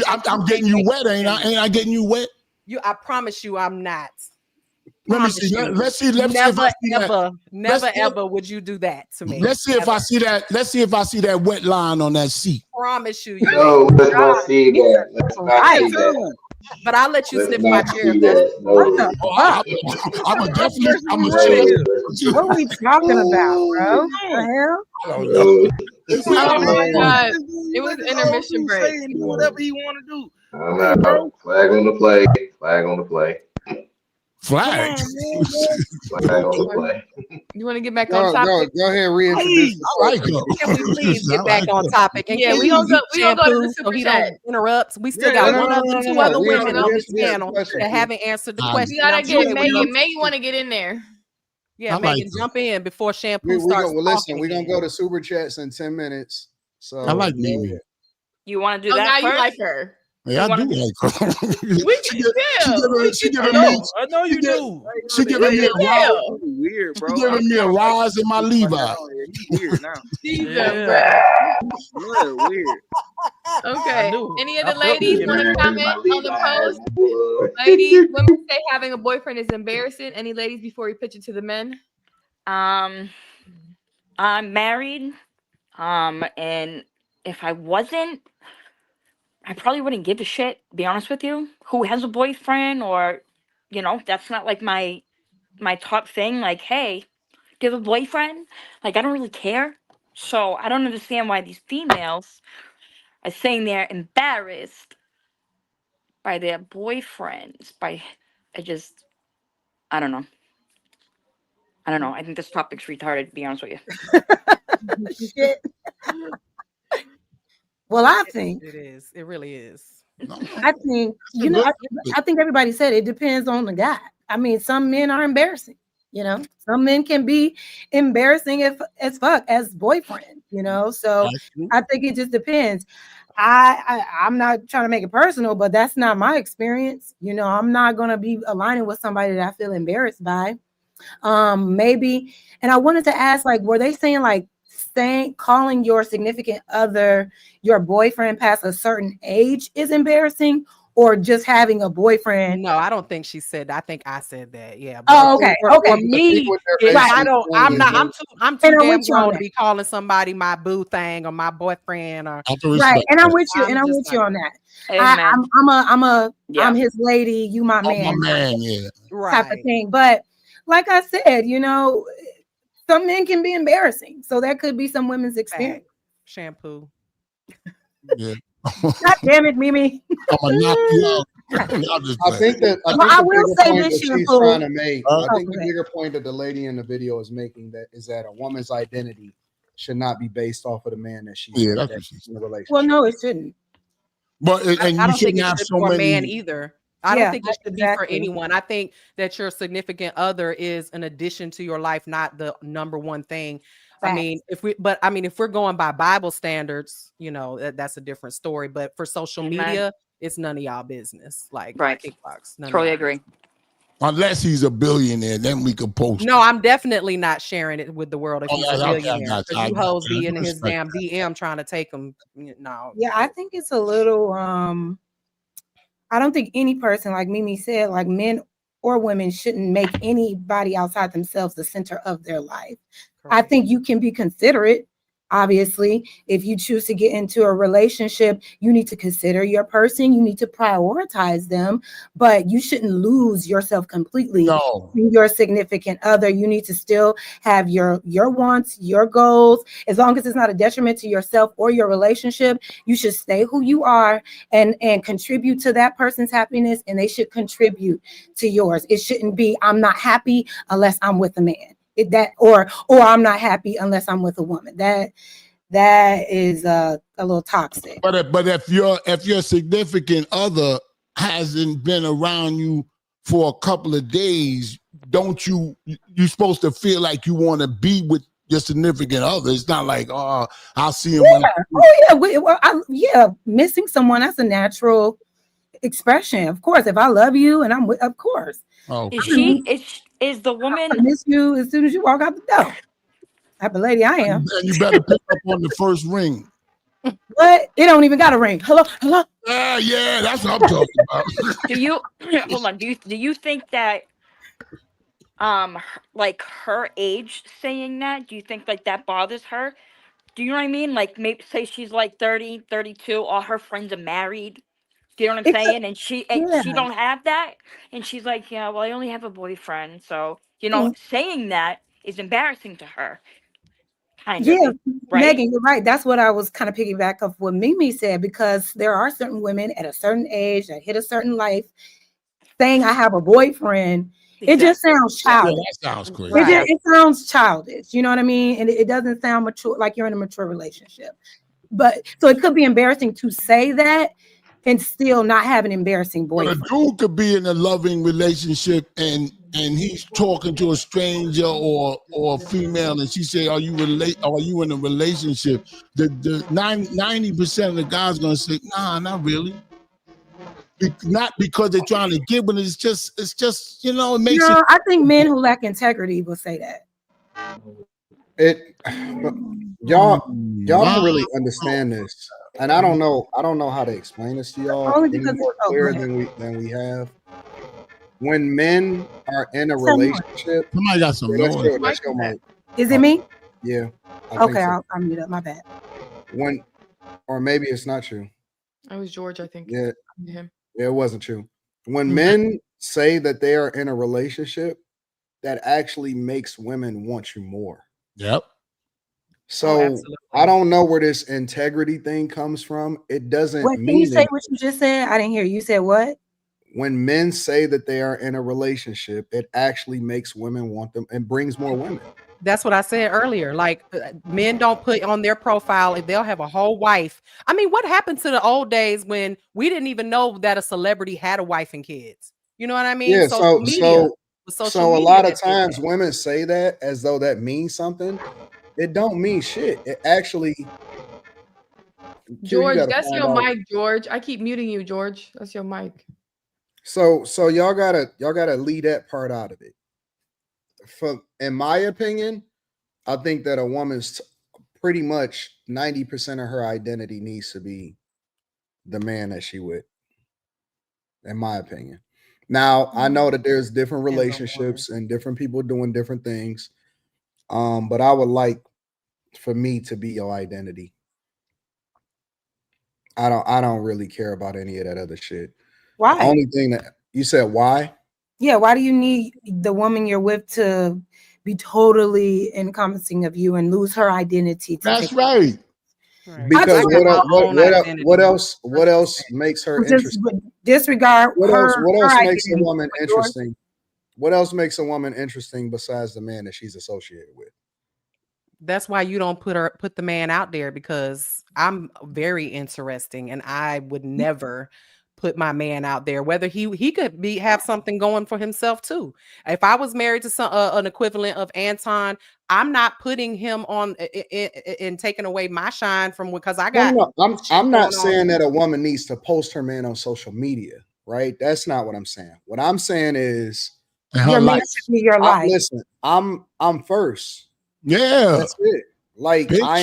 getting you wet, ain't I? Ain't I getting you wet? I promise you, I'm not. Let me see. Let's see. Let's see if I see that. Never ever would you do that to me. Let's see if I see that. Let's see if I see that wet line on that seat. Promise you. No, let's not see that. Let's not see that. But I'll let you Let's sniff my not chair. see that. No. I'm a definitely. I'm a What are we talking about, bro? The hell? Oh my God. It was intermission break. Do whatever you want to do. I'm out. Flag on the play. Flag on the play. Flag. Flag on the play. You want to get back on topic? Go ahead, reintroduce. I like her. Can we please get back on topic? And Yeah, we gonna go to the so super he chat. don't interrupt. We still got two other We women on this answered the panel question. that haven't answered the question. We gotta I'm sure get they would love Megan. Megan want to get in there. Yeah, I like Megan, it. jump in before shampoo We starts. go, well, listen, talking we're gonna again. go to super chats in 10 minutes. So I like Mimi. You want to do Oh, now that you first? like her. Yeah, I do like her. We can She giving I me. know. I know you do. She giving me a rise. Weird, bro. She giving me a rise in my Levi. He's weird now. Jesus, Yeah. Blood weird. Okay. knew it. Any I other felt ladies it. want to Man, comment my on the Levi's, post? boy. Ladies, women say having a boyfriend is embarrassing. Any ladies before we pitch it to the men? I'm married. And if I wasn't, I probably wouldn't give a shit, be honest with you. Who has a boyfriend or, that's not like my top thing. Like, hey, do you have a boyfriend? Like, I don't really care. So I don't understand why these females are saying they're embarrassed by their boyfriends. I don't know. I think this topic's retarded, to be honest with you. Shit. Well, I think It is. It really is. I think I think everybody said it depends on the guy. I mean, some men are embarrassing. Some men can be embarrassing as fuck as boyfriend. So I think it just depends. I'm not trying to make it personal, but that's not my experience. I'm not gonna be aligning with somebody that I feel embarrassed by. Maybe, and I wanted to ask, like, were they saying like calling your significant other your boyfriend past a certain age is embarrassing, or just having a boyfriend? No, I don't think she said that. I think I said that. Yeah. Oh, okay. For me, I'm too damn grown to be calling somebody my boo thing or my boyfriend or right. And I'm with you. And I'm with you on that. I'm his lady. You my man. My man, yeah. Type of thing. But like I said, some men can be embarrassing. So that could be some women's experience. Shampoo. Yeah. God damn it, Mimi. I think that I will say this, she's trying to make. I think the bigger point that the lady in the video is making is that a woman's identity should not be based off of the man that she's in a relationship. Well, no, it shouldn't. But I don't think it should be for a man either. I don't think it should be for exactly. anyone. I think that your significant other is an addition to your life, not the number one thing. I mean, if we're going by Bible standards, that's a different story. But for social media, it's none of y'all business. Like TikToks. Totally agree. Unless he's a billionaire, then we could post. No, I'm definitely not sharing it with the world if he's a okay, billionaire. Because you hoes be in his damn DM trying to take him. No. Yeah, I think it's a little. I don't think any person, like Mimi said, like men or women, shouldn't make anybody outside themselves the center of their life. Correct. I think you can be considerate. Obviously, if you choose to get into a relationship, you need to consider your person. You need to prioritize them, but you shouldn't lose yourself completely. No. Your significant other. You need to still have your wants, your goals. As long as it's not a detriment to yourself or your relationship, you should stay who you are and contribute to that person's happiness, and they should contribute to yours. It shouldn't be, I'm not happy unless I'm with a man. Or I'm not happy unless I'm with a woman. That is a little toxic. But if your significant other hasn't been around you for a couple of days, don't you're supposed to feel like you want to be with your significant other? It's not like, oh, I'll see him. Missing someone, that's a natural expression. Of course, if I love you and I'm with, of course. Oh, Is the woman? I miss you as soon as you walk out the door. Type of lady I am. And you better pick up on the first ring. What? It don't even got a ring. Hello. Yeah, that's what I'm talking about. Do you hold on? Do you think that like her age saying that? Do you think like that bothers her? Do you know what I mean? Like maybe say she's like 30, 32, all her friends are married. Do you know what I'm saying? And she don't have that, and she's like, yeah, well, I only have a boyfriend, so saying that is embarrassing to her. Kind of, right? Megan, you're right. That's what I was kind of piggyback of what Mimi said, because there are certain women at a certain age that hit a certain life saying I have a boyfriend. Exactly. It just sounds childish. Yeah, that sounds crazy. It sounds childish. You know what I mean? And it doesn't sound mature, like you're in a mature relationship. But so it could be embarrassing to say that and still not have an embarrassing boyfriend. But a dude could be in a loving relationship and he's talking to a stranger or a female, and she say, "Are you in a relationship?" The 90% of the guys gonna say, "Nah, not really." Not because they're trying to give, but it's just it makes it. I think men who lack integrity will say that. Y'all don't really understand this. And I don't know how to explain this to y'all any more clear than we have. When men are in a relationship, somebody got some noise. That's your mic. Is it me? Yeah. Okay, I'll mute up. My bad. Or maybe it's not you. It was George, I think. Yeah. Him. Yeah, it wasn't you. When men say that they are in a relationship, that actually makes women want you more. Yep. So I don't know where this integrity thing comes from. It doesn't mean. Can you say what you just said? I didn't hear you. Said what? When men say that they are in a relationship, it actually makes women want them and brings more women. That's what I said earlier. Like men don't put on their profile if they'll have a whole wife. I mean, what happened to the old days when we didn't even know that a celebrity had a wife and kids? You know what I mean? Yeah. So a lot of times that. Women say that as though that means something. It don't mean shit. It actually. George, that's your mic, George. I keep muting you, George. That's your mic. So y'all gotta leave that part out of it. In my opinion, I think that a woman's pretty much 90% of her identity needs to be the man that she with. In my opinion. Now I know that there's different relationships and different people doing different things. But I would like for me to be your identity. I don't really care about any of that other shit. Why? The only thing that you said, why? Yeah, why do you need the woman you're with to be totally encompassing of you and lose her identity? That's right. Because what else makes her interesting? Disregard what her. What else makes a woman interesting? What else makes a woman interesting besides the man that she's associated with? That's why you don't put the man out there, because I'm very interesting and I would never put my man out there, whether he could have something going for himself too. If I was married to an equivalent of Anton, I'm not putting him on and taking away my shine from, because I got. No. I'm not saying that a woman needs to post her man on social media, right? That's not what I'm saying. What I'm saying is your life. Listen, I'm first. Yeah, that's it. Like bitch. I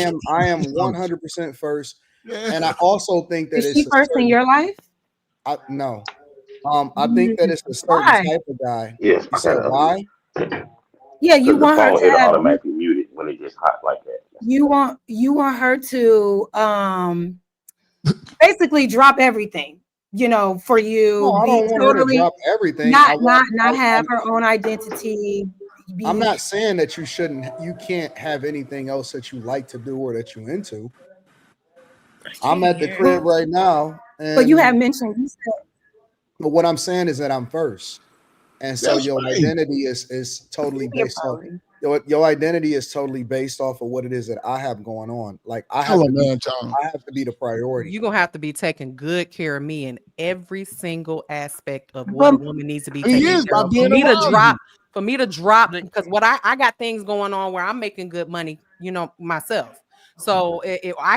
am 100% first, and I also think that is she first in your life? No, I think that it's a certain type of guy. Yes. You said why? Yeah, you want her to automatically muted when it gets hot like that. You want her to basically drop everything, for you, No, I be don't want her to totally drop everything. not have her own identity. I'm not saying that you can't have anything else that you like to do or that you into. I'm at the crib right now, But you and have mentioned you said but what I'm saying is that I'm first. And so That's your right. identity is totally be a based off priority. your identity is totally based off of what it is that I have going on. Like I Tell have him, to be Anton. I have to be the priority. You're gonna have to be taking good care of me in every single aspect of what a woman needs to be He taken is care by of. being around you. For me to drop, because I got things going on where I'm making good money, myself. So if I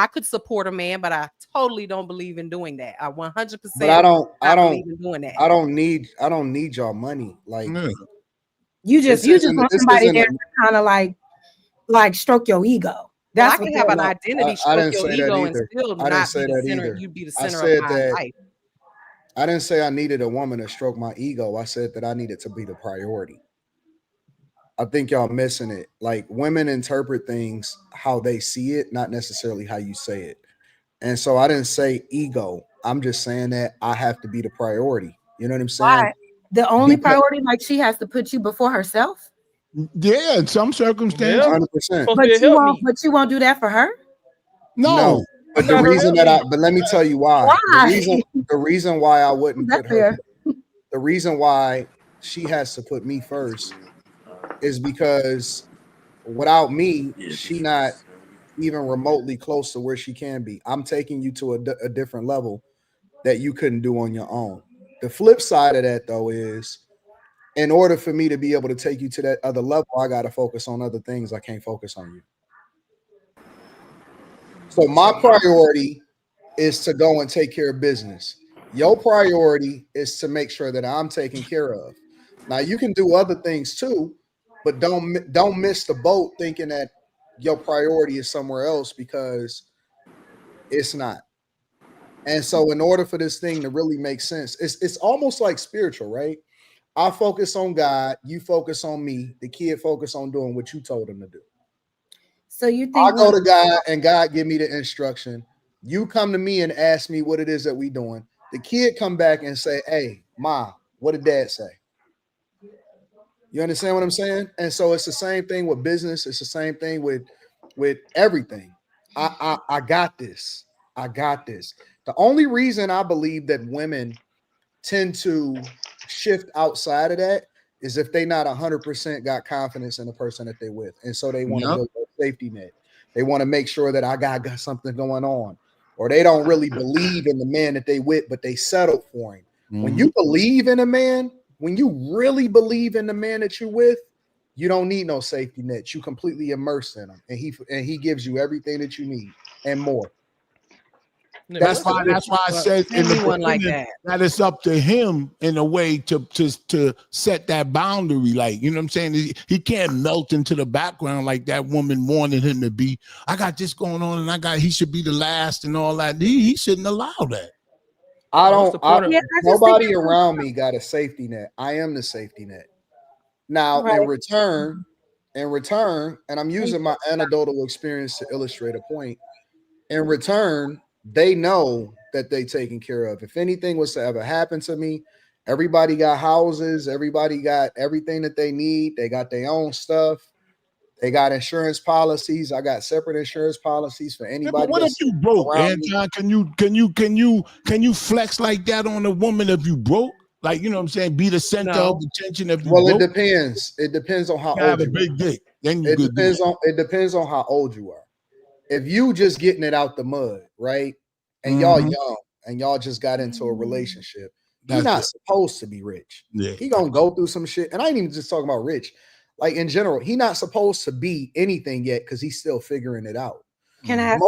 could support a man, but I totally don't believe in doing that. I 100% But I believe in doing that. I don't need y'all money. Like Yeah. you just want this somebody isn't there to kind of like stroke your ego. Well, I That's can what have an no, identity, I stroke didn't your say that ego, and either. still I didn't not be say the that center. either. You'd be the I center of said my that life. I didn't say I needed a woman to stroke my ego. I said that I needed to be the priority. I think y'all missing it. Like women interpret things how they see it, not necessarily how you say it. And so I didn't say ego. I'm just saying that I have to be the priority. You know what I'm saying? Why? The only priority, like she has to put you before herself. Yeah, in some circumstances. 100%. But you won't do that for her. No. But the reason but let me tell you why. Why? The reason why I wouldn't That's put her, fair. the reason why she has to put me first is because without me, she not even remotely close to where she can be. I'm taking you to a different level that you couldn't do on your own. The flip side of that though is in order for me to be able to take you to that other level, I got to focus on other things. I can't focus on you. So my priority is to go and take care of business. Your priority is to make sure that I'm taken care of. Now you can do other things too, but don't miss the boat thinking that your priority is somewhere else because it's not. And so in order for this thing to really make sense, it's almost like spiritual, right? I focus on God, you focus on me, the kid focus on doing what you told him to do. So you I think go to God and God give me the instruction. You come to me and ask me what it is that we doing. The kid come back and say, "Hey, Ma, what did Dad say?" You understand what I'm saying? And so it's the same thing with business. It's the same thing with everything. I got this. I got this. The only reason I believe that women tend to shift outside of that is if they not 100% got confidence in the person that they with. And so they want to build a safety net. They want to make sure that I got something going on. Or they don't really believe in the man that they with, but they settled for him. When you believe in a man, when you really believe in the man that you with, you don't need no safety net. You completely immerse in him. And he gives you everything that you need and more. That's why I said in the beginning that it's up to him in a way to set that boundary. Like, you know what I'm saying? He can't melt into the background like that woman wanted him to be. I got this going on and he should be the last and all that. He shouldn't allow that. Nobody around me got a safety net. I am the safety net. Now, in return, and I'm using my anecdotal experience to illustrate a point. In return, they know that they taken care of. If anything was to ever happen to me, everybody got houses, everybody got everything that they need. They got their own stuff. They got insurance policies. I got separate insurance policies for anybody. Yeah, but what if you broke, Anton? Can you flex like that on a woman if you broke? Like, you know what I'm saying? Be the center of attention if you broke? It depends. It depends on how old you have a big dick. Then you it depends on how old you are. If you just getting it out the mud, right? And y'all young and y'all just got into a relationship, you're not supposed to be rich. Yeah. He gonna go through some shit. And I ain't even just talking about rich. Like in general, he not supposed to be anything yet because he's still figuring it out. Can I ask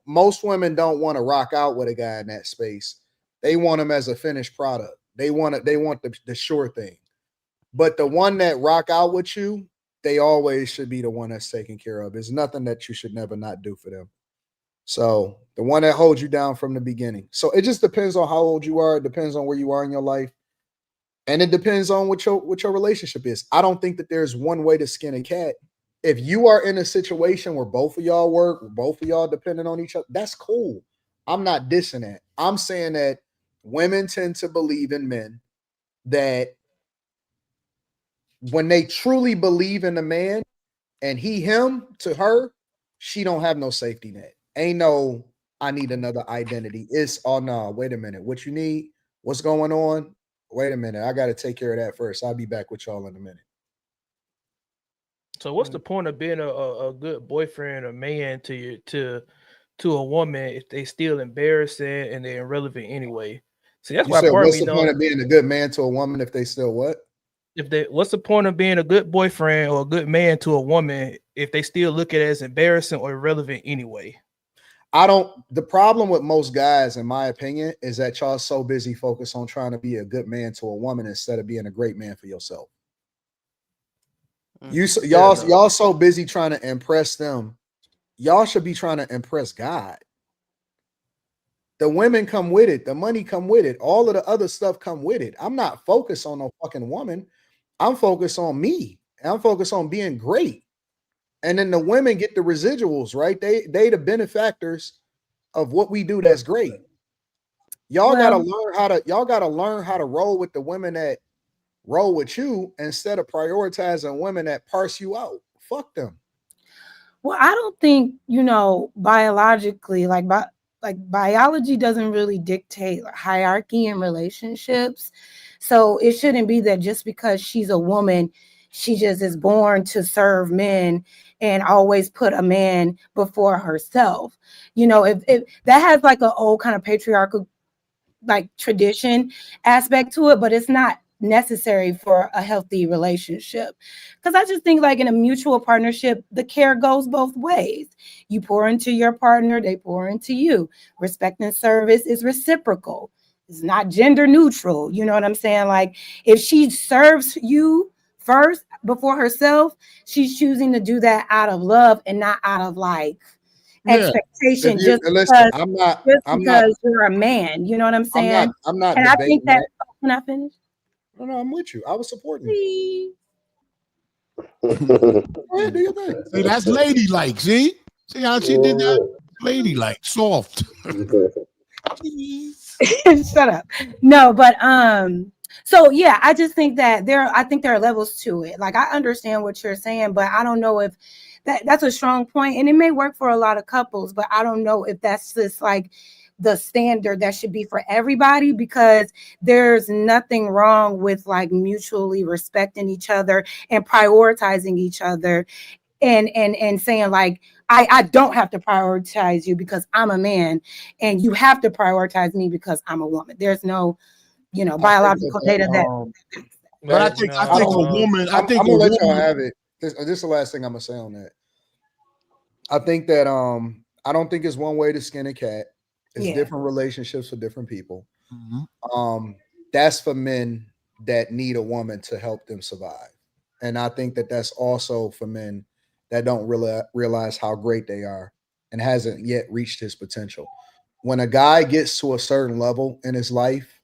most women don't want to rock out with a guy in that space. They want him as a finished product. They want the sure thing. But the one that rock out with you, they always should be the one that's taken care of. There's nothing that you should never not do for them. So the one that holds you down from the beginning. So it just depends on how old you are. It depends on where you are in your life. And it depends on what your relationship is. I don't think that there's one way to skin a cat. if you are in a situation where both of y'all work, both of y'all depending on each other, that's cool. I'm not dissing that. I'm saying that women tend to believe in men that when they truly believe in a man and he him to her, she don't have no safety net. Ain't no I need another identity. It's oh no, wait a minute. What you need? What's going on? Wait a minute. I got to take care of that first. I'll be back with y'all in a minute. So what's the point of being a good boyfriend or man to a woman if they still embarrassing and they're irrelevant anyway? See, that's You why said, part of what's me the point don't. of being a good man to a woman if they still what? If they, what's the point of being a good boyfriend or a good man to a woman if they still look at it as embarrassing or irrelevant anyway? The problem with most guys, in my opinion, is that y'all so busy focused on trying to be a good man to a woman instead of being a great man for yourself. Y'all so busy trying to impress them. Y'all should be trying to impress God. The women come with it. The money come with it. All of the other stuff come with it. I'm not focused on no fucking woman. I'm focused on me. I'm focused on being great. And then the women get the residuals, right? They the benefactors of what we do that's great. Y'all gotta learn how to roll with the women that roll with you instead of prioritizing women that parse you out. Fuck them. Well, I don't think, biologically, like biology doesn't really dictate hierarchy in relationships. So it shouldn't be that just because she's a woman, she just is born to serve men and always put a man before herself. If that has like an old kind of patriarchal like tradition aspect to it, but it's not necessary for a healthy relationship. Because I just think like in a mutual partnership, the care goes both ways. You pour into your partner, they pour into you. Respect and service is reciprocal. It's not gender neutral. You know what I'm saying? Like if she serves you first before herself, she's choosing to do that out of love and not out of like expectation I'm not you're a man. You know what I'm saying? I'm not And I think debating that can I finish? No, I'm with you. I was supporting you. Go ahead, do your thing. See, that's ladylike. See how she did that? Ladylike, soft. Shut up. No, but so yeah, I just think that there are levels to it. Like I understand what you're saying, but I don't know if that's a strong point, and it may work for a lot of couples, but I don't know if that's just like the standard that should be for everybody, because there's nothing wrong with like mutually respecting each other and prioritizing each other and saying like I don't have to prioritize you because I'm a man and you have to prioritize me because I'm a woman. There's no biological data that but I think a woman. I'm gonna let y'all have it. This is the last thing I'm gonna say on that. I think that I don't think it's one way to skin a cat. It's different relationships for different people. Mm-hmm. That's for men that need a woman to help them survive, and I think that that's also for men that don't really realize how great they are and hasn't yet reached his potential. When a guy gets to a certain level in his life,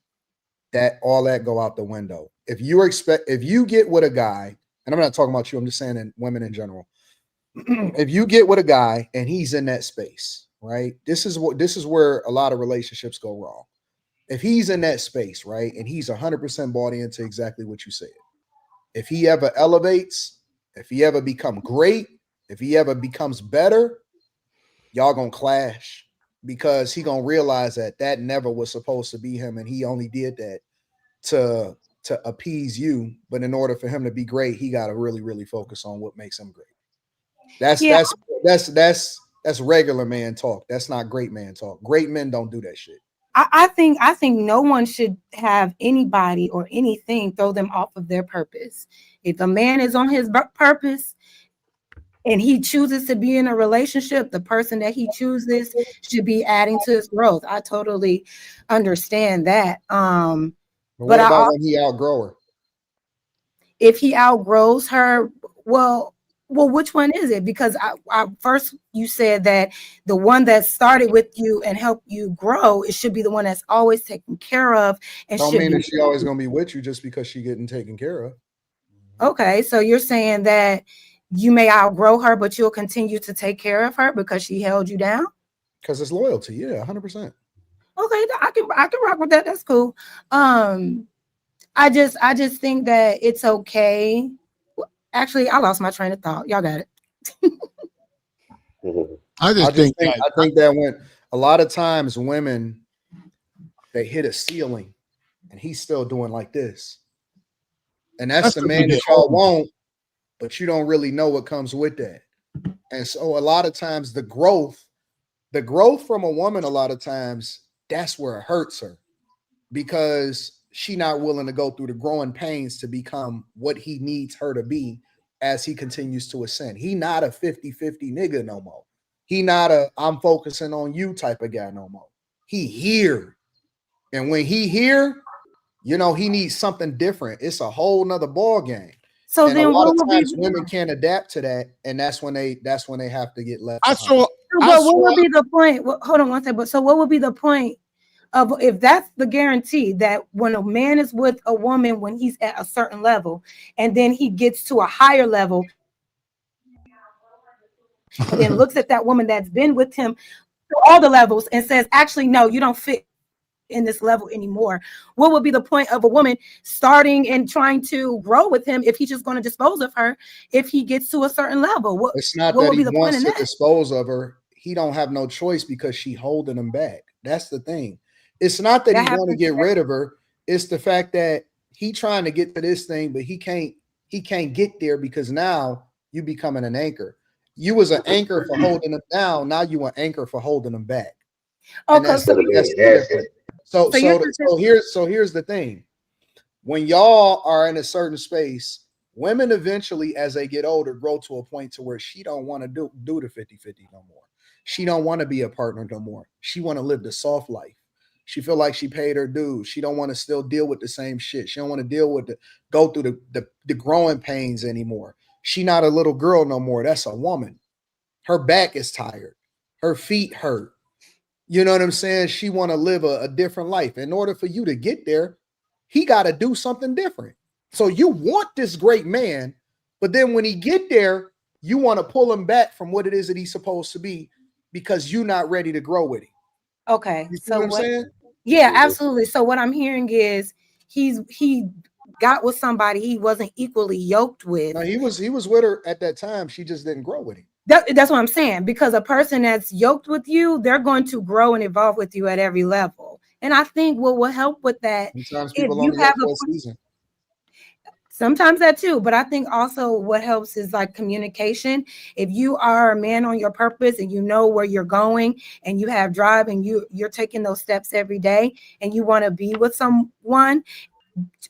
that all that go out the window. If you get with a guy, and I'm not talking about you, I'm just saying in women in general. If you get with a guy and he's in that space, right? This is where a lot of relationships go wrong. If he's in that space, right, and he's 100% bought into exactly what you said. If he ever elevates, if he ever become great, if he ever becomes better, y'all gonna clash because he gonna realize that never was supposed to be him, and he only did that to appease you. But in order for him to be great, he got to really, really focus on what makes him great. That's regular man talk. That's not great man talk. Great men don't do that shit. I think no one should have anybody or anything throw them off of their purpose. If a man is on his purpose and he chooses to be in a relationship, the person that he chooses should be adding to his growth. I totally understand that. But what about when he outgrow her? If he outgrows her, well, which one is it? Because I first you said that the one that started with you and helped you grow, it should be the one that's always taken care of. And don't mean that she always gonna be with you just because she getting taken care of. Okay, so you're saying that you may outgrow her, but you'll continue to take care of her because she held you down? Because it's loyalty. Yeah, 100%. Okay, I can rock with that. That's cool. I just think that it's okay. Actually, I lost my train of thought. Y'all got it. I think that when a lot of times women, they hit a ceiling and he's still doing like this. And that's the man that y'all want, but you don't really know what comes with that. And so a lot of times the growth from a woman, a lot of times that's where it hurts her, because she not willing to go through the growing pains to become what he needs her to be as he continues to ascend. He not a 50-50 nigga no more. He not a I'm focusing on you type of guy no more. He here. And when he here, you know, he needs something different. It's a whole nother ball game. So and then a lot of times women can't adapt to that, and that's when they have to get left. What would be the point? Hold on one second. So what would be the point of, if that's the guarantee, that when a man is with a woman when he's at a certain level, and then he gets to a higher level, and then looks at that woman that's been with him through all the levels and says, actually, no, you don't fit in this level anymore? What would be the point of a woman starting and trying to grow with him if he's just going to dispose of her if he gets to a certain level? It's not that he wants to dispose of her. He don't have no choice because she holding him back. That's the thing. It's not that he want to get rid of her. It's the fact that he trying to get to this thing, but he can't get there because now you becoming an anchor. You was an anchor for holding him down. Now you an anchor for holding him back. Okay, so here's the thing. When y'all are in a certain space, women eventually, as they get older, grow to a point to where she don't want to do the 50-50 no more. She don't want to be a partner no more. She want to live the soft life. She feel like she paid her dues. She don't want to still deal with the same shit. She don't want to go through the growing pains anymore. She not a little girl no more. That's a woman. Her back is tired. Her feet hurt. You know what I'm saying? She want to live a different life. In order for you to get there, he got to do something different. So you want this great man, but then when he get there, you want to pull him back from what it is that he's supposed to be because you're not ready to grow with him. Okay. You see what I'm saying? Yeah, absolutely. So what I'm hearing is he got with somebody he wasn't equally yoked with. No, he was with her at that time. She just didn't grow with him. That's what I'm saying, because a person that's yoked with you, they're going to grow and evolve with you at every level. And I think what will help with that, sometimes people only have for a season. Sometimes that too, but I think also what helps is like communication. If you are a man on your purpose and you know where you're going and you have drive and you're taking those steps every day and you want to be with someone,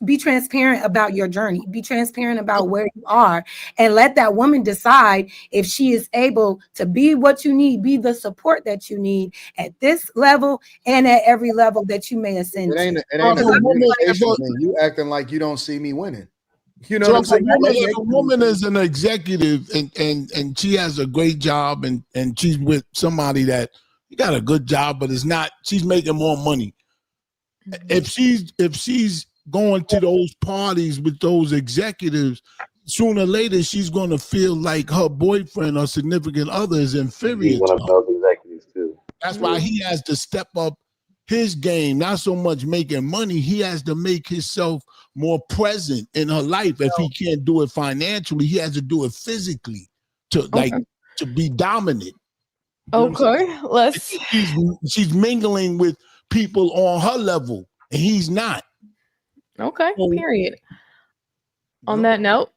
be transparent about your journey. Be transparent about where you are and let that woman decide if she is able to be what you need, be the support that you need at this level and at every level that you may ascend to. It ain't a communication thing. You acting like you don't see me winning. You know what I'm saying? If a woman is an executive and she has a great job and she's with somebody that you got a good job, but it's not, she's making more money. If she's going to those parties with those executives, sooner or later she's going to feel like her boyfriend or significant other is inferior. One of those executives too. That's why he has to step up his game, not so much making money. He has to make himself more present in her life. If he can't do it financially, he has to do it physically to to be dominant. Okay, let's. She's mingling with people on her level, and he's not. Okay, period. On that note,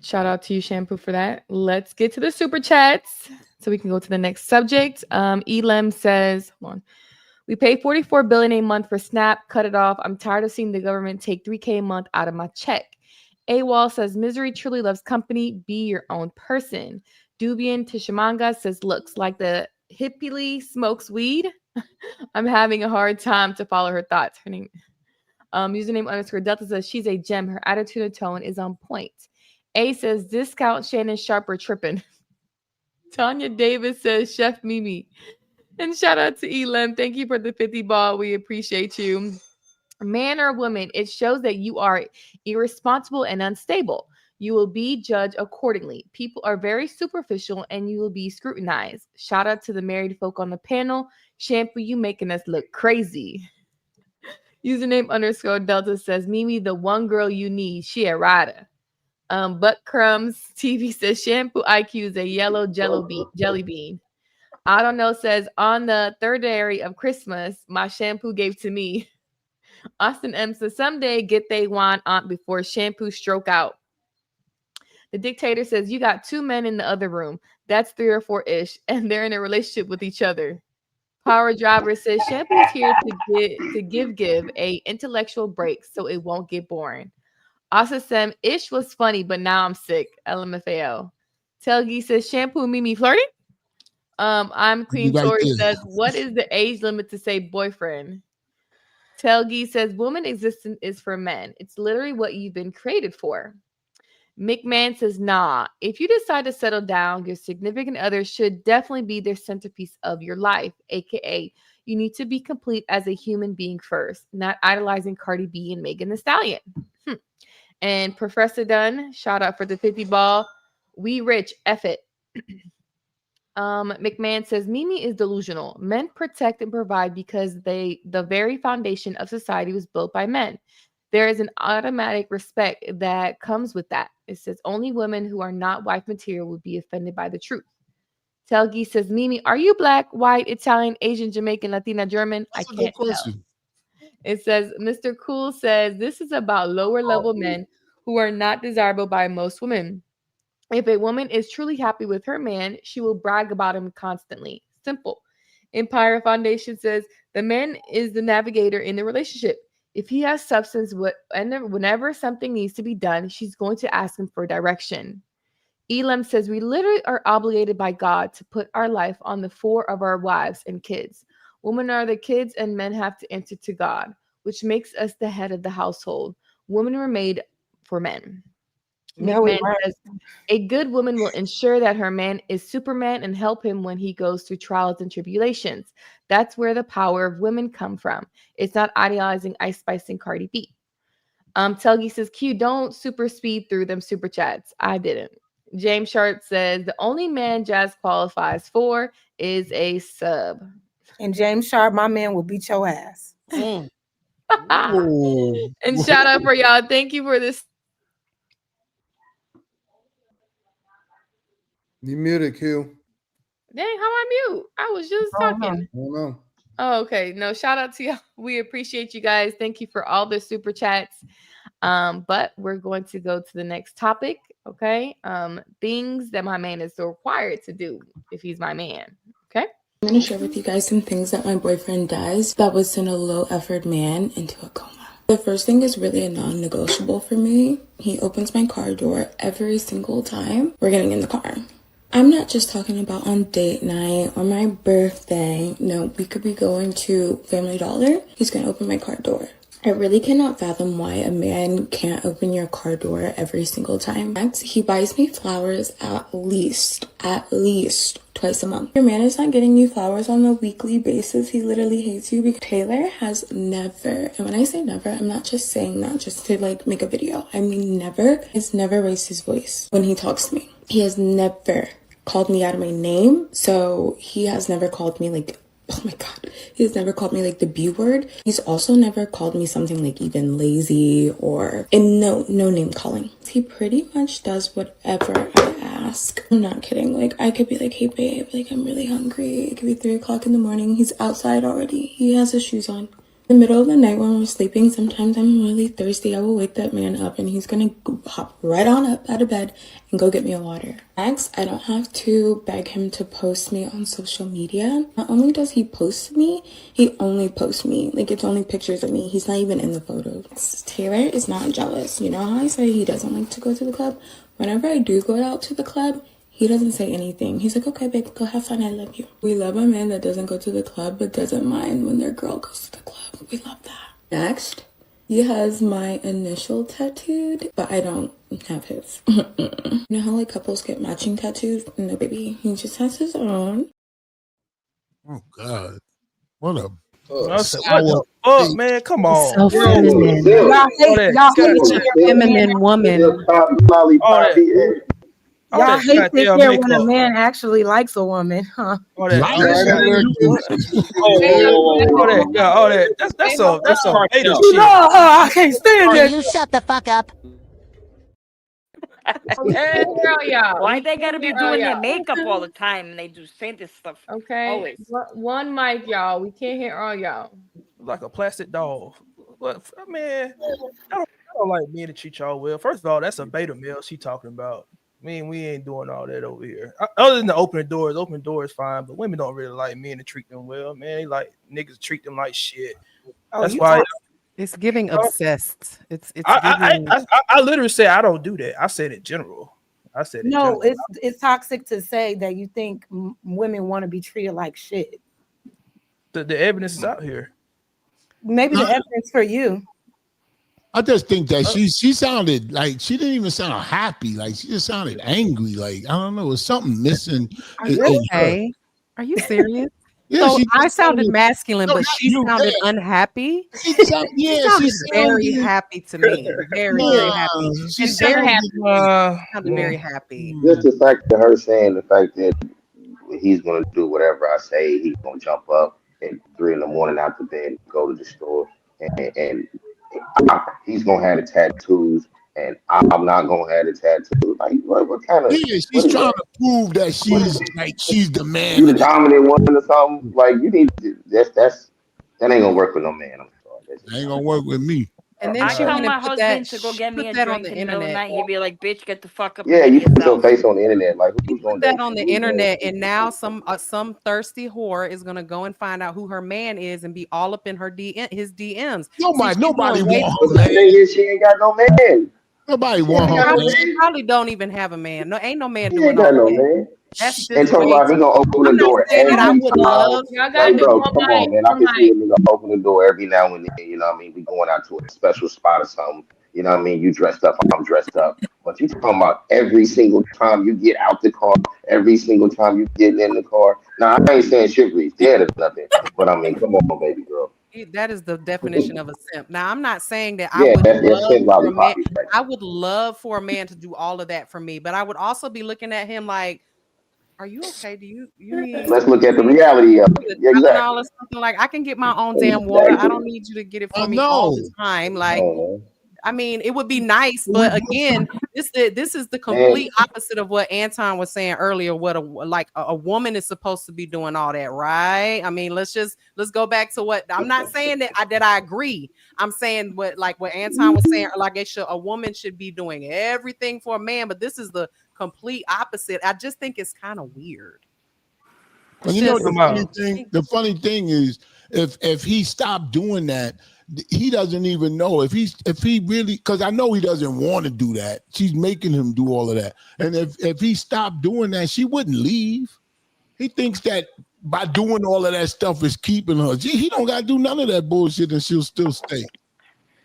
shout out to you, Shampoo, for that. Let's get to the super chats so we can go to the next subject. Elam says, hold on. We pay $44 billion a month for SNAP. Cut it off. I'm tired of seeing the government take $3K a month out of my check. AWOL says, misery truly loves company. Be your own person. Dubian Tishamanga says, looks like the hippily smokes weed. I'm having a hard time to follow her thoughts. Her name, username _ Delta says, she's a gem. Her attitude and tone is on point. A says, discount Shannon Sharper tripping. Tanya Davis says, Chef Mimi. And shout out to Elam. Thank you for the 50 ball. We appreciate you. Man or woman, it shows that you are irresponsible and unstable. You will be judged accordingly. People are very superficial and you will be scrutinized. Shout out to the married folk on the panel. Shampoo, you making us look crazy. Username _ Delta says, Mimi, the one girl you need. She a rider. Butt Crumbs TV says, shampoo IQ is a yellow jelly bean. I don't know says, on the third day of Christmas, my shampoo gave to me. Austin M says, someday get they wine aunt before shampoo stroke out. The dictator says, you got 2 men in the other room. That's 3 or 4-ish, and they're in a relationship with each other. Power Driver says, shampoo is here to give a intellectual break so it won't get boring. Asa Sem, ish was funny, but now I'm sick. LMFAO. Telgi says, shampoo Mimi flirting? I'm Queen Tori says, what is the age limit to say boyfriend? Telgi says, woman existence is for men. It's literally what you've been created for. McMahon says, nah, if you decide to settle down, your significant other should definitely be their centerpiece of your life, aka you need to be complete as a human being first, not idolizing Cardi B and Megan Thee Stallion. And Professor Dunn, shout out for the 50 ball. We rich, F it. McMahon says, Mimi is delusional. Men protect and provide because the very foundation of society was built by men. There is an automatic respect that comes with that. It says only women who are not wife material would be offended by the truth. Telgi says, Mimi, are you black, white, Italian, Asian, Jamaican, Latina, German? That's I can't tell. Question. It says, Mr. Cool says, this is about lower level men who are not desirable by most women. If a woman is truly happy with her man, she will brag about him constantly. Simple. Empire Foundation says, the man is the navigator in the relationship. If he has substance, whenever something needs to be done, she's going to ask him for direction. Elam says, we literally are obligated by God to put our life on the fore of our wives and kids. Women are the kids and men have to answer to God, which makes us the head of the household. Women were made for men. McMahon says, a good woman will ensure that her man is Superman and help him when he goes through trials and tribulations. That's where the power of women come from. It's not idealizing Ice Spice and Cardi B. Telgi says, Q, don't super speed through them super chats. I didn't. James Sharp says, the only man Jazz qualifies for is a sub. And James Sharp, my man, will beat your ass. And shout out for y'all. Thank you for this. You muted, Q. Dang, how I mute? I was just talking. I don't know. Oh, okay. No, shout out to y'all. We appreciate you guys. Thank you for all the super chats. But we're going to go to the next topic. Okay. Things that my man is required to do if he's my man. Okay. I'm going to share with you guys some things that my boyfriend does that would send a low effort man into a coma. The first thing is really a non-negotiable for me. He opens my car door every single time we're getting in the car. I'm not just talking about on date night or my birthday. No, we could be going to Family Dollar. He's going to open my car door. I really cannot fathom why a man can't open your car door every single time. Next, he buys me flowers at least twice a month. Your man is not getting you flowers on a weekly basis. He literally hates you because Taylor has never, and when I say never, I'm not just saying that just to like make a video. I mean never. He's never raised his voice when he talks to me. He has never called me out of my name. So he has never called me like, oh my God, he's never called me like the B word. He's also never called me something like even lazy or no name calling. He pretty much does whatever I ask. I'm not kidding. Like I could be like, hey babe, like I'm really hungry. It could be 3 o'clock in the morning. He's outside already. He has his shoes on. In the middle of the night when we're sleeping, sometimes I'm really thirsty. I will wake that man up and he's gonna hop right on up out of bed and go get me a water. Next, I don't have to beg him to post me on social media. Not only does he post me, he only posts me. Like it's only pictures of me. He's not even in the photos. Taylor is not jealous. You know how I say he doesn't like to go to the club? Whenever I do go out to the club, he doesn't say anything. He's like, okay, babe, go have fun. I love you. We love a man that doesn't go to the club but doesn't mind when their girl goes to the club. We love that. Next, he has my initial tattooed, but I don't have his. You know how like couples get matching tattoos? No, baby. He just has his own. Oh, God. What a I said, what the fuck, man? Come on. So feminine. Y'all hate to hear feminine woman. All that. All Y'all that hate to goddamn hear when a makeup. man actually likes a woman, huh? All that. Like All that. Yeah, all that. That's a beta shit. I can't stand it. You shut the fuck up. Why they gotta be doing their makeup all the time and they do say this stuff? Okay. Always. One mic, y'all. We can't hear all y'all. Like a plastic doll. But man, I don't like men to treat y'all well. First of all, that's a beta male she talking about. Me and we ain't doing all that over here. Other than the open doors fine, but women don't really like men to treat them well. Man, they like niggas treat them like shit. That's why it's giving obsessed. It's I literally say I don't do that. I said in general. I said in general. It's toxic to say that you think women want to be treated like shit. The evidence is out here. Maybe the evidence for you. I just think that she sounded like she didn't even sound happy. Like she just sounded angry. Like I don't know, there's something missing. Okay. Are you serious? Yeah, so I sounded masculine, but she sounded unhappy. She sounded very happy to me. Very happy. She and very sounded, sounded very happy. Just the fact of her saying the fact that he's gonna do whatever I say, he's gonna jump up at 3 in the morning out the bed, go to the store, and he's gonna have the tattoos, and I'm not gonna have the tattoos. Like what kind of? Yeah, she's trying to prove that she's the man. You the dominant one or something? Like you need to, that ain't gonna work for no man. I'm sorry. That ain't gonna work with me. And then I she tell went my and put husband that, to go get me a put that on drink the in the middle of the internet. night. He'd be like, "Bitch, get the fuck up." Yeah, And you get put your yourself. face on the internet. Like who's Put that on the internet, and now some thirsty whore is gonna go and find out who her man is and be all up in his DMs. Nobody want her man. The thing is, she ain't got no man. Nobody want her. She probably don't even have a man. No, ain't no man He doing ain't all got no that. man. That's And just talking way about he gonna open the I'm not door saying that I every would time. love. Like, bro, come on, man. I can see a nigga open the door every now and then. You know what I mean? We going out to a special spot or something. You know what I mean? You dressed up, I'm dressed up. But you talking about every single time you get out the car, every single time you get in the car. Now I ain't saying chivalry's dead or nothing, but I mean, come on, baby girl. That is the definition of a simp. Now, I'm not saying that I Yeah, would that's love Ken for a man. Lollipop. Right? I would love for a man to do all of that for me, but I would also be looking at him like, "Are you okay? Do you need Let's look at the reality of it. Yeah, exactly. or something? Like I can get my own damn water. I don't need you to get it for me all the time." Like, I mean, it would be nice, but again, this is the complete opposite of what Anton was saying earlier. What a woman is supposed to be doing all that, right? I mean, let's go back to what I'm not saying that I agree. I'm saying what Anton was saying, like a woman should be doing everything for a man, but this is the complete opposite. I just think it's kind of weird. And you know the funny thing is if he stopped doing that, he doesn't even know if he really, because I know he doesn't want to do that. She's making him do all of that. And if he stopped doing that, she wouldn't leave. He thinks that by doing all of that stuff is keeping her. He don't got to do none of that bullshit and she'll still stay.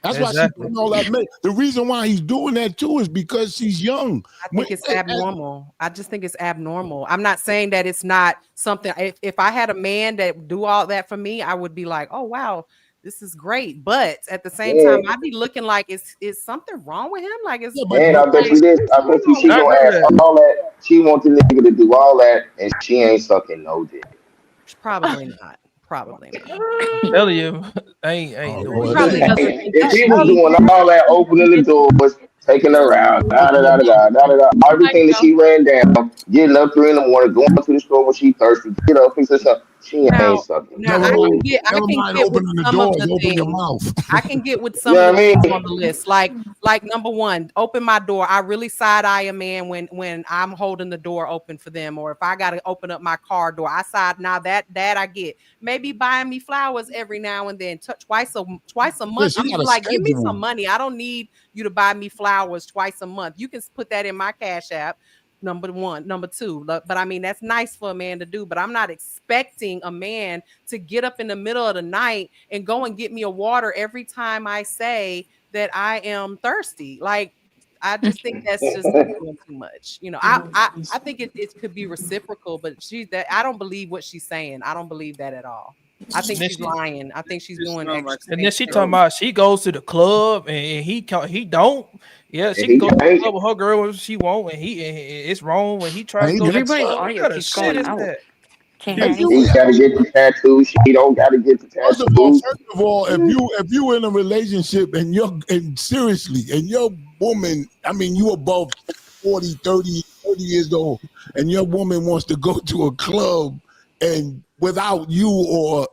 That's why she's doing all that. The reason why he's doing that too is because she's young. I think it's abnormal. I just think it's abnormal. I'm not saying that it's not something. If I had a man that do all that for me, I would be like, oh wow, this is great. But at the same time, I'd be looking like, is something wrong with him? Like, it's and I bet you this. I bet you she gonna ask all that. She want the nigga to do all that, and she ain't sucking no dick. Probably not. Probably not. I'm telling you, I ain't doing that. If he was doing all that, opening the doors, taking her out, everything that she ran down, getting up 3 in the morning, going to the store when she thirsty, get up, fix herself, she ain't sucking. Now I can get with some of the things. I can get with some of the things on the list. Like number one, open my door. I really side eye a man when I'm holding the door open for them, or if I gotta open up my car door, I side now that I get. Maybe buying me flowers every now and then, twice a month. I'm like, give me some money. I don't need you to buy me flowers twice a month. You can put that in my Cash App. Number one. Number two, but I mean, that's nice for a man to do, but I'm not expecting a man to get up in the middle of the night and go and get me a water every time I say that I am thirsty. Like, I just think that's just doing too much. You know, I think it could be reciprocal, but I don't believe what she's saying. I don't believe that at all. I think And she's lying. I think she's doing sound extra. like then she things. talking about she goes to the club and he don't. Yeah, she And can he go to the can't. club with her girl if she won't, and it's wrong when he tries to go. Everybody's What audio kind of keeps shit going is out. that? Can't hear If you, anything. He gotta get the tattoo. She don't gotta get the first tattoo. of all, if you in a relationship and seriously, and your woman, I mean, you above 40, 30 years old, and your woman wants to go to a club and without you, or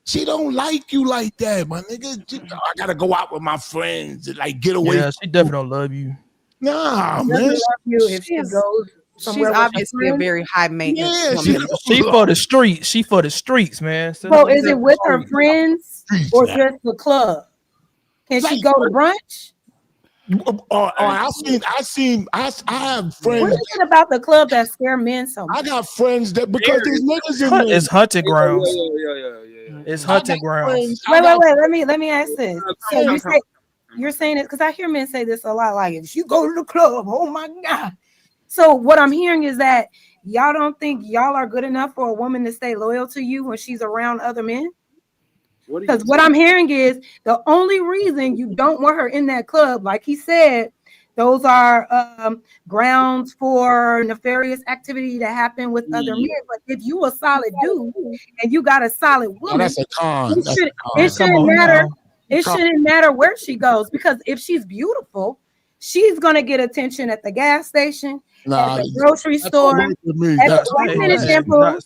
she don't like you like that, my nigga. I gotta go out with my friends and like get away. Yeah, she definitely don't love you. Nah, She man. doesn't love you if she goes She's somewhere with her obviously a friends. very high maintenance Yeah, woman. She for the streets. She for the streets, man. So is it with her friends Streets or now. just the club? Can she Like, go to brunch? I have What friends. is it about the club that scare men so much? I got friends that because there's niggas in there. It's hunting grounds. Yeah. It's hunting grounds. Wait. Let me ask this. So you're saying it because I hear men say this a lot. Like if you go to the club, oh my god. So what I'm hearing is that y'all don't think y'all are good enough for a woman to stay loyal to you when she's around other men. Because what I'm hearing is the only reason you don't want her in that club, like he said, those are grounds for nefarious activity to happen with other men. But if you a solid dude and you got a solid woman, that's a con. It shouldn't matter. It shouldn't matter where she goes because if she's beautiful, she's gonna get attention at the gas station, at the grocery store, at the 1 minute shampoo. Hold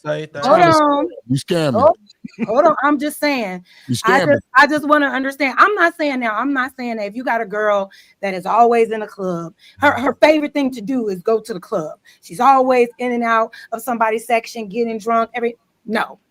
on. You scamming. Hold on. I'm just saying. I just want to understand. I'm not saying that if you got a girl that is always in a club, her favorite thing to do is go to the club. She's always in and out of somebody's section, getting drunk.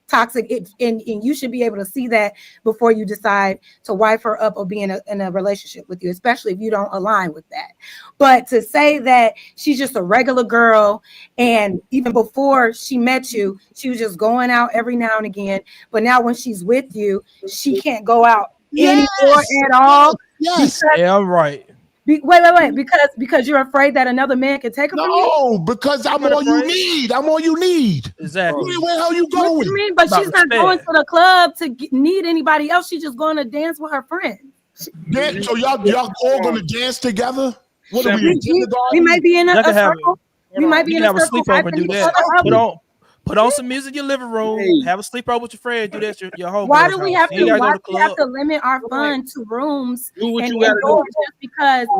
Toxic. And you should be able to see that before you decide to wife her up or be in a relationship with you, especially if you don't align with that. But to say that she's just a regular girl and even before she met you, she was just going out every now and again. But now when she's with you, she can't go out anymore at all. Yes. Yeah, I'm right. Wait. Because you're afraid that another man can take her from you? No, because I'm all you need. I'm all you need. Exactly. Where the hell you going? What do you mean? But she's not going to the club to need anybody else. She's just going to dance with her friends. So y'all all gonna dance together? What are we? We might be in a circle. We might be in a circle. Sleepover and do that. Put on some music in your living room. Have a sleepover with your friend. Do that your whole. Why do we have to limit our fun to rooms? Do what you gotta do.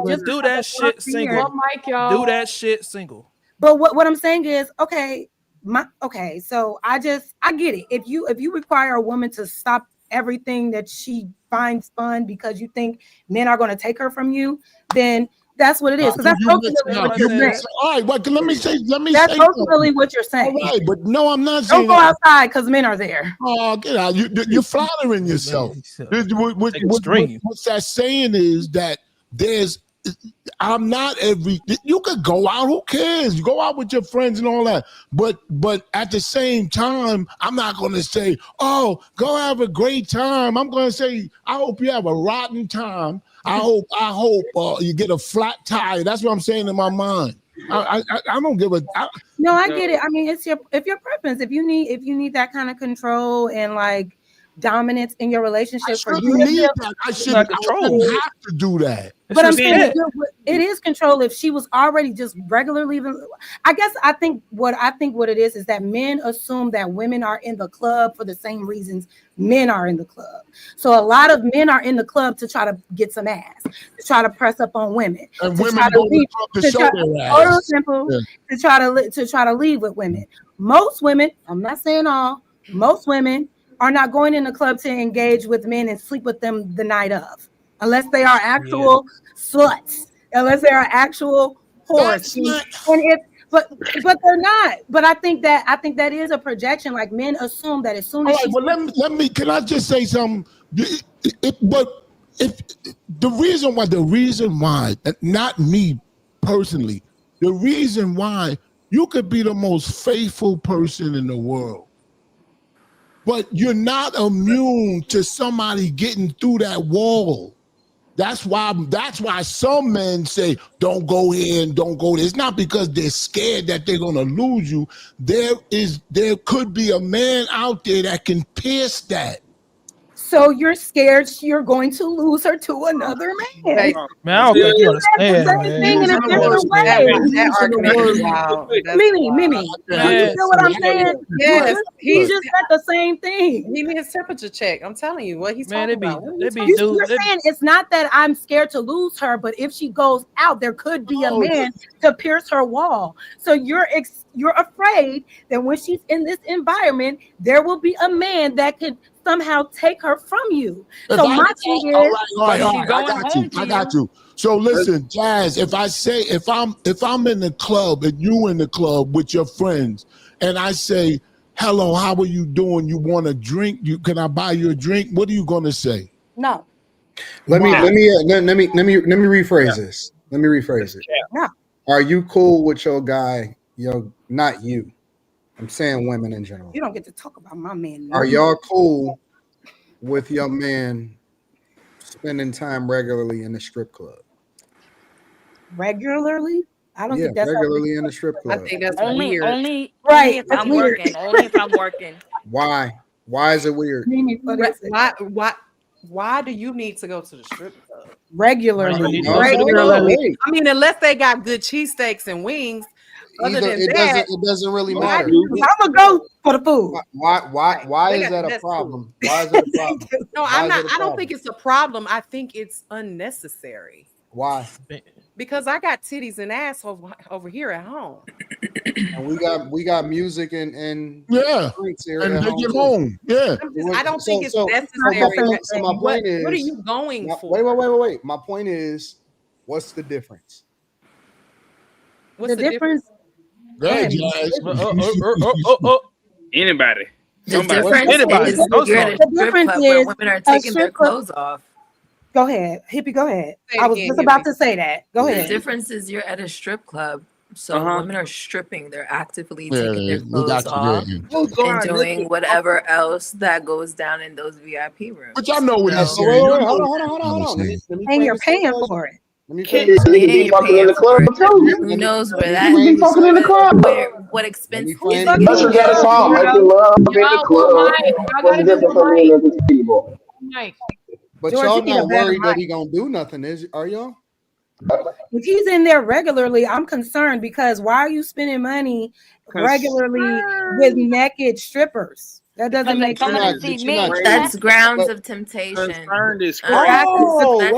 Just do that shit single. Do that shit single. But what I'm saying is, so I get it. If you require a woman to stop everything that she finds fun because you think men are going to take her from you, then that's what it is. Because that's ultimately what you're saying. All right, but let me say. That's ultimately what you're saying. All right, but no, I'm not saying. Don't go outside because men are there. Oh, get out! You're flattering yourself. What's that saying is that I'm not every. You could go out. Who cares? You go out with your friends and all that. But at the same time, I'm not going to say, "Oh, go have a great time." I'm going to say, "I hope you have a rotten time. I hope you get a flat tire." That's what I'm saying in my mind. I don't give a. I get it. I mean, it's your preference. If you need that kind of control and like dominance in your relationship for you to feel, I shouldn't have to do that. But I'm saying it is control if she was already just regularly. I think what it is that men assume that women are in the club for the same reasons men are in the club. So a lot of men are in the club to try to get some ass, to try to press up on women, and to women try to show their ass. To try to leave with women. Most women, I'm not saying all, most women are not going in the club to engage with men and sleep with them the night of, unless they are actual sluts, unless they are actual whores. But they're not. But I think that is a projection. Like men assume that as soon as. All right, let me. Can I just say something? The reason why, not me personally, the reason why you could be the most faithful person in the world, but you're not immune to somebody getting through that wall. That's why some men say, don't go here and don't go there. It's not because they're scared that they're gonna lose you. There could be a man out there that can pierce that. So you're scared you're going to lose her to another man. Man, I don't think you understand, Same man. thing in a different way. That argument is wild. Mimi, you know what I'm saying? Yes, he just said the same thing. He needs temperature check. I'm telling you what he's Man, talking about. You're saying it's not that I'm scared to lose her, but if she goes out, there could be a man to pierce her wall. So you're afraid that when she's in this environment, there will be a man that could somehow take her from you. So my thing is, all right, I got you. So listen, Jazz, if I'm in the club and you in the club with your friends, and I say, hello, how are you doing? You want a drink? Can I buy you a drink? What are you gonna say? No. Let me rephrase this. Let me rephrase it. No. Are you cool with your guy? Not you. I'm saying women in general. You don't get to talk about my man. Are y'all cool with your man spending time regularly in the strip club? Regularly? I don't think that's regularly in the strip club. I think that's Only right. if I'm working. Only if I'm working. Why? Why is it weird? Why do you need to go to the strip club? Regularly. I mean, unless they got good cheesesteaks and wings. It doesn't really matter. I'm gonna go for the food. Why is that a problem? Why is it a problem? No, I don't think it's a problem. I think it's unnecessary. Why? Because I got titties and ass over here at home. And we got music and drinks here and they get home. Yeah. I don't think it's necessary. So my point is, what are you going for? Wait. My point is, what's the difference? What's the difference? Anybody. The difference is women are taking their clothes off. Go ahead, Hippie. Go ahead. I was just about to say that. Go ahead. The difference is you're at a strip club, so women are stripping. They're actively taking their clothes off and doing whatever else that goes down in those VIP rooms. But y'all know what he's saying. Hold on. And you're paying for it. Who knows where that is? What expense? But y'all not worried that he gonna do nothing, are y'all? If he's in there regularly, I'm concerned because why are you spending money regularly with naked strippers? That doesn't make sense. That's grounds of temptation. There you go. So it's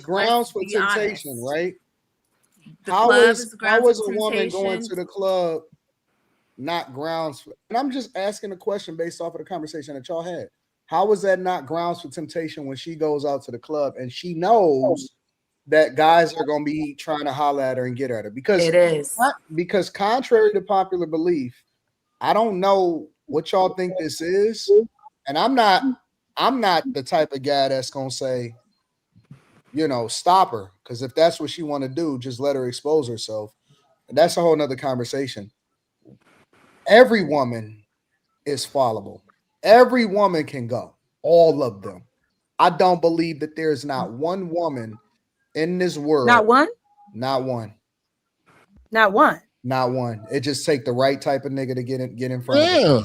grounds for temptation, right? How is a woman going to the club not grounds for? And I'm just asking a question based off of the conversation that y'all had. How is that not grounds for temptation when she goes out to the club and she knows that guys are going to be trying to holler at her and get at her? Because it is. Because contrary to popular belief, I don't know what y'all think this is, and I'm not the type of guy that's going to say, stop her, because if that's what she want to do, just let her expose herself. And that's a whole nother conversation. Every woman is followable. Every woman can go. All of them. I don't believe that there's not one woman in this world. Not one? Not one. Not one. Not one. It just take the right type of nigga to get in front of her.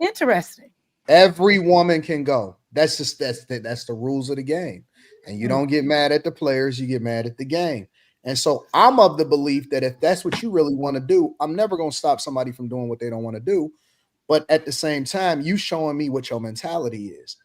Interesting. Every woman can go. That's the rules of the game. And you don't get mad at the players, you get mad at the game. And so I'm of the belief that if that's what you really want to do, I'm never going to stop somebody from doing what they don't want to do. But at the same time, you showing me what your mentality is.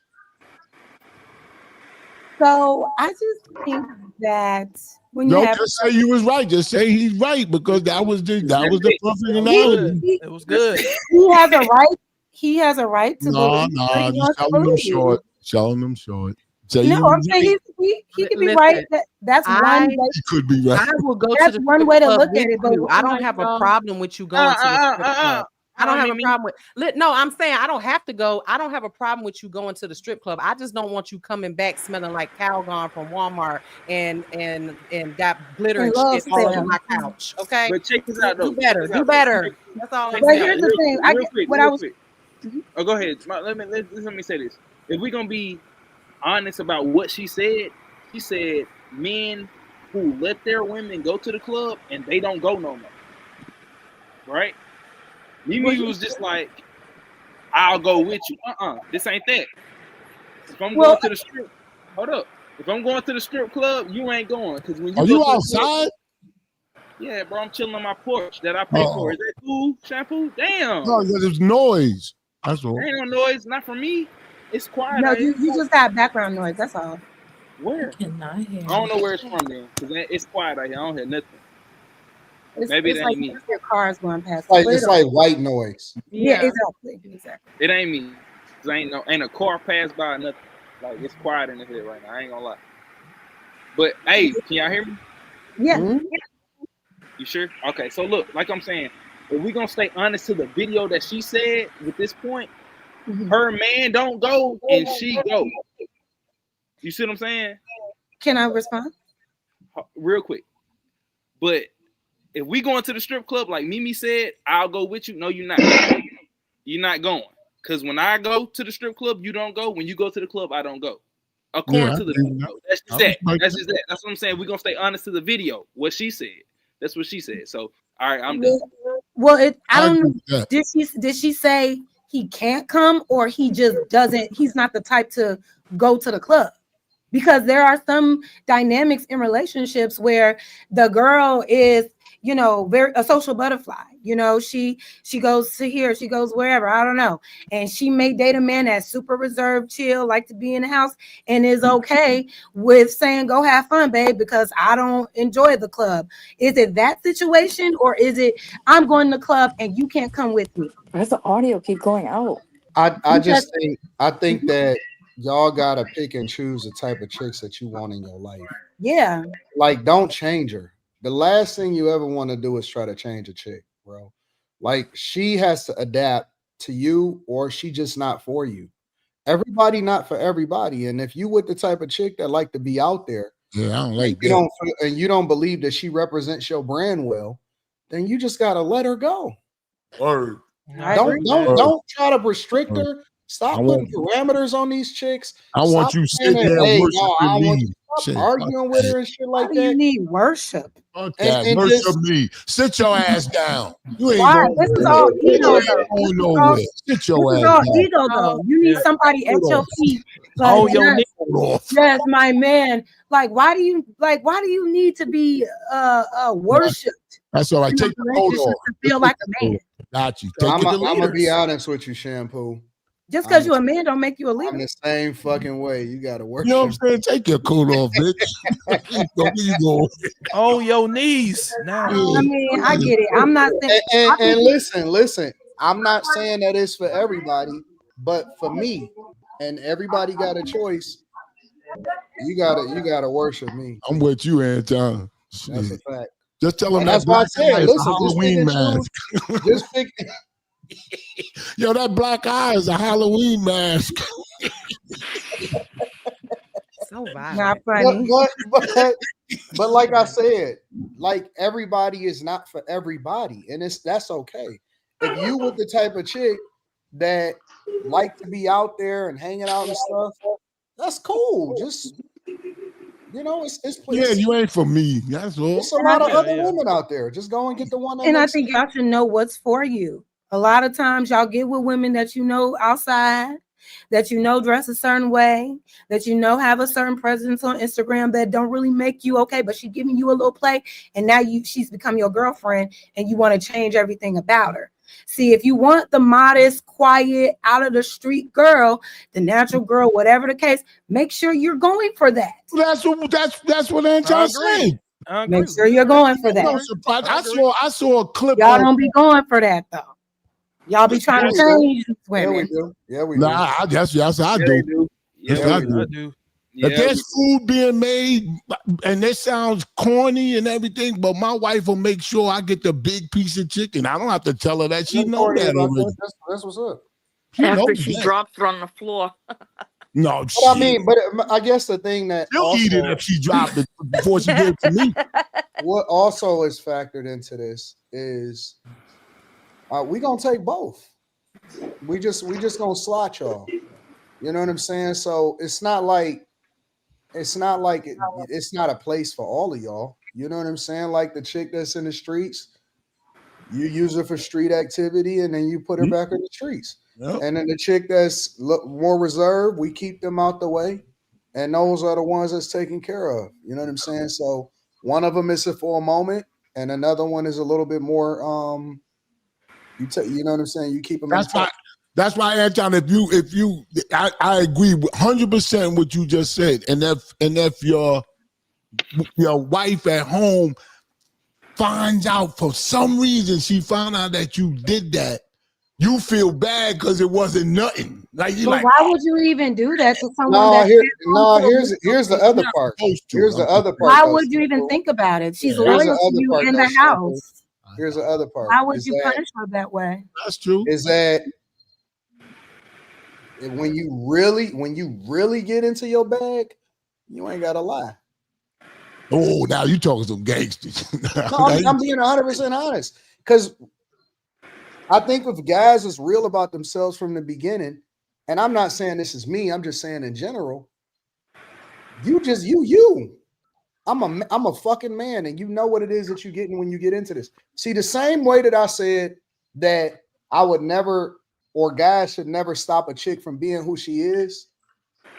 So I just think that when you just say you was right. Just say he's right, because that was the perfect analogy. It was good. He has a right. He has a right to believe. Just selling them short. Selling them short. No, I'm saying he could be right. That's one way. He could be right. I will go That's to the one way to club look with at it. But you. I don't have a problem with you going to the strip club. I don't have a problem with. No, I'm saying I don't have to go. I don't have a problem with you going to the strip club. I just don't want you coming back smelling like Calgon from Walmart and got glitter and shit all over my couch. Okay, but check this out though. Do better. That's all. But here's the thing. Oh, go ahead. Let me say this. If we're gonna be honest about what she said men who let their women go to the club and they don't go no more. Right? Mimi was just like, I'll go with you. This ain't that. If I'm going to the strip, hold up. If I'm going to the strip club, you ain't going. Because when you Are go you to outside? yeah, bro, I'm chilling on my porch that I pay for. Is that cool, Shampoo? Damn. No, there's noise. That's all. There ain't no noise, not from me. It's quiet. No, you just got background noise. That's all. Where? I cannot hear. I don't know where it's from then, because it's quiet out here. I don't hear nothing. Maybe it ain't like me. Your cars going past. It's like white noise. Yeah, exactly. It ain't me. Cause ain't a car pass by or nothing. Like it's quiet in the head right now. I ain't gonna lie. But hey, can y'all hear me? Yeah. Mm-hmm. You sure? Okay. So look, like I'm saying, if we gonna stay honest to the video that she said with this point, her man don't go and she go. You see what I'm saying? Can I respond? Real quick. But if we going to the strip club, like Mimi said, I'll go with you. No, you're not. You're not going. Because when I go to the strip club, you don't go. When you go to the club, I don't go. According to the video. That's just that. That's just that. That's what I'm saying. We're going to stay honest to the video. What she said. That's what she said. So, all right, I'm done. Well, I don't know. Did she say he can't come or he just doesn't? He's not the type to go to the club? Because there are some dynamics in relationships where the girl is, very a social butterfly. She goes to here, she goes wherever, I don't know. And she may date a man that's super reserved, chill, like to be in the house, and is okay with saying, go have fun, babe, because I don't enjoy the club. Is it that situation, or is it I'm going to the club and you can't come with me? Why does the audio keep going out? I think that y'all gotta pick and choose the type of chicks that you want in your life. Yeah. Like, don't change her. The last thing you ever want to do is try to change a chick, bro. Like, she has to adapt to you, or she just not for you. Everybody not for everybody. And if you with the type of chick that like to be out there, I don't like that. You don't believe that she represents your brand well, then you just gotta let her go. Word. Don't try to restrict her. Stop putting parameters on these chicks. I want you sitting there worshiping me. Stop arguing with her and shit like that. You need worship. And worship me. Sit your ass down. You ain't Why? going This is all ego, though. Sit your This is ass all down. ego, though. You need somebody at your feet. Oh, yes, my man. Like, why do you need to be worshipped? That's all right. Take the coat off. To feel like a man. Got you. I'm gonna be honest with you, Shampoo. Just because you're a man don't make you a leader. I'm the same fucking way. You gotta work. You know what I'm saying? Take your coat off, bitch. you go. Oh, your knees. Now. I mean, I get it. I'm not saying. And listen. I'm not saying that it's for everybody, but for me, and everybody got a choice. You gotta worship me. I'm with you, Anton. That's a fact. Just tell them that's why I said, listen, Halloween mask. Just pick. Yo, that black eye is a Halloween mask. So not funny. But like I said, like everybody is not for everybody, and that's okay. If you with the type of chick that like to be out there and hanging out and stuff, that's cool. Just it's you ain't for me. That's all. There's a lot of other women out there. Just go and get the one that. And I think y'all should know what's for you. A lot of times y'all get with women that outside, that dress a certain way, that have a certain presence on Instagram that don't really make you okay, but she's giving you a little play, and now she's become your girlfriend, and you want to change everything about her. See, if you want the modest, quiet, out of the street girl, the natural girl, whatever the case, make sure you're going for that. That's what Anton said. Make sure you're going for that. I saw a clip. Y'all don't be going for that though. Y'all be trying to change women. Yeah, we do. Nah, yes, I do. Yes, I do. If there's food being made, and this sounds corny and everything, but my wife will make sure I get the big piece of chicken. I don't have to tell her that. She knows that already. That's what's up. After she drops her on the floor. No, but I guess the thing that she'll eat it if she dropped it before she gave it to me. What also is factored into this is we're gonna take both. We just gonna slot y'all. You know what I'm saying? So it's not like it's not a place for all of y'all. You know what I'm saying? Like the chick that's in the streets, you use her for street activity, and then you put her back in the streets. Yep. And then the chick that's more reserved, we keep them out the way, and those are the ones that's taken care of. You know what I'm saying? So one of them is for a moment, and another one is a little bit more. You know what I'm saying? You keep them in touch. That's why, Anton, I agree 100% what you just said. And if your wife at home finds out for some reason, she found out that you did that, you feel bad because it wasn't nothing. Like you, but why would you even do that to someone? Here's the other part. Here's the other part. Why would you even think about it? She's loyal to you in the house. Here's the other part. Why would you punish her that way? That's true. Is that when you really get into your bag, you ain't gotta lie. Oh, now you talking some gangsters. No, I'm being 100% honest. Because I think if guys is real about themselves from the beginning, and I'm not saying this is me, I'm just saying in general, you. I'm a fucking man, and you know what it is that you're getting when you get into this. See, the same way that I said that I would never, or guys should never stop a chick from being who she is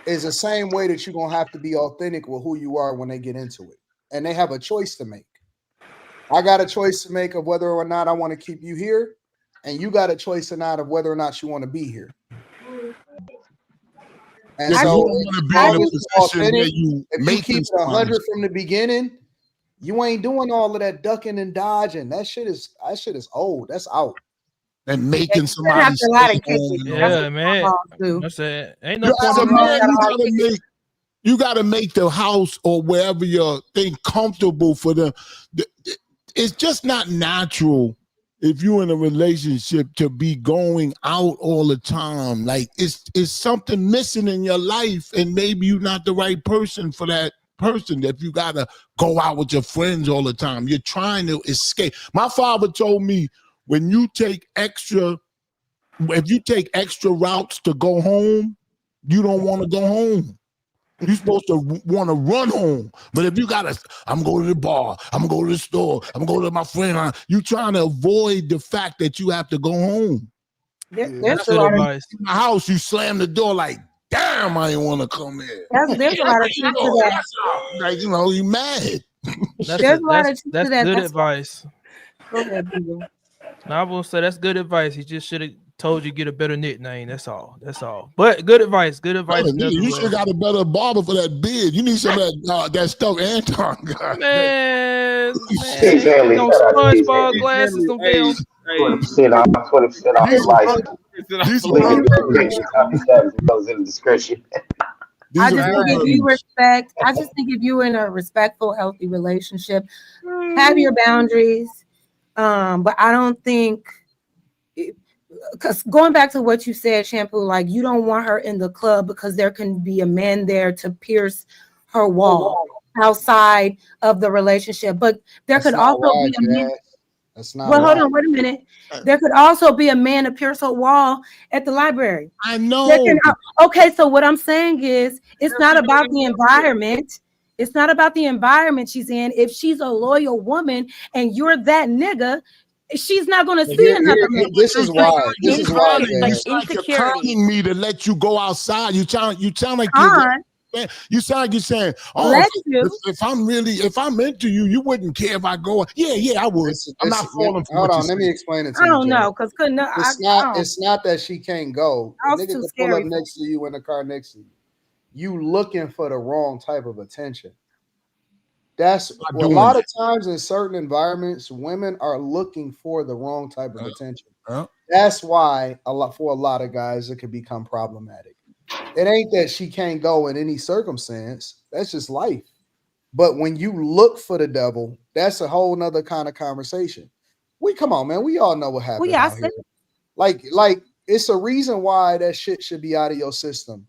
the same way that you're gonna have to be authentic with who you are when they get into it. And they have a choice to make. I got a choice to make of whether or not I want to keep you here, and you got a choice or not of whether or not you want to be here. And so, if you keep it 100 from the beginning, you ain't doing all of that ducking and dodging. That shit is old. That's out. And making somebody stay home. Yeah, man. That's it. Ain't no as a man, you gotta make the house or wherever your thing comfortable for them. It's just not natural if you're in a relationship to be going out all the time. Like it's something missing in your life, and maybe you're not the right person for that person. If you gotta go out with your friends all the time, you're trying to escape. My father told me, if you take extra routes to go home, you don't want to go home. You're supposed to want to run home. But if you I'm going to the bar, I'm going to go to the store, I'm going to go to my friend, you trying to avoid the fact that you have to go home. There's a lot of in my house, you slam the door like, damn, I didn't want to come in. There's a lot of truth to that. Like, you mad. That's good advice. Go ahead, people. Now I will say that's good advice. He just should have told you get a better nickname. That's all. But good advice. Good advice. You should have got a better barber for that beard. You need some of that stuff Anton got. Man, Exactly. no SpongeBob glasses, no damn. 20% off the license. It goes in the description. I just think if you respect, I just think if you're in a respectful, healthy relationship, have your boundaries. But I don't think, because going back to what you said, Shampoo, like you don't want her in the club because there can be a man there to pierce her wall outside of the relationship. But there could also be a man. That's not. Well, hold on, wait a minute. There could also be a man to pierce her wall at the library. I know. Okay, so what I'm saying is, it's not about the environment. It's not about the environment she's in. If she's a loyal woman and you're that nigga, she's not going to see another man. This is why. Like you're calling me to let you go outside. You sound like you sound like you're saying, if I'm into you, you wouldn't care if I go. Yeah, I would. I'm not falling for. Hold on, let me explain it to you. I don't know, because it's not that she can't go. The nigga can pull up next to you in the car next to you. You looking for the wrong type of attention. That's a lot of times in certain environments, women are looking for the wrong type of attention. That's why for a lot of guys, it could become problematic. It ain't that she can't go in any circumstance. That's just life. But when you look for the devil, that's a whole nother kind of conversation. Come on, man. We all know what happened out here. Like it's a reason why that shit should be out of your system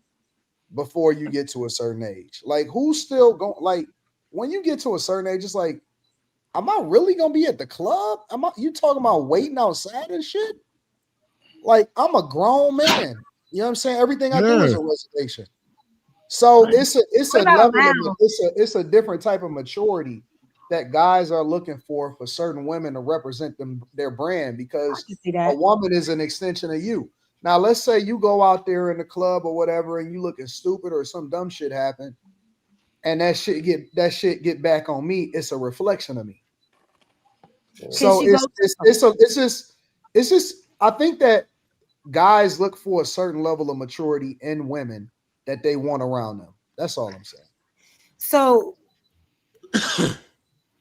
before you get to a certain age. Like, who's still going? Like, when you get to a certain age, it's like, am I really gonna be at the club? You talking about waiting outside and shit? Like, I'm a grown man. You know what I'm saying? Everything I do is a reservation. So it's a level of it's a different type of maturity that guys are looking for certain women to represent their brand, because a woman is an extension of you. Now, let's say you go out there in the club or whatever and you looking stupid or some dumb shit happen, and that shit get back on me. It's a reflection of me. So it's just I think that guys look for a certain level of maturity in women that they want around them. That's all I'm saying. So,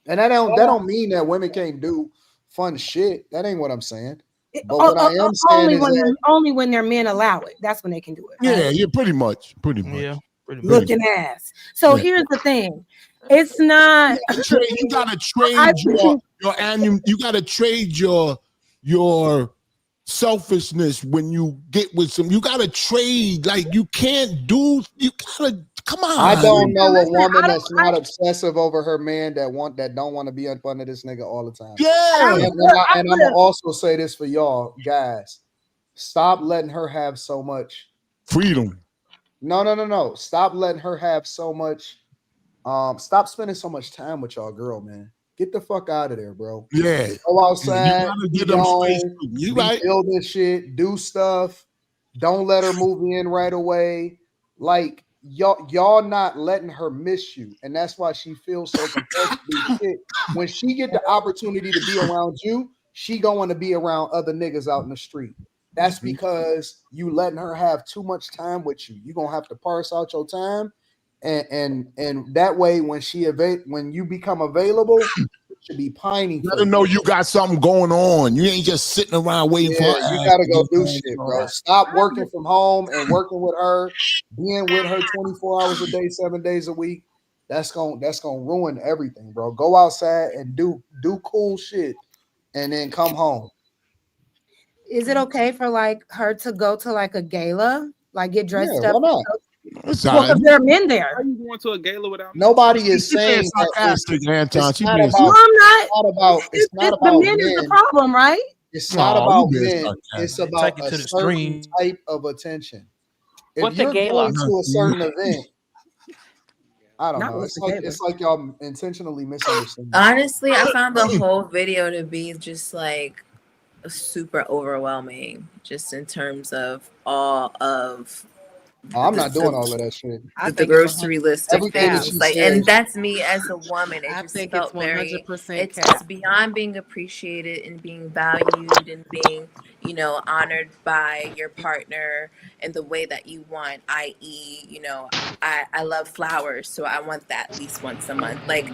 and that don't mean that women can't do fun shit. That ain't what I'm saying. But what I am saying is only when their men allow it. That's when they can do it. Right? Yeah, pretty much. Yeah, looking ass. So here's the thing. It's not. You gotta trade your annual. You gotta trade your selfishness when you get with some. You gotta trade. Like, you can't do. You gotta come on. I don't know a woman that's not obsessive over her man that don't want to be up under this nigga all the time. Yeah. And I'm gonna also say this for y'all guys: stop letting her have so much freedom. No. Stop letting her have so much. Stop spending so much time with y'all girl, man. Get the fuck out of there, bro. Yeah. Go outside. You gotta get them space. You right. Build this shit. Do stuff. Don't let her move in right away. Like, y'all not letting her miss you, and that's why she feels so compelled to do shit. When she get the opportunity to be around you, she going to be around other niggas out in the street. That's because you letting her have too much time with you. You're gonna have to parse out your time. And that way, when you become available, you should be pining. Let her know you got something going on. You ain't just sitting around waiting for her. You gotta go do shit, bro. Stop working from home and working with her, being with her 24 hours a day, 7 days a week. That's gonna ruin everything, bro. Go outside and do cool shit, and then come home. Is it okay for like her to go to like a gala, like get dressed up? Why not? Because there are men there. Are you going to a gala without me? Nobody is saying sarcastic, Anton. It's not about the men is the problem, right? It's not about men. It's about a certain type of attention. If you're going to a certain event, I don't know. It's like y'all intentionally misunderstand. Honestly, I found the whole video to be just like super overwhelming, just in terms of all of. I'm not doing all of that shit. The grocery list of Everything things, like, and that's me as a woman. It just felt very. It's beyond being appreciated and being valued and being, honored by your partner in the way that you want. I.e., I love flowers, so I want that at least once a month. Like,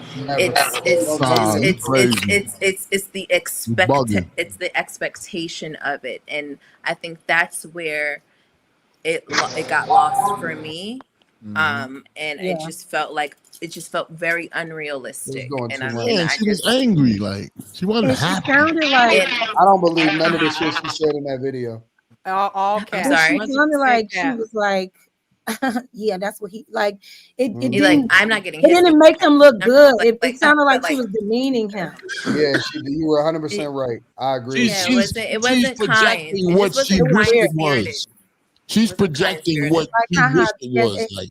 it's the expectation of it, and I think that's where it got lost for me, and it just felt very unrealistic. And she was angry, like she wasn't happy. I don't believe none of the shit she said in that video. All I'm sorry. She sounded like she was like, yeah, that's what he like. It didn't. Like, I'm not getting. It didn't make him look good. It sounded like she was demeaning him. Yeah, you were 100% right. I agree. It wasn't kind. What she wished it was. She's projecting what she wished it was. Like,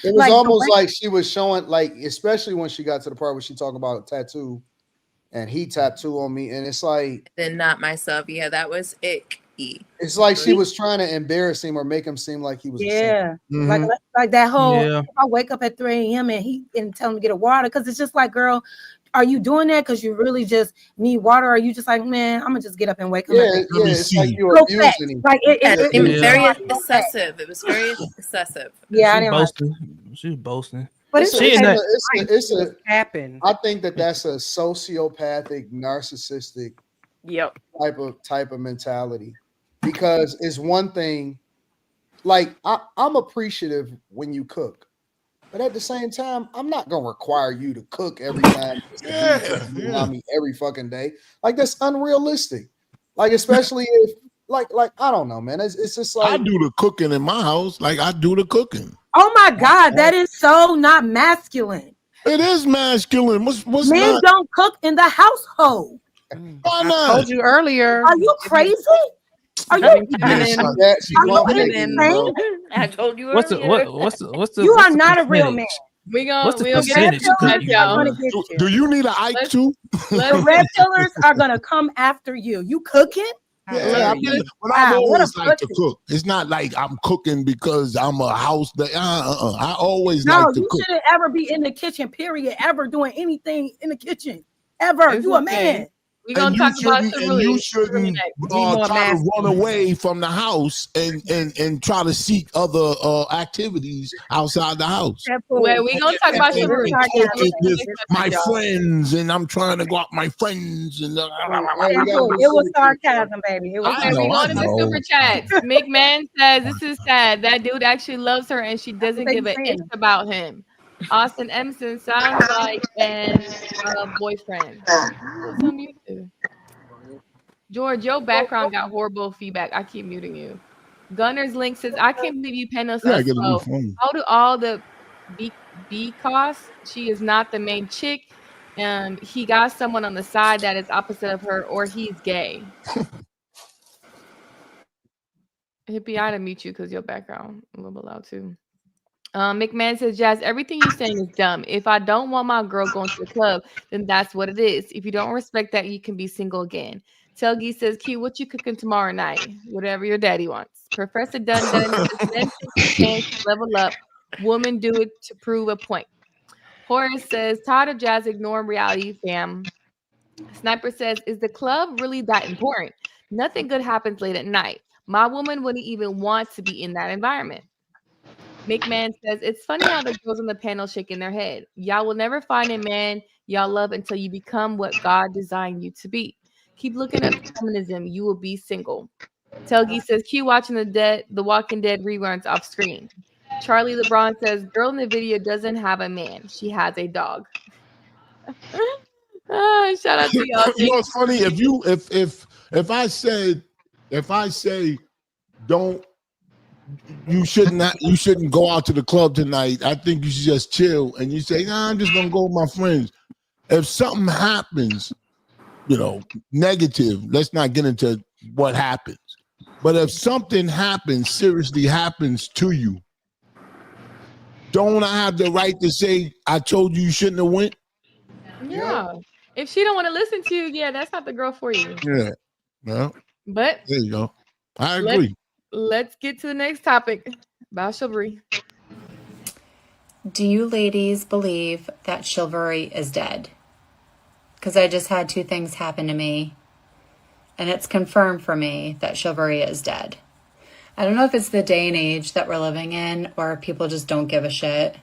it was almost like she was showing, like, especially when she got to the part where she talking about a tattoo, and he tattooed on me, and it's like, then not myself. Yeah, that was icky. It's like she was trying to embarrass him or make him seem like he was. Like that whole. I wake up at 3 a.m. and tell him to get a water, because it's just like, girl, are you doing that because you really just need water? Or are you just like, man, I'm gonna just get up and wake up? It's like you're abusing him. Like it was very excessive. It was very excessive. Yeah, I didn't She was boasting. But it's I think that's a sociopathic, narcissistic type of mentality. Because it's one thing, like, I'm appreciative when you cook. But at the same time, I'm not gonna require you to cook every time. Every fucking day. Like, that's unrealistic. Like, especially if, like I don't know, man. It's just like, I do the cooking in my house. Like, I do the cooking. Oh my God, that is so not masculine. It is masculine. What's men don't cook in the household. Why not? I told you earlier. Are you crazy? Are you feminine? I told you earlier. What's the You are what's the not a real man. percentage? What's the we'll get percentage? into that, y'all. Do you need an Ike too? The red pillars are gonna come after you. You cooking? Yeah, but I've always liked to cook. It's not like I'm cooking because I'm a house. I always like to you cook. shouldn't ever be in the kitchen. Period. Ever doing anything in the kitchen? Ever? You a man? We're gonna talk about you shouldn't try to run away from the house and try to seek other activities outside the house. Well, we're gonna talk about chivalry. My friends, and I'm trying to go out with my friends. And it was sarcasm, baby. It was Okay, we're going to the super chats. McMahon says, this is sad. That dude actually loves her and she doesn't give an inch about him. Austin Emerson sounds like an boyfriend. Who's on YouTube? George, your background got horrible feedback. I keep muting you. Gunner's Link says, I can't believe you paying us so. How do all the B cost? She is not the main chick. He got someone on the side that is opposite of her, or he's gay. Hippie, I had to mute you because your background a little bit loud too. McMahon says, Jazz, everything you're saying is dumb. If I don't want my girl going to the club, then that's what it is. If you don't respect that, you can be single again. Telgi says, Q, what you cooking tomorrow night? Whatever your daddy wants. Professor Dun says, men take to level up. Women do it to prove a point. Horace says, tired of Jazz ignoring reality, fam. Sniper says, is the club really that important? Nothing good happens late at night. My woman wouldn't even want to be in that environment. McMahon says, it's funny how the girls on the panel shaking their head. Y'all will never find a man y'all love until you become what God designed you to be. Keep looking at feminism. You will be single. Telgi says, Q watching the Walking Dead reruns off screen. Charlie LeBron says, girl in the video doesn't have a man. She has a dog. Shout out to y'all. You know, it's funny if I say don't. You shouldn't go out to the club tonight. I think you should just chill. And you say, nah, I'm just gonna go with my friends. If something happens, negative, let's not get into what happens. But if something seriously happens to you, don't I have the right to say, I told you shouldn't have went? Yeah. If she don't want to listen to you, yeah, that's not the girl for you. Yeah. Well, but there you go. I agree. Let's get to the next topic about chivalry. Do you ladies believe that chivalry is dead? Because I just had two things happen to me, and it's confirmed for me that chivalry is dead. I don't know if it's the day and age that we're living in or people just don't give a shit.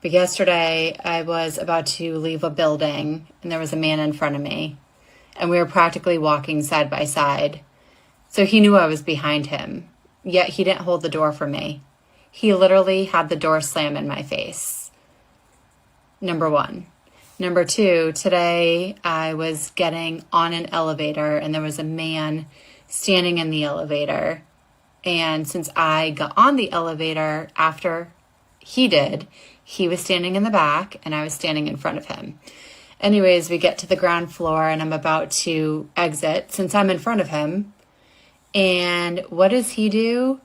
But yesterday I was about to leave a building and there was a man in front of me and we were practically walking side by side. So he knew I was behind him, yet he didn't hold the door for me. He literally had the door slam in my face. Number one. Number two, today I was getting on an elevator and there was a man standing in the elevator. And since I got on the elevator after he did, he was standing in the back and I was standing in front of him. Anyways, we get to the ground floor and I'm about to exit since I'm in front of him. And what does he do?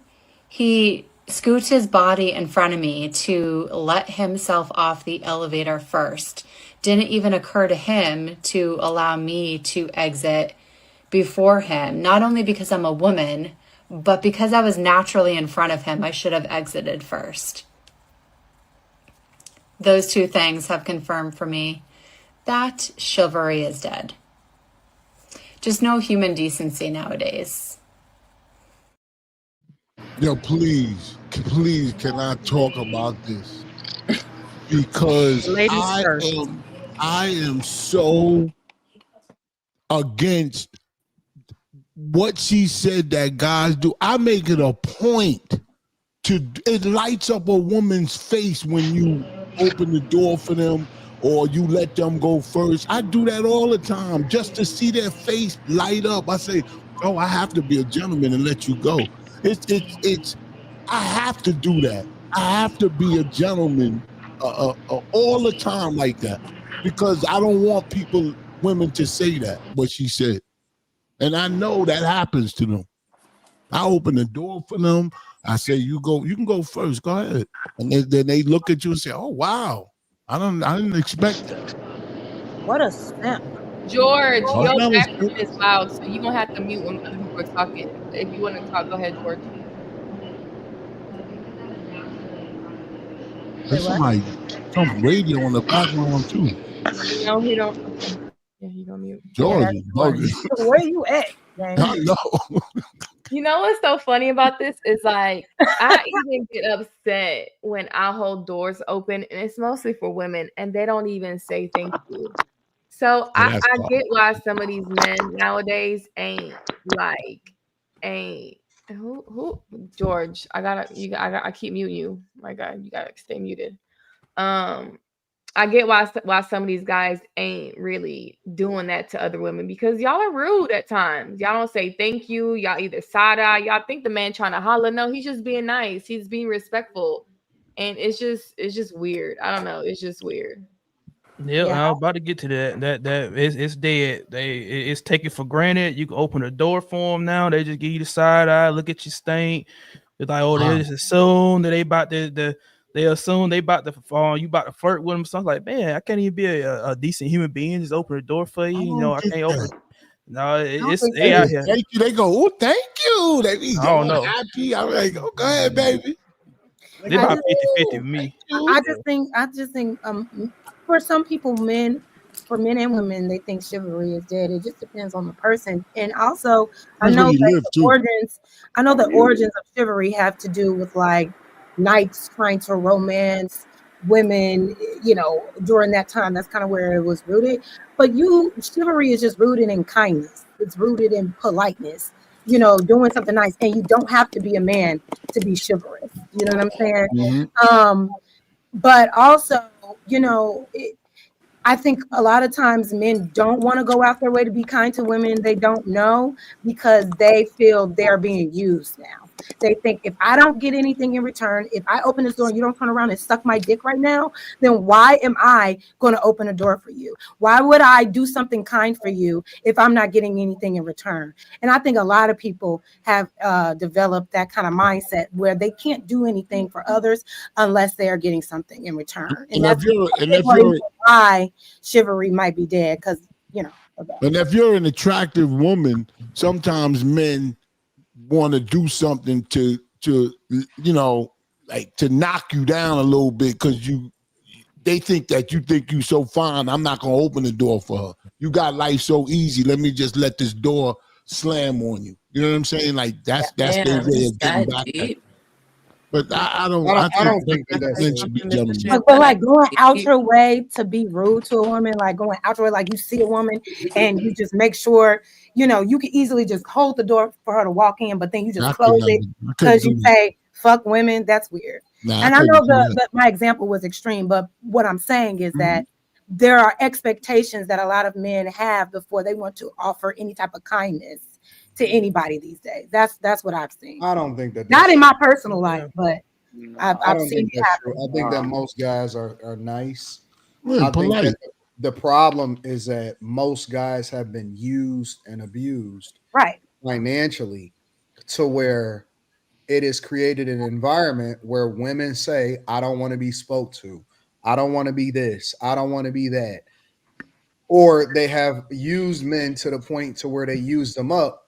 He scoots his body in front of me to let himself off the elevator first. Didn't even occur to him to allow me to exit before him. Not only because I'm a woman, but because I was naturally in front of him, I should have exited first. Those two things have confirmed for me that chivalry is dead. Just no human decency nowadays. Yo, please can I talk about this? Because I am so against what she said that guys do. I make it a point it lights up a woman's face when you open the door for them or you let them go first. I do that all the time just to see their face light up. I say, oh, I have to be a gentleman and let you go. I have to do that. I have to be a gentleman all the time like that because I don't want women to say that, what she said. And I know that happens to them. I open the door for them. I say, you can go first. Go ahead. And then they look at you and say, oh wow. I didn't expect that. What a simp. George, Oh, your it's not a background simp. is loud, so you're gonna have to mute when other people are talking. If you want to talk, go ahead, George. There's some radio in the background too. No, he don't. Okay. Yeah, he gonna mute. George Yeah. is bugging. Where you at, man? I know. You know what's so funny about this is like I even get upset when I hold doors open, and it's mostly for women, and they don't even say thank you. So Oh, I, that's I tough. get why some of these men nowadays ain't who George. I keep muting you. My God, you gotta stay muted. Um I get why some of these guys ain't really doing that to other women because y'all are rude at times. Y'all don't say thank you. Y'all either side eye. Y'all think the man trying to holler. No, he's just being nice. He's being respectful, and it's just weird. I don't know. It's just weird. Yeah, Yeah. I was about to get to that. That it's dead. It's taken for granted. You can open the door for them now. They just give you the side eye, look at your stink. It's like, oh, they just assume that they about they assume they about to you about to flirt with them. So I'm like, man, I can't even be a decent human being. Just open the door for you. I You don't know, I get can't open. that. No, it's think they They out just here. thank you. They go, oh, thank you. They be I don't all know. happy. I'm like, oh, go ahead, baby. They They go, I about just 50-50 oh, with thank me. you. I just think for some people, for men and women, they think chivalry is dead. It just depends on the person. And also I Depends where know you that live the too. origins of chivalry have to do with like knights trying to romance women, during that time. That's kind of where it was rooted. But chivalry is just rooted in kindness. It's rooted in politeness, doing something nice. And you don't have to be a man to be chivalrous. You know what I'm saying? Mm-hmm. But also, I think a lot of times men don't want to go out their way to be kind to women they don't know because they feel they're being used now. They think if I don't get anything in return, if I open this door and you don't turn around and suck my dick right now, then why am I going to open a door for you? Why would I do something kind for you if I'm not getting anything in return? And I think a lot of people have developed that kind of mindset where they can't do anything for others unless they are getting something in return. And that's why chivalry might be dead because and if you're an attractive woman, sometimes men want to do something to like to knock you down a little bit because they think that you think you so fine. I'm not gonna open the door for her. You got life so easy. Let me just let this door slam on you. You know what I'm saying? Like that's their Damn, way it's of getting that back at you. deep. But I don't. I I don't think think that that's men it. should be gentlemen. but like going out your way to be rude to a woman, like going out your way, like you see a woman and you just make sure, you can easily just hold the door for her to walk in, but then you just I close it couldn't because do you that. say fuck women. That's weird. Nah, I And I couldn't know do that. that my example was extreme, but what I'm saying is that there are expectations that a lot of men have before they want to offer any type of kindness to anybody these days. That's what I've seen. I don't think that Not that's in true. my personal life, but I I've don't seen think it that's true. happen. I think that most guys are nice. Yeah, I think polite. that the problem is that most guys have been used and abused Right. financially to where it has created an environment where women say, I don't want to be spoke to. I don't want to be this. I don't want to be that. Or they have used men to the point to where they use them up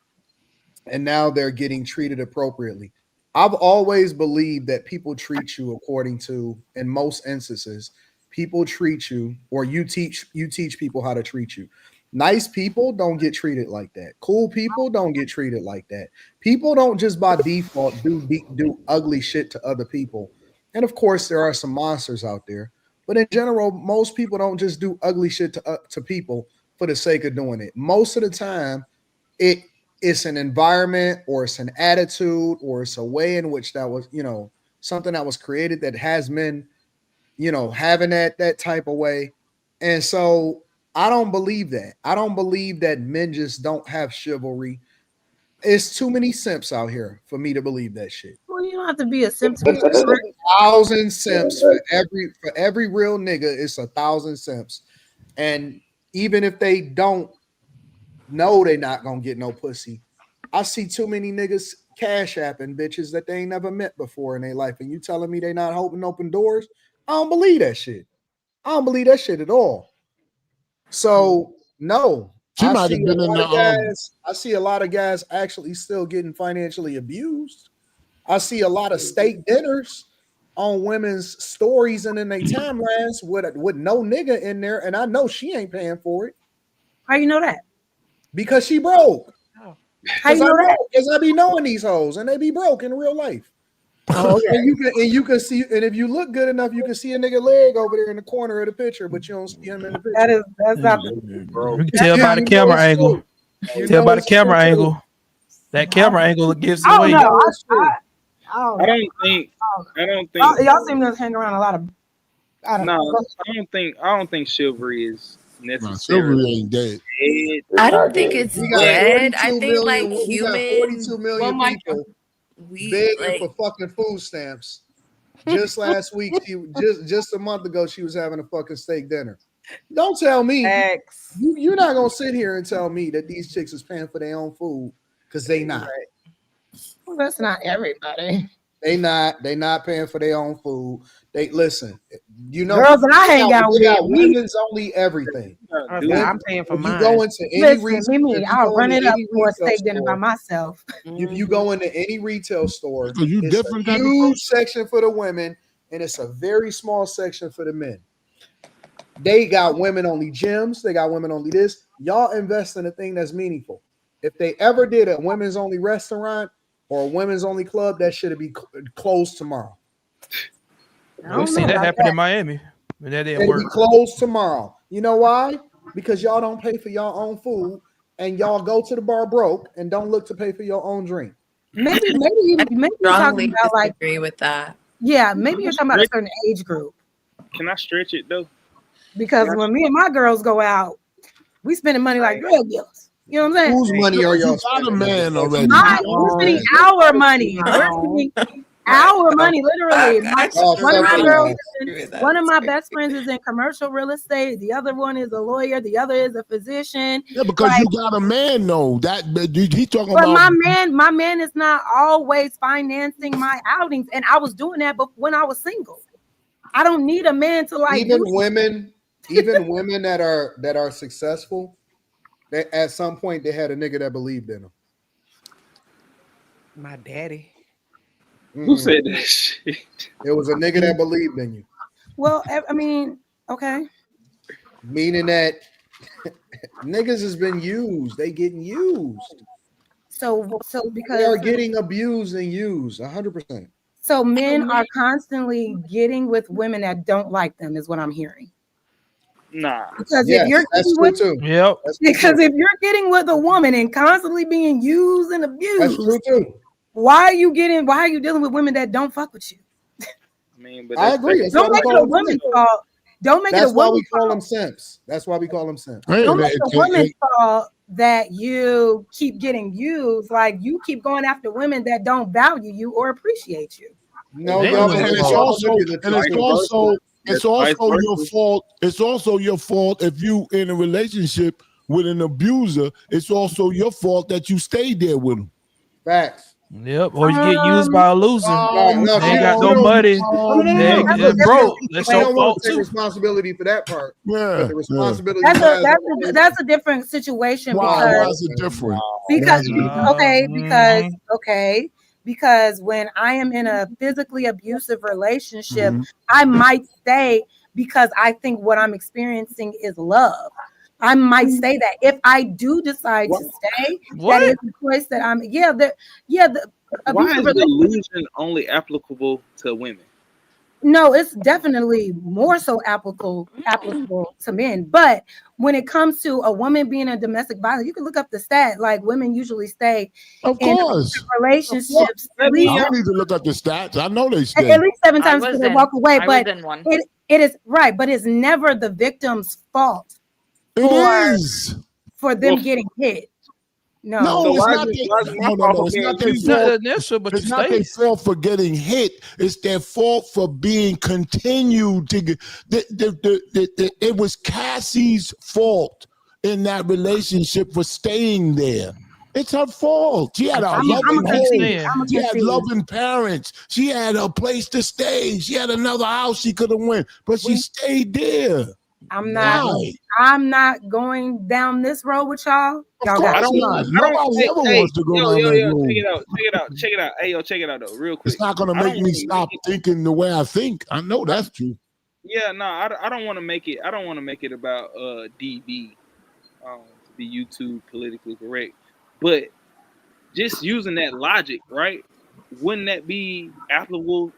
and now they're getting treated appropriately. I've always believed that people treat you according to, in most instances, people treat you or you teach people how to treat you. Nice people don't get treated like that. Cool people don't get treated like that. People don't just by default do ugly shit to other people. And of course, there are some monsters out there, but in general, most people don't just do ugly shit to people for the sake of doing it. Most of the time, it it's an environment or it's an attitude or it's a way in which that was something that was created that has men having that type of way. And so I don't believe that men just don't have chivalry. It's too many simps out here for me to believe that shit. Well, you don't have to be a simp to be It's chivalrous. 1,000 simps for every real nigga. It's 1,000 simps, and even if they don't know they're not gonna get no pussy, I see too many niggas cash apping bitches that they ain't never met before in their life, and you telling me they not hoping open doors? I don't believe that shit. I don't believe that shit at all. So no, She might have been in the I see a lot of guys actually still getting financially abused. I see a lot of steak dinners on women's stories and in their timelines with no nigga in there, and I know she ain't paying for it. How you know that? Because she broke. How you know that? Because I be knowing these hoes and they be broke in real life. Oh, okay. And you can see, and if you look good enough, you can see a nigga leg over there in the corner of the picture, but you don't see him in the picture. That's not the bro. You can tell by the camera angle. Tell by the camera angle. That camera angle gives it away. I don't think y'all seem to hang around a lot of. I don't think chivalry is necessary. Chivalry ain't dead. I don't think it's dead. I think million, like we got human 42 million people begging for fucking food stamps. Just last week, just a month ago, she was having a fucking steak dinner. Don't tell me you're not gonna sit here and tell me that these chicks is paying for their own food, because they not. Well, that's not everybody. They not paying for their own food. They listen, you know, girls that I hang out with, women's only everything. I'm paying for mine. You go into any I'll run it up for a steak dinner by myself. If you go into any retail store, you it's different a huge section for the women, and it's a very small section for the men. They got women only gyms. They got women only this. Y'all invest in a thing that's meaningful. If they ever did a women's only restaurant or a women's only club, that should be closed tomorrow. We've seen that happen in Miami. And that didn't work. Be closed tomorrow. You know why? Because y'all don't pay for your own food, and y'all go to the bar broke and don't look to pay for your own drink. Maybe you're talking about like agree with that. Yeah, maybe you're talking about a certain age group. Can I stretch it though? Because when me and my girls go out, we spending money like drug dealers. You know what I'm saying? Whose money are y'all spending? A man already. We're spending our money. We're spending our money, literally. One of my best friends is in commercial real estate. The other one is a lawyer. The other is a physician. Yeah, because you got a man though. That he talking but about. My man is not always financing my outings, and I was doing that when I was single. I don't need a man to like. Even women that are successful, they, at some point they had a nigga that believed in them. My daddy. Who said that shit? It was a nigga that believed in you. Well, I mean, okay. Meaning that niggas has been used. They getting used. So because they are getting abused and used 100%. So men are constantly getting with women that don't like them, is what I'm hearing. Nah. Because if you're getting with a woman and constantly being used and abused, that's true too. Why are you dealing with women that don't fuck with you? I mean, but I agree. Don't make it a woman's fault. Don't make it a woman's fault. That's why we call them simps. That's why we call them simps. Don't make it a woman's fault that you keep getting used. Like you keep going after women that don't value you or appreciate you. No, it's also your fault. It's also your fault if you in a relationship with an abuser. It's also your fault that you stayed there with him. Facts. Yep, or you get used by a loser. They ain't got no money. They broke. That's your fault too. Responsibility for that part. Yeah, the responsibility. That's a different situation. Why is it different? Because when I am in a physically abusive relationship, I might stay because I think what I'm experiencing is love. I might say that if I do decide to stay, that is the choice that I'm. Why is the illusion only applicable to women? No, it's definitely more so applicable to men. But when it comes to a woman being in domestic violence, you can look up the stat. Like women usually stay in relationships. I don't need to look up the stats. I know they stay at least 7 times before they walk away. But it is right. But it's never the victim's fault. For them getting hit. No, it's not their fault for getting hit. It's their fault for being continued to get. It was Cassie's fault in that relationship for staying there. It's her fault. She had a loving home. She had loving parents. She had a place to stay. She had another house she could have went, but she stayed there. I'm not going down this road with y'all. Y'all got Nobody ever wants to go down that road. Check it out. Hey, yo, check it out though, real quick. It's not gonna make me stop thinking the way I think. I know that's true. Yeah, no, I don't want to make it. I don't want to make it about DB, to be YouTube politically correct. But just using that logic, right? Wouldn't that be applicable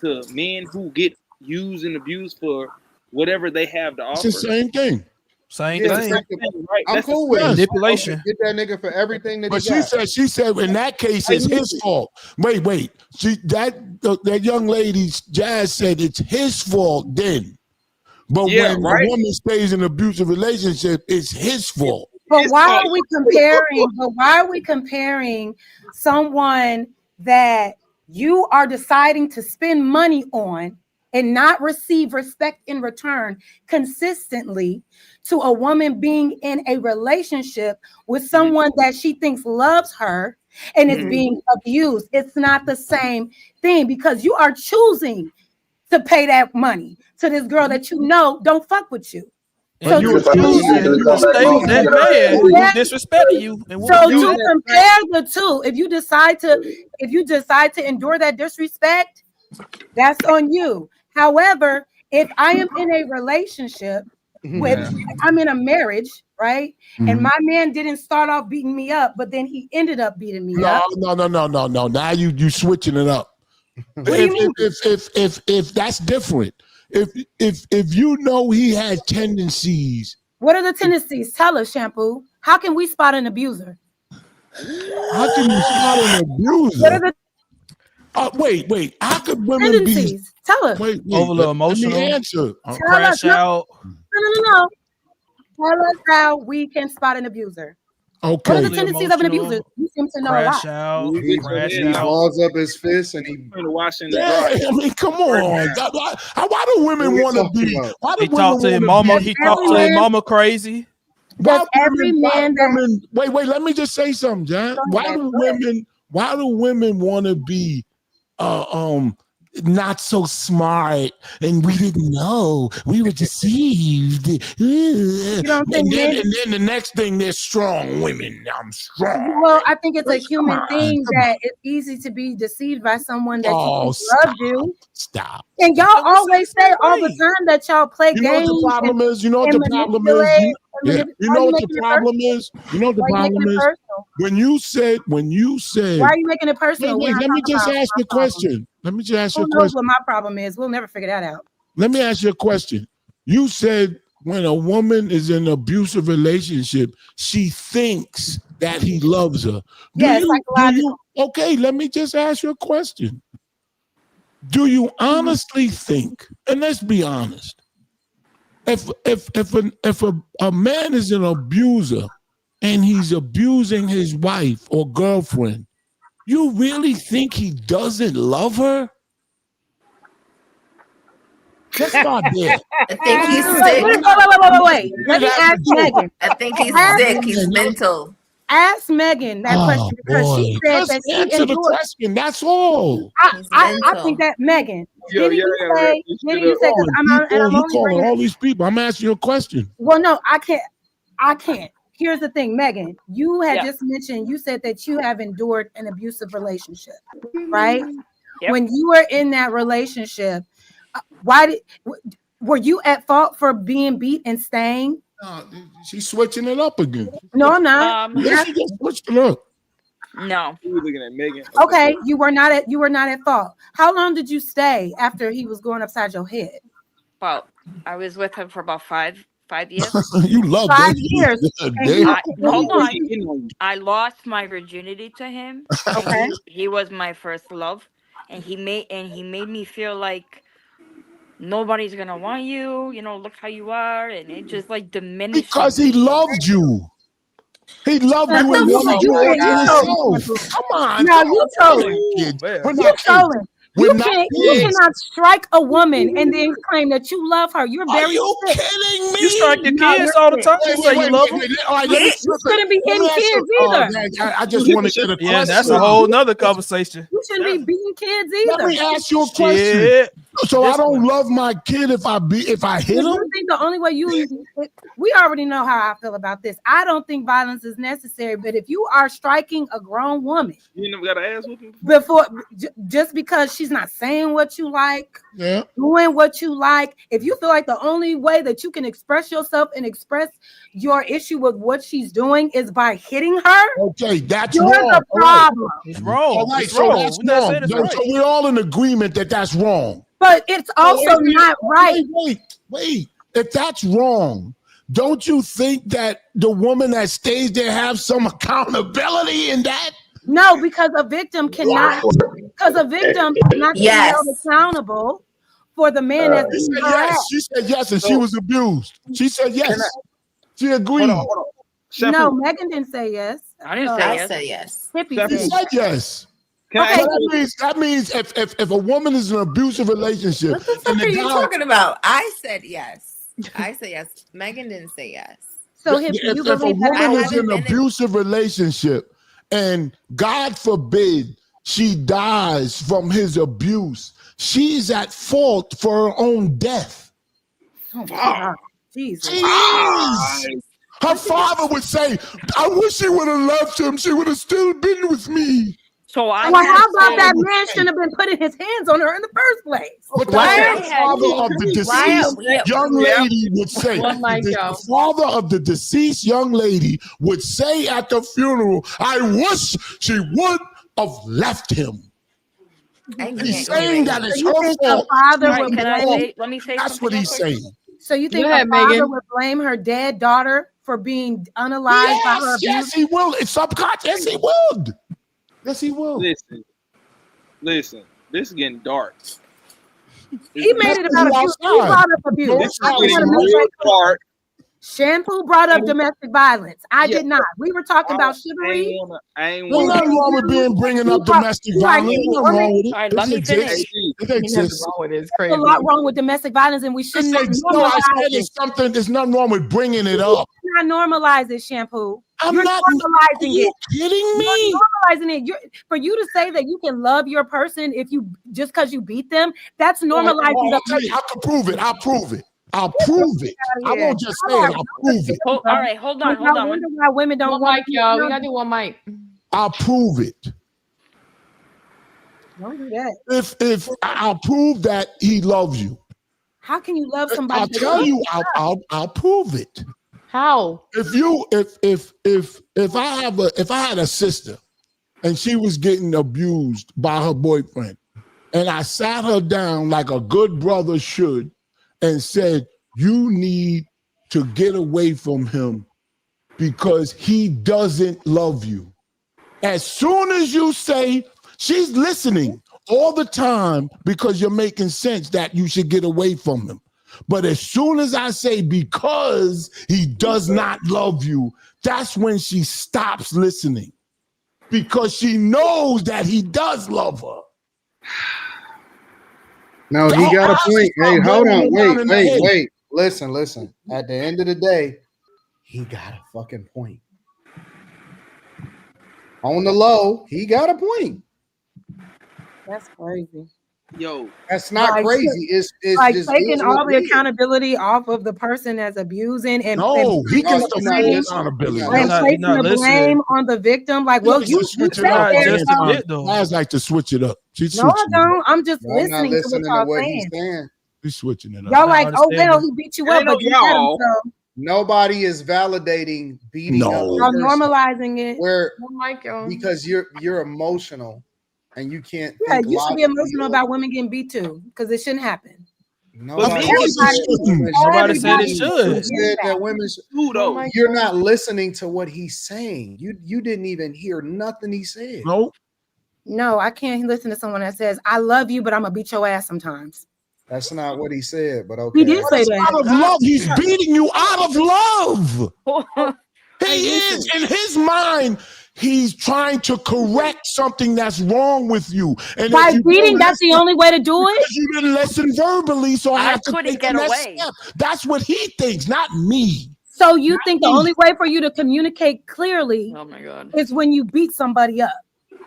to men who get used and abused for whatever they have to offer? It's the same thing. Same thing. Right? I'm cool with it. Manipulation. Get that nigga for everything that But he got. she said in that case it's his fault. Wait. That young lady, Jazz, said it's his fault then. But when a woman stays in an abusive relationship, it's his fault. But why are we comparing? But why are we comparing someone that you are deciding to spend money on and not receive respect in return consistently to a woman being in a relationship with someone that she thinks loves her and is being abused? It's not the same thing, because you are choosing to pay that money to this girl that you know don't fuck with you. So you choosing to stay with that man who disrespected you. So to compare the two, if you decide to endure that disrespect, that's on you. However, if I am in a relationship I'm in a marriage, right? And my man didn't start off beating me up, but then he ended up beating me up. No. Now you switching it up. What do you mean? If that's different. If you know he had tendencies. What are the tendencies? Tell us, Shampoo. How can we spot an abuser? How can you spot an abuser? What are the wait. How could women be? Tell us. Wait, overly emotional. Let me answer. Crash out. No. Tell us how we can spot an abuser. Okay. What are the tendencies of an abuser? You seem to know Crash a lot. out. He balls up his fist and he. I mean, come on. Why do women want to be? Why do he talked to his mama. He talked to his mama crazy. Does every man that wait, let me just say something, John. Why do women want to be not so smart, and we didn't know, we were deceived? And then the next thing, they're strong women. I'm strong. Well, I think it's a human thing that it's easy to be deceived by someone that loves you. Stop. And y'all always say all the time that y'all play games. You know what the problem is? You know what the problem is? You know what the problem is? You know what the problem is? When you said, why are you making it personal? Wait, let me just ask you a question. Let me just ask you a question. Who knows what my problem is? We'll never figure that out. Let me ask you a question. You said when a woman is in an abusive relationship, she thinks that he loves her. Okay, let me just ask you a question. Do you honestly think, and let's be honest, if a man is an abuser and he's abusing his wife or girlfriend, you really think he doesn't love her? Let's start there. I think he's sick. Wait. Let me ask Megan. I think he's sick. He's mental. Ask Megan that question, because she said that she answer the question. That's all. I think that Megan. Did you say? Because I'm only calling all these people. I'm asking you a question. Well, no, I can't. Here's the thing, Megan. You had just mentioned. You said that you have endured an abusive relationship, right? Yep. When you were in that relationship, were you at fault for being beat and staying? She's switching it up again. No, I'm not. She just switched it up. No. You were looking at Megan. Okay, you were not at fault. How long did you stay after he was going upside your head? Well, I was with him for about five years. You love 5 years. Hold on. I lost my virginity to him. Okay. He was my first love, and he made me feel like nobody's gonna want you. You know, look how you are, and it just like diminished. Because he loved you. He loved you and wanted you to yourself. Come on. No, you trolling. We're not trolling. We're You not can't. You kids. cannot strike a woman and then claim that you love her. You're Are very you sick. kidding me? You strike your No, kids you're all the sick. time. You say you love them. All right, let me You shouldn't be hitting kids either. I just want to get a Yeah, question. that's a whole nother conversation. You shouldn't be beating kids Let either. me ask you a question. Shit. So I don't Discipline. love my kid if I hit him? You think the only way we already know how I feel about this. I don't think violence is necessary, but if you are striking a grown woman, You never got an ass whooping before just because she's not saying what you like, doing what you like, if you feel like the only way that you can express yourself and express your issue with what she's doing is by hitting her, okay, that's you're wrong. the problem. It's wrong. All right, It's so wrong. that's We're not wrong. saying it's So right. we're all in agreement that that's wrong. But it's also not right. Wait. If that's wrong, don't you think that the woman that stays there have some accountability in that? No, because a victim cannot. Because a victim is not being held accountable for the man that's She being said yes. harassed. She said yes, and she was abused. She said yes. She agreed. Hold on. No, Megan didn't say yes. I didn't say I yes. said yes. Hippie She said said yes. Okay. That means if a woman is in an abusive relationship, What the fuck are you talking about? I said yes. I said yes. Megan didn't say yes. So if you a believe woman that is in an abusive relationship and God forbid she dies from his abuse, she's at fault for her own death. Oh, God. Jesus. She is. Her father would say, I wish she would have left him. She would have still been with me. So I Well, how about that man shouldn't have been putting his hands on her in the first place? But that's what the father of the deceased young lady would say. The father of the deceased young lady would say at the funeral, I wish she would have left him. He's saying that it's her fault. Let me say That's what he's saying. So you think Go a ahead, father Megan. would blame her dead daughter for being unalived by her abuse? Yes, he will. It's subconscious. Yes, he would. Yes, he will. Listen. This is getting dark. He made it about abuse. He brought up abuse. This is I just getting wanna make real that clear. dark. Shampoo brought up domestic violence. I did not. We were talking about chivalry. There's nothing wrong with bringing up domestic violence. There's nothing wrong with it. All right, let me finish. It exists. There's a lot wrong with domestic violence, and we shouldn't No, I said there's nothing wrong with bringing it up. not normalize it, Shampoo. I'm You're not normalizing you it. kidding me? You're normalizing it. For you to say that you can love your person if you just because you beat them, that's normalizing the person. I can prove it. I'll prove it. I'll prove it. I won't just say it. I'll prove it. All right, hold on. I wonder why women don't One want mic, y'all. We gotta do one mic. I'll prove it. Don't do that. If I'll prove that he loves you. How can you love somebody? I'll tell you. I'll prove it. How? If I had a sister and she was getting abused by her boyfriend, and I sat her down like a good brother should and said, you need to get away from him because he doesn't love you. As soon as you say, she's listening all the time because you're making sense that you should get away from him. But as soon as I say, because he does not love you, that's when she stops listening because she knows that he does love her. No, he got a point. Hey, hold on. Wait. Listen. At the end of the day, he got a fucking point. On the low, he got a point. That's crazy. Yo, that's not crazy. It's like just taking all the accountability off of the person that's abusing and he can still taking accountability. the blame on the victim. Like, well, you switch said it up. that. Guys like to switch it up. She's No, I switching don't. I'm just I'm not listening to what y'all he's saying. saying. She's switching it up. Y'all like, oh well, he beat you up, but you had him, so Nobody is validating beating up. y'all normalizing it. Where One mic, y'all. because you're emotional and you can't. Yeah, think you should be logically. emotional about women getting beat too, because it shouldn't happen. Nobody Nobody said it should. said that women should. You're not listening to what he's saying. You didn't even hear nothing he said. No, I can't listen to someone that says, I love you, but I'm gonna beat your ass sometimes. That's not what he said, but okay. He did say that. Out of love, he's beating you out of love. He is in his mind. He's trying to correct something that's wrong with you. And by beating, that's the only way to do it? You didn't listen verbally, so I have to couldn't take get the next away. step. That's what he thinks, not me. So you think the only way for you to communicate clearly is when you beat somebody up?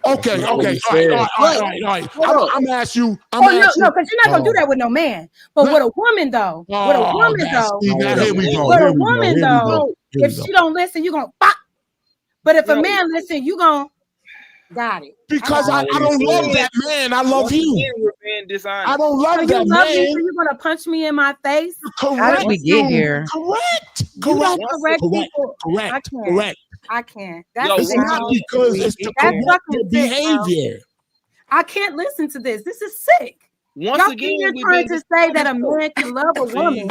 Okay. All right. I'm gonna ask you. No, because you're not gonna do that with no man. But with a woman, though, with a woman, though, if she don't listen, you gonna pop. But if a man listen, you gonna got it. Because I don't love that man. I love you. I don't love that man. Me, so you're gonna punch me in my face? Correct. How did we get here? Correct. I can't. It's not because it's to correct your behavior. I can't listen to this. This is sick. Once Y'all again, you're trying to say that a man can love a woman.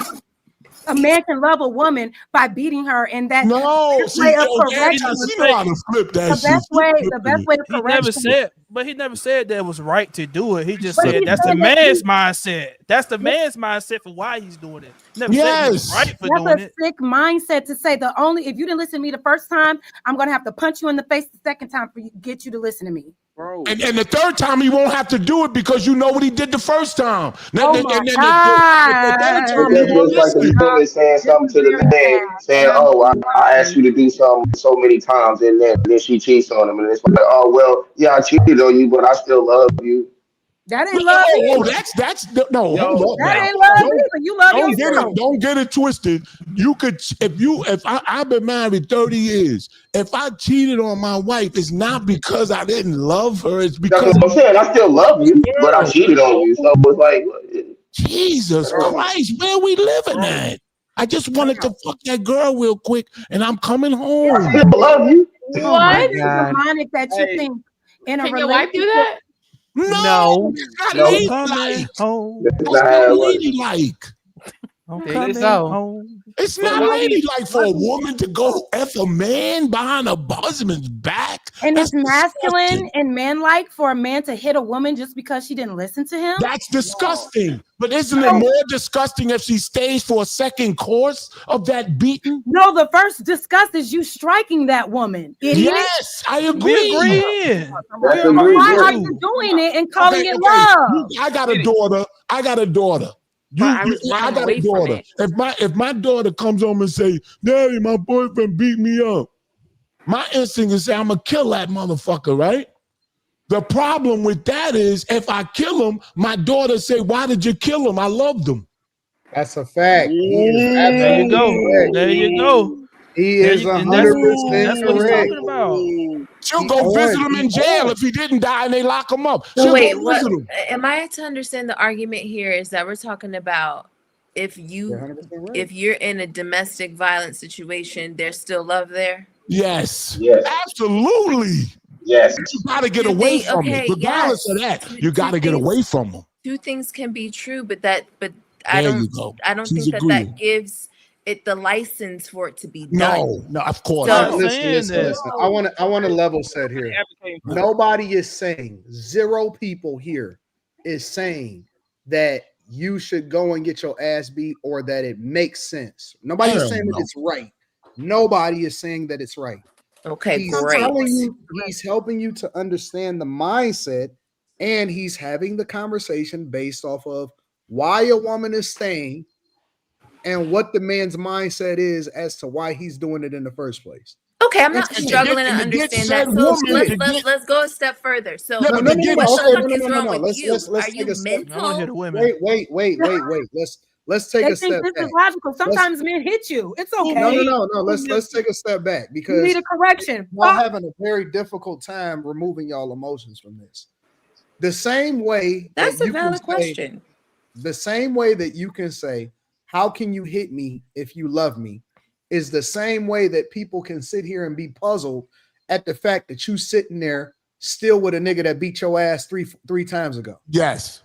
A man can love a woman by beating her, and that way of correction. The best way to correct. He never said that was right to do it. He just said that's the man's mindset. That's the man's mindset for why he's doing it. Never said he was right for doing it. That's a sick mindset to say if you didn't listen to me the first time, I'm gonna have to punch you in the face the second time for you get you to listen to me. Bro. And the third time he won't have to do it because you know what he did the first time. Oh my God. It's like a woman saying something to the man, saying, "Oh, I asked you to do something so many times," and then she cheats on him, and it's like, "Oh, well, yeah, I cheated on you, but I still love you." That ain't love. That ain't love either. You love yourself. Don't get it twisted. You could, I've been married 30 years. If I cheated on my wife, it's not because I didn't love her. It's because that's what I'm saying. I still love you, but I cheated on you. So it's like, Jesus Christ, where we living at? I just wanted to fuck that girl real quick, and I'm coming home. I still love you. What is demonic that you think in a relationship? Can your wife do that? No, it's not ladylike. It's not ladylike. It's not ladylike for a woman to go F a man behind a husband's back. And it's masculine and manlike for a man to hit a woman just because she didn't listen to him? That's disgusting. But isn't it more disgusting if she stays for a second course of that beating? No, the first disgust is you striking that woman. Yes, I agree. Why are you doing it and calling it love? I got a daughter. I got a daughter. I got a daughter. If my daughter comes home and say, "Daddy, my boyfriend beat me up," my instinct is say, "I'm gonna kill that motherfucker," right? The problem with that is if I kill him, my daughter say, "Why did you kill him? I loved him." That's a fact. There you go. There you go. He is 100% That's what he's talking about. She'll go visit him in jail if he didn't die and they lock him up. So wait, what am I to understand? The argument here is that we're talking about if you're in a domestic violence situation, there's still love there. Yes. Yes. Absolutely. Yes. You gotta get away from it. Regardless of that, you gotta get away from them. Two things can be true, but I don't think that gives it the license for it to be done. No, of course. So, listen. I want to level set here. Nobody is saying, zero people here is saying that you should go and get your ass beat or that it makes sense. Nobody's saying that it's right. Nobody is saying that it's right. Okay, great. He's helping you to understand the mindset, and he's having the conversation based off of why a woman is staying and what the man's mindset is as to why he's doing it in the first place. Okay, I'm not struggling to understand that. So let's go a step further. So no. What is wrong with you? Are you mental? Wait. Let's take a step back. This is logical. Sometimes men hit you. It's okay. No. Let's take a step back because you need a correction. Y'all having a very difficult time removing y'all emotions from this. The same way that's a valid question. The same way that you can say, "How can you hit me if you love me?" is the same way that people can sit here and be puzzled at the fact that you sitting there still with a nigga that beat your ass three times ago. Yes.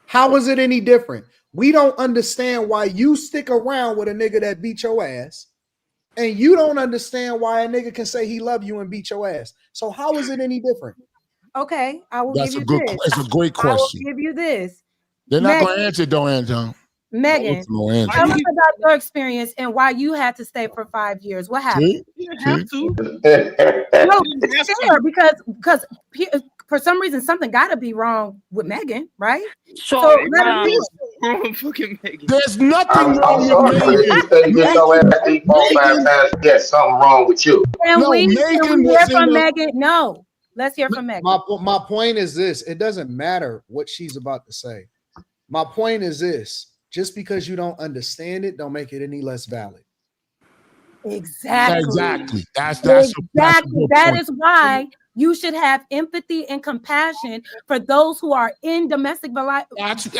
How is it any different? We don't understand why you stick around with a nigga that beat your ass, and you don't understand why a nigga can say he love you and beat your ass. So how is it any different? Okay, I will give you this. It's a great question. I will give you this. They're not going to answer it, though, Anton. Megan, tell us about your experience and why you had to stay for 5 years. What happened? have to. No, it's fair because for some reason something got to be wrong with Megan, right? So let her do it. Fucking Megan. There's nothing I'm wrong sorry, but if you stay get your ass beat 4-5 times, yes, something wrong with you. Can we hear from a- Megan? No. Let's hear from Megan. My point is this: it doesn't matter what she's about to say. My point is this: just because you don't understand it, don't make it any less valid. Exactly. That's exactly. That is why you should have empathy and compassion for those who are in domestic violence.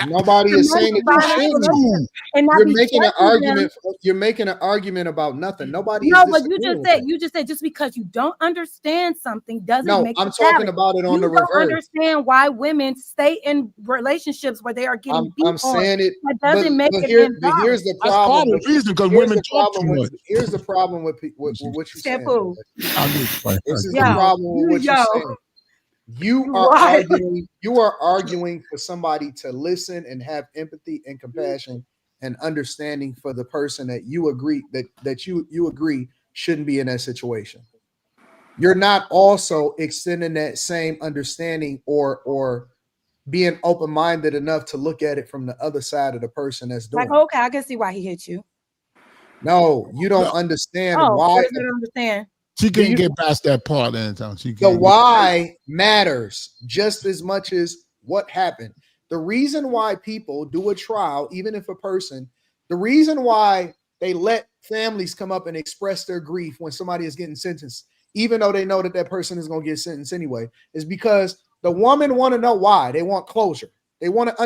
Nobody is saying that you shouldn't. And not You're be making an judging argument. them. You're making an argument about nothing. Nobody. No, is but you disagreeing just with said just because you don't understand something doesn't No, make I'm it talking valid. about it on you the don't reverse. understand why women stay in relationships where they are getting beat I'm saying it. That doesn't make it here's invalid. the problem. That's part of the reason, because here's women the talk problem too with much. here's the problem with what you're saying. Shampoo. This is the problem with what you're saying. You are arguing. You are arguing for somebody to listen and have empathy and compassion and understanding for the person that you agree that you agree shouldn't be in that situation. You're not also extending that same understanding or being open-minded enough to look at it from the other side of the person that's doing Like, okay, I can see why he hit you. No, you don't understand why. What does it understand? She can't get past that part, Anton. The why matters just as much as what happened. The reason why people do a trial, even if the reason why they let families come up and express their grief when somebody is getting sentenced, even though they know that person is going to get sentenced anyway, is because the woman want to know why. They want closure. They want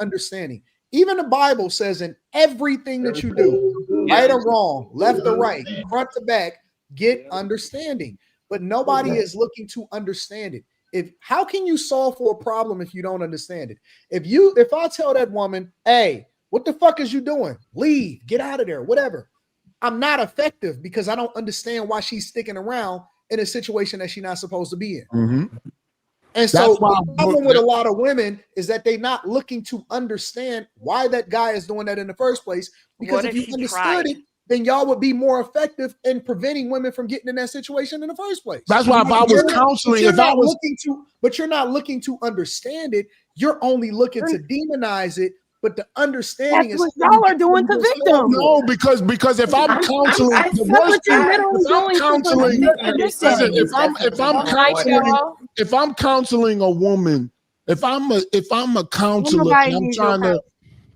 understanding. Even the Bible says in everything that you do, right or wrong, left or right, front to back, get understanding. But nobody is looking to understand it. How can you solve for a problem if you don't understand it? If I tell that woman, hey, what the fuck is you doing? Leave, get out of there, whatever. I'm not effective because I don't understand why she's sticking around in a situation that she's not supposed to be in. Mm-hmm. And so the problem with a lot of women is that they're not looking to understand why that guy is doing that in the first place. Because if you understood it, then y'all would be more effective in preventing women from getting in that situation in the first place. That's why if I was counseling, but you're not looking to understand it. You're only looking to demonize it. But the understanding is what y'all are doing to victims. No, because if I'm counseling, if I'm counseling a woman, if I'm a counselor, and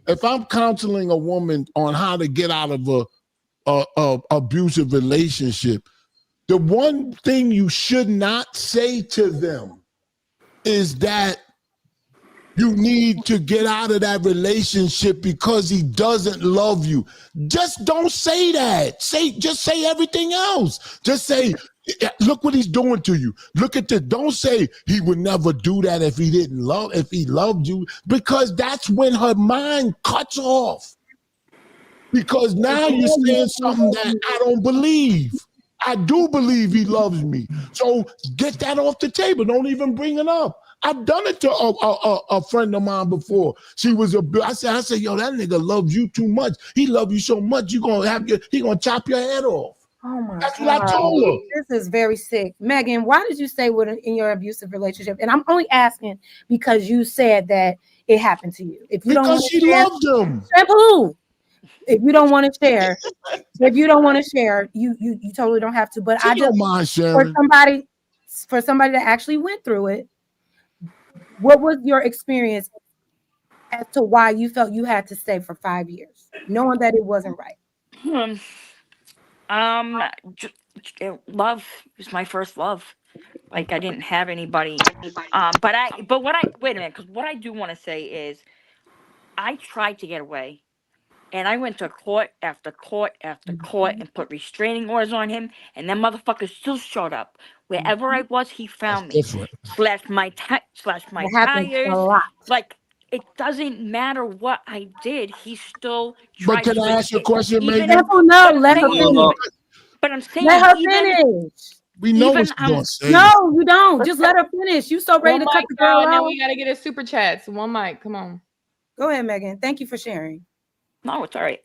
if I'm counseling a woman on how to get out of a abusive relationship, the one thing you should not say to them is that you need to get out of that relationship because he doesn't love you. Just don't say that. Just say everything else. Just say, look what he's doing to you. Look at this. Don't say he would never do that if he loved you, because that's when her mind cuts off. Because now you're saying something that I don't believe. I do believe he loves me. So get that off the table. Don't even bring it up. I've done it to a friend of mine before. I said, yo, that nigga loves you too much. He loves you so much, he gonna chop your head off. Oh my That's what I told her. This is very sick. Megan, why did you say in your abusive relationship? And I'm only asking because you said that it happened to you. If you because she loved him. Shampoo. If you don't want to share, you totally don't have to. But I don't mind sharing. For somebody that actually went through it, what was your experience as to why you felt you had to stay for 5 years, knowing that it wasn't right? Love was my first love. Like, I didn't have anybody. But wait a minute, because what I do want to say is I tried to get away. And I went to court after court after court and put restraining orders on him. And that motherfucker still showed up. Wherever I was, he found me. Slashed my tires. Like, it doesn't matter what I did. He still tried to. But can I ask you a question, Megan? Let her finish. But I'm saying, let her finish. We know what you're going to say. No, you don't. Just let her finish. You so ready to cut the girl Now out. we got to get a super chats. One mic. Come on. Go ahead, Megan. Thank you for sharing. No, it's all right.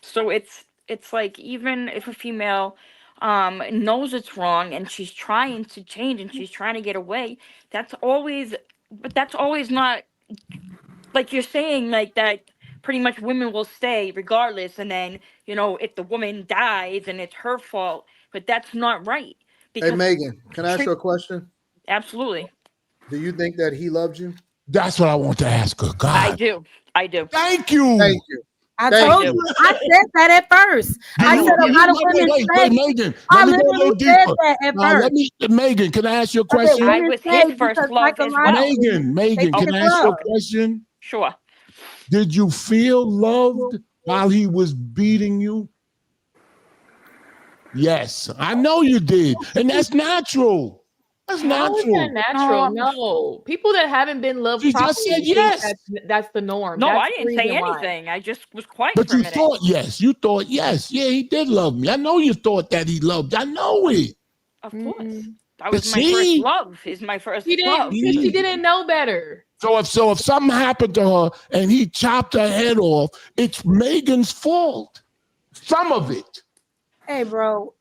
So it's like, even if a female knows it's wrong and she's trying to change and she's trying to get away, that's always not like you're saying, like that pretty much women will stay regardless, and then if the woman dies and it's her fault, but that's not right. Hey, Because Megan, can I ask you a question? absolutely. Do you think that he loved you? That's what I want to ask her. God. I do. Thank you. Thank you. I told you. I said that at first. I said a lot of women Wait, Megan. I Let me go a literally little said deeper. that at first. Megan, can I ask you a I said question? I women was stay his first because love as well. Megan, they think can it's I ask you a love. question? Sure. Did you feel loved while he was beating you? Yes, I know you did. And that's natural. That's How is natural. that natural? No. People that haven't been loved She just said properly think yes. that's the norm. No, That's I the didn't say reason why. anything. I just was quiet But for a you minute. thought yes. You thought yes. Yeah, he did love me. I know you thought that he loved you. I know it. Of course. That But was my first see? love. Is my first She didn't love. because she didn't know better. So if something happened to her and he chopped her head off, it's Megan's fault. Some of it. Hey, bro.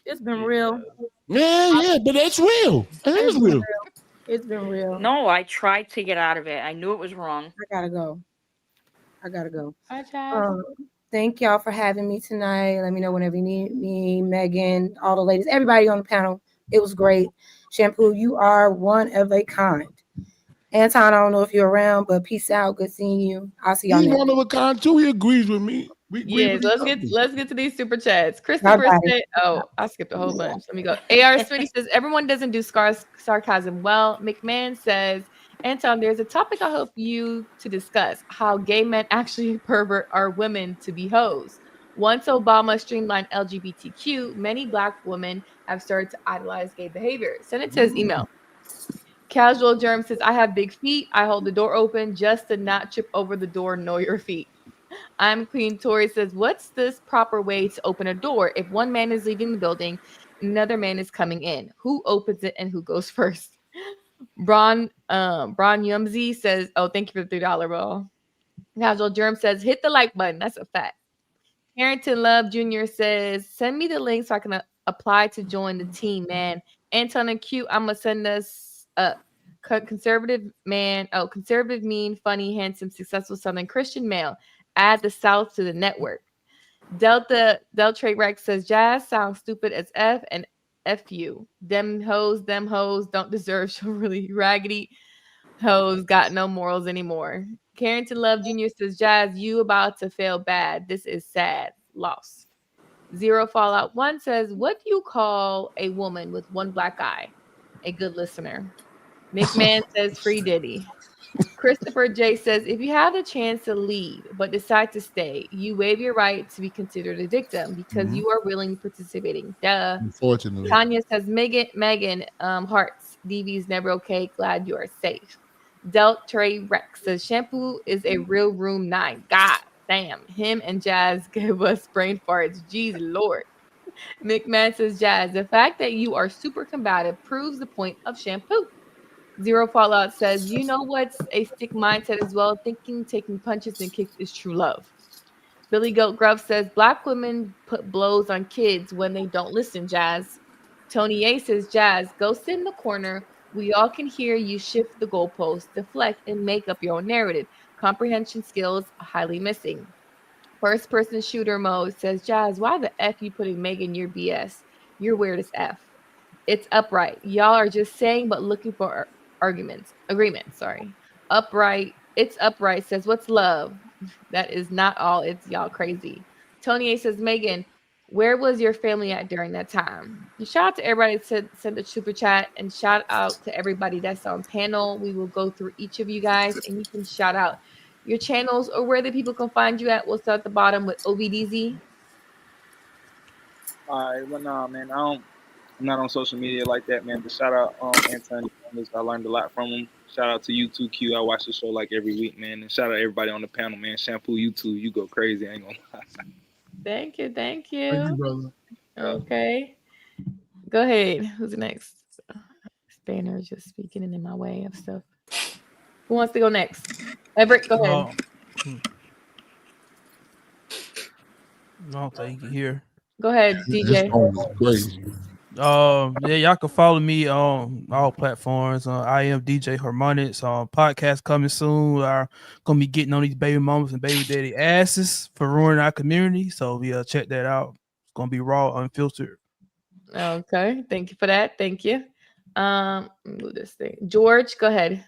It's been real. Yeah, but it's real. It is real. It's been real. No, I tried to get out of it. I knew it was wrong. I gotta go. Hi, Chad. Thank y'all for having me tonight. Let me know whenever you need me, Megan, all the ladies, everybody on the panel. It was great. Shampoo, you are one of a kind. Anton, I don't know if you're around, but peace out. Good seeing you. I'll see y'all He's next. one of a kind too. He agrees with me. We agree Yes, with each other. let's get to these super chats. Christopher said, "Oh, I skipped a whole bunch. Let me go." AR Smitty says, "Everyone doesn't do sarcasm well." McMahon says, "Anton, there's a topic I hope you to discuss: how gay men actually pervert our women to be hoes. Once Obama streamlined LGBTQ, many Black women have started to idolize gay behavior." Send it to his email. Casual Germ says, "I have big feet. I hold the door open just to not trip over the door. Know your feet." I'm Queen Tori says, "What's this proper way to open a door? If one man is leaving the building, another man is coming in. Who opens it and who goes first?" Bron Yumzy says, "Oh, thank you for the $3 roll." Casual Germ says, "Hit the like button." That's a fact. Harrington Love Jr. says, "Send me the link so I can apply to join the team, man." Anton and Q, I'm gonna send us a conservative man. Oh, conservative, mean, funny, handsome, successful Southern Christian male. Add the South to the network. Delta Rex says, "Jazz sounds stupid as F and F you. Them hoes don't deserve chivalry. Raggedy hoes got no morals anymore." Carrington Love Jr. says, "Jazz, you about to fail bad. This is sad. Loss." Zero Fallout 1 says, "What do you call a woman with one black eye?" A good listener. McMahon says, "Free Diddy." Christopher J says, "If you have the chance to leave but decide to stay, you waive your right to be considered a victim because you are willingly participating." Duh. Unfortunately. Tanya says, Megan, hearts. DV's never okay. Glad you are safe." Delt Trey Rex says, "Shampoo is a real room 9. God damn. Him and Jazz gave us brain farts. Jeez Lord." McMahon says, "Jazz, the fact that you are super combative proves the point of shampoo." Zero Fallout says, "You know what's a stick mindset as well? Thinking taking punches and kicks is true love." Billy Goat Gruff says, "Black women put blows on kids when they don't listen, Jazz." Tony A says, "Jazz, go sit in the corner. We all can hear you shift the goalpost, deflect, and make up your own narrative. Comprehension skills highly missing." First person shooter mode says, "Jazz, why the F you putting Megan your BS? You're weird as F." It's upright. Y'all are just saying but looking for agreements. Sorry. Upright. It's upright says, "What's love?" That is not all. It's y'all crazy. Tony A says, "Megan, where was your family at during that time?" And shout out to everybody that sent a super chat, and shout out to everybody that's on panel. We will go through each of you guys, and you can shout out your channels or where the people can find you at. We'll start at the bottom with OVDZ. All right, well, nah, man, I'm not on social media like that, man. But shout out Anton Daniels. I learned a lot from him. Shout out to you too, Q. I watch the show like every week, man. And shout out everybody on the panel, man. Shampoo, you too. You go crazy. I ain't gonna lie. Thank you. Thank you, brother. Okay. Go ahead. Who's next? Spanner is just speaking in my way of stuff. Who wants to go next? Everett, go ahead. No, thank you. Here. Go ahead, DJ. Crazy. Yeah, y'all can follow me on all platforms. I am DJ Harmonics. Podcast coming soon. We're gonna be getting on these baby mamas and baby daddy asses for ruining our community. So yeah, check that out. It's gonna be raw, unfiltered. Okay, thank you for that. Thank you. Move this thing. George, go ahead.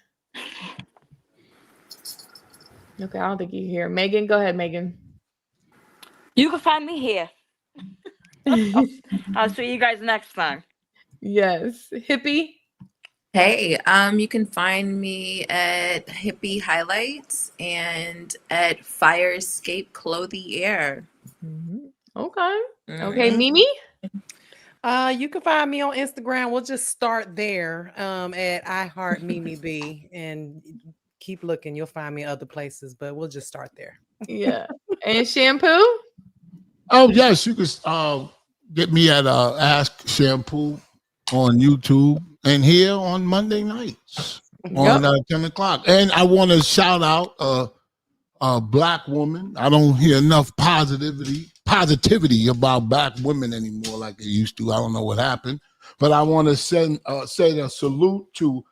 Okay, I don't think you're here. Megan, go ahead, Megan. You can find me here. I'll see you guys next time. Yes. Hippie. Hey, you can find me at Hippie Highlights and at Fire Escape Clothing Air. Okay. Okay, Mimi. You can find me on Instagram. We'll just start there at iHeartMimiB and keep looking. You'll find me other places, but we'll just start there. Yeah. And Shampoo? Oh, yes. You can get me at Ask Shampoo on YouTube and here on Monday nights on 10 o'clock. And I want to shout out a Black woman. I don't hear enough positivity about Black women anymore like I used to. I don't know what happened. But I want to say a salute to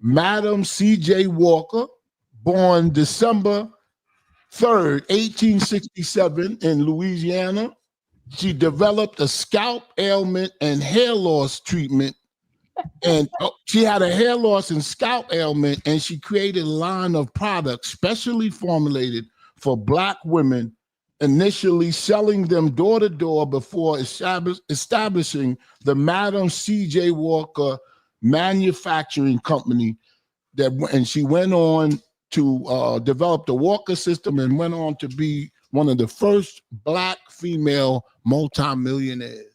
Madam C.J. Walker, born December 3rd, 1867 in Louisiana. She developed a scalp ailment and hair loss treatment. And she had a hair loss and scalp ailment, and she created a line of products specially formulated for Black women, initially selling them door to door before establishing the Madam C.J. Walker Manufacturing Company. And she went on to develop the Walker system and went on to be one of the first Black female multimillionaires.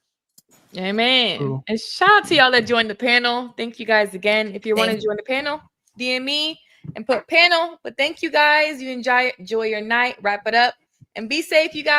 Amen. Cool. And shout out to y'all that joined the panel. Thank you guys again. If you want to join the panel, DM me and put panel. But thank you guys. You enjoy your night. Wrap it up and be safe, you guys.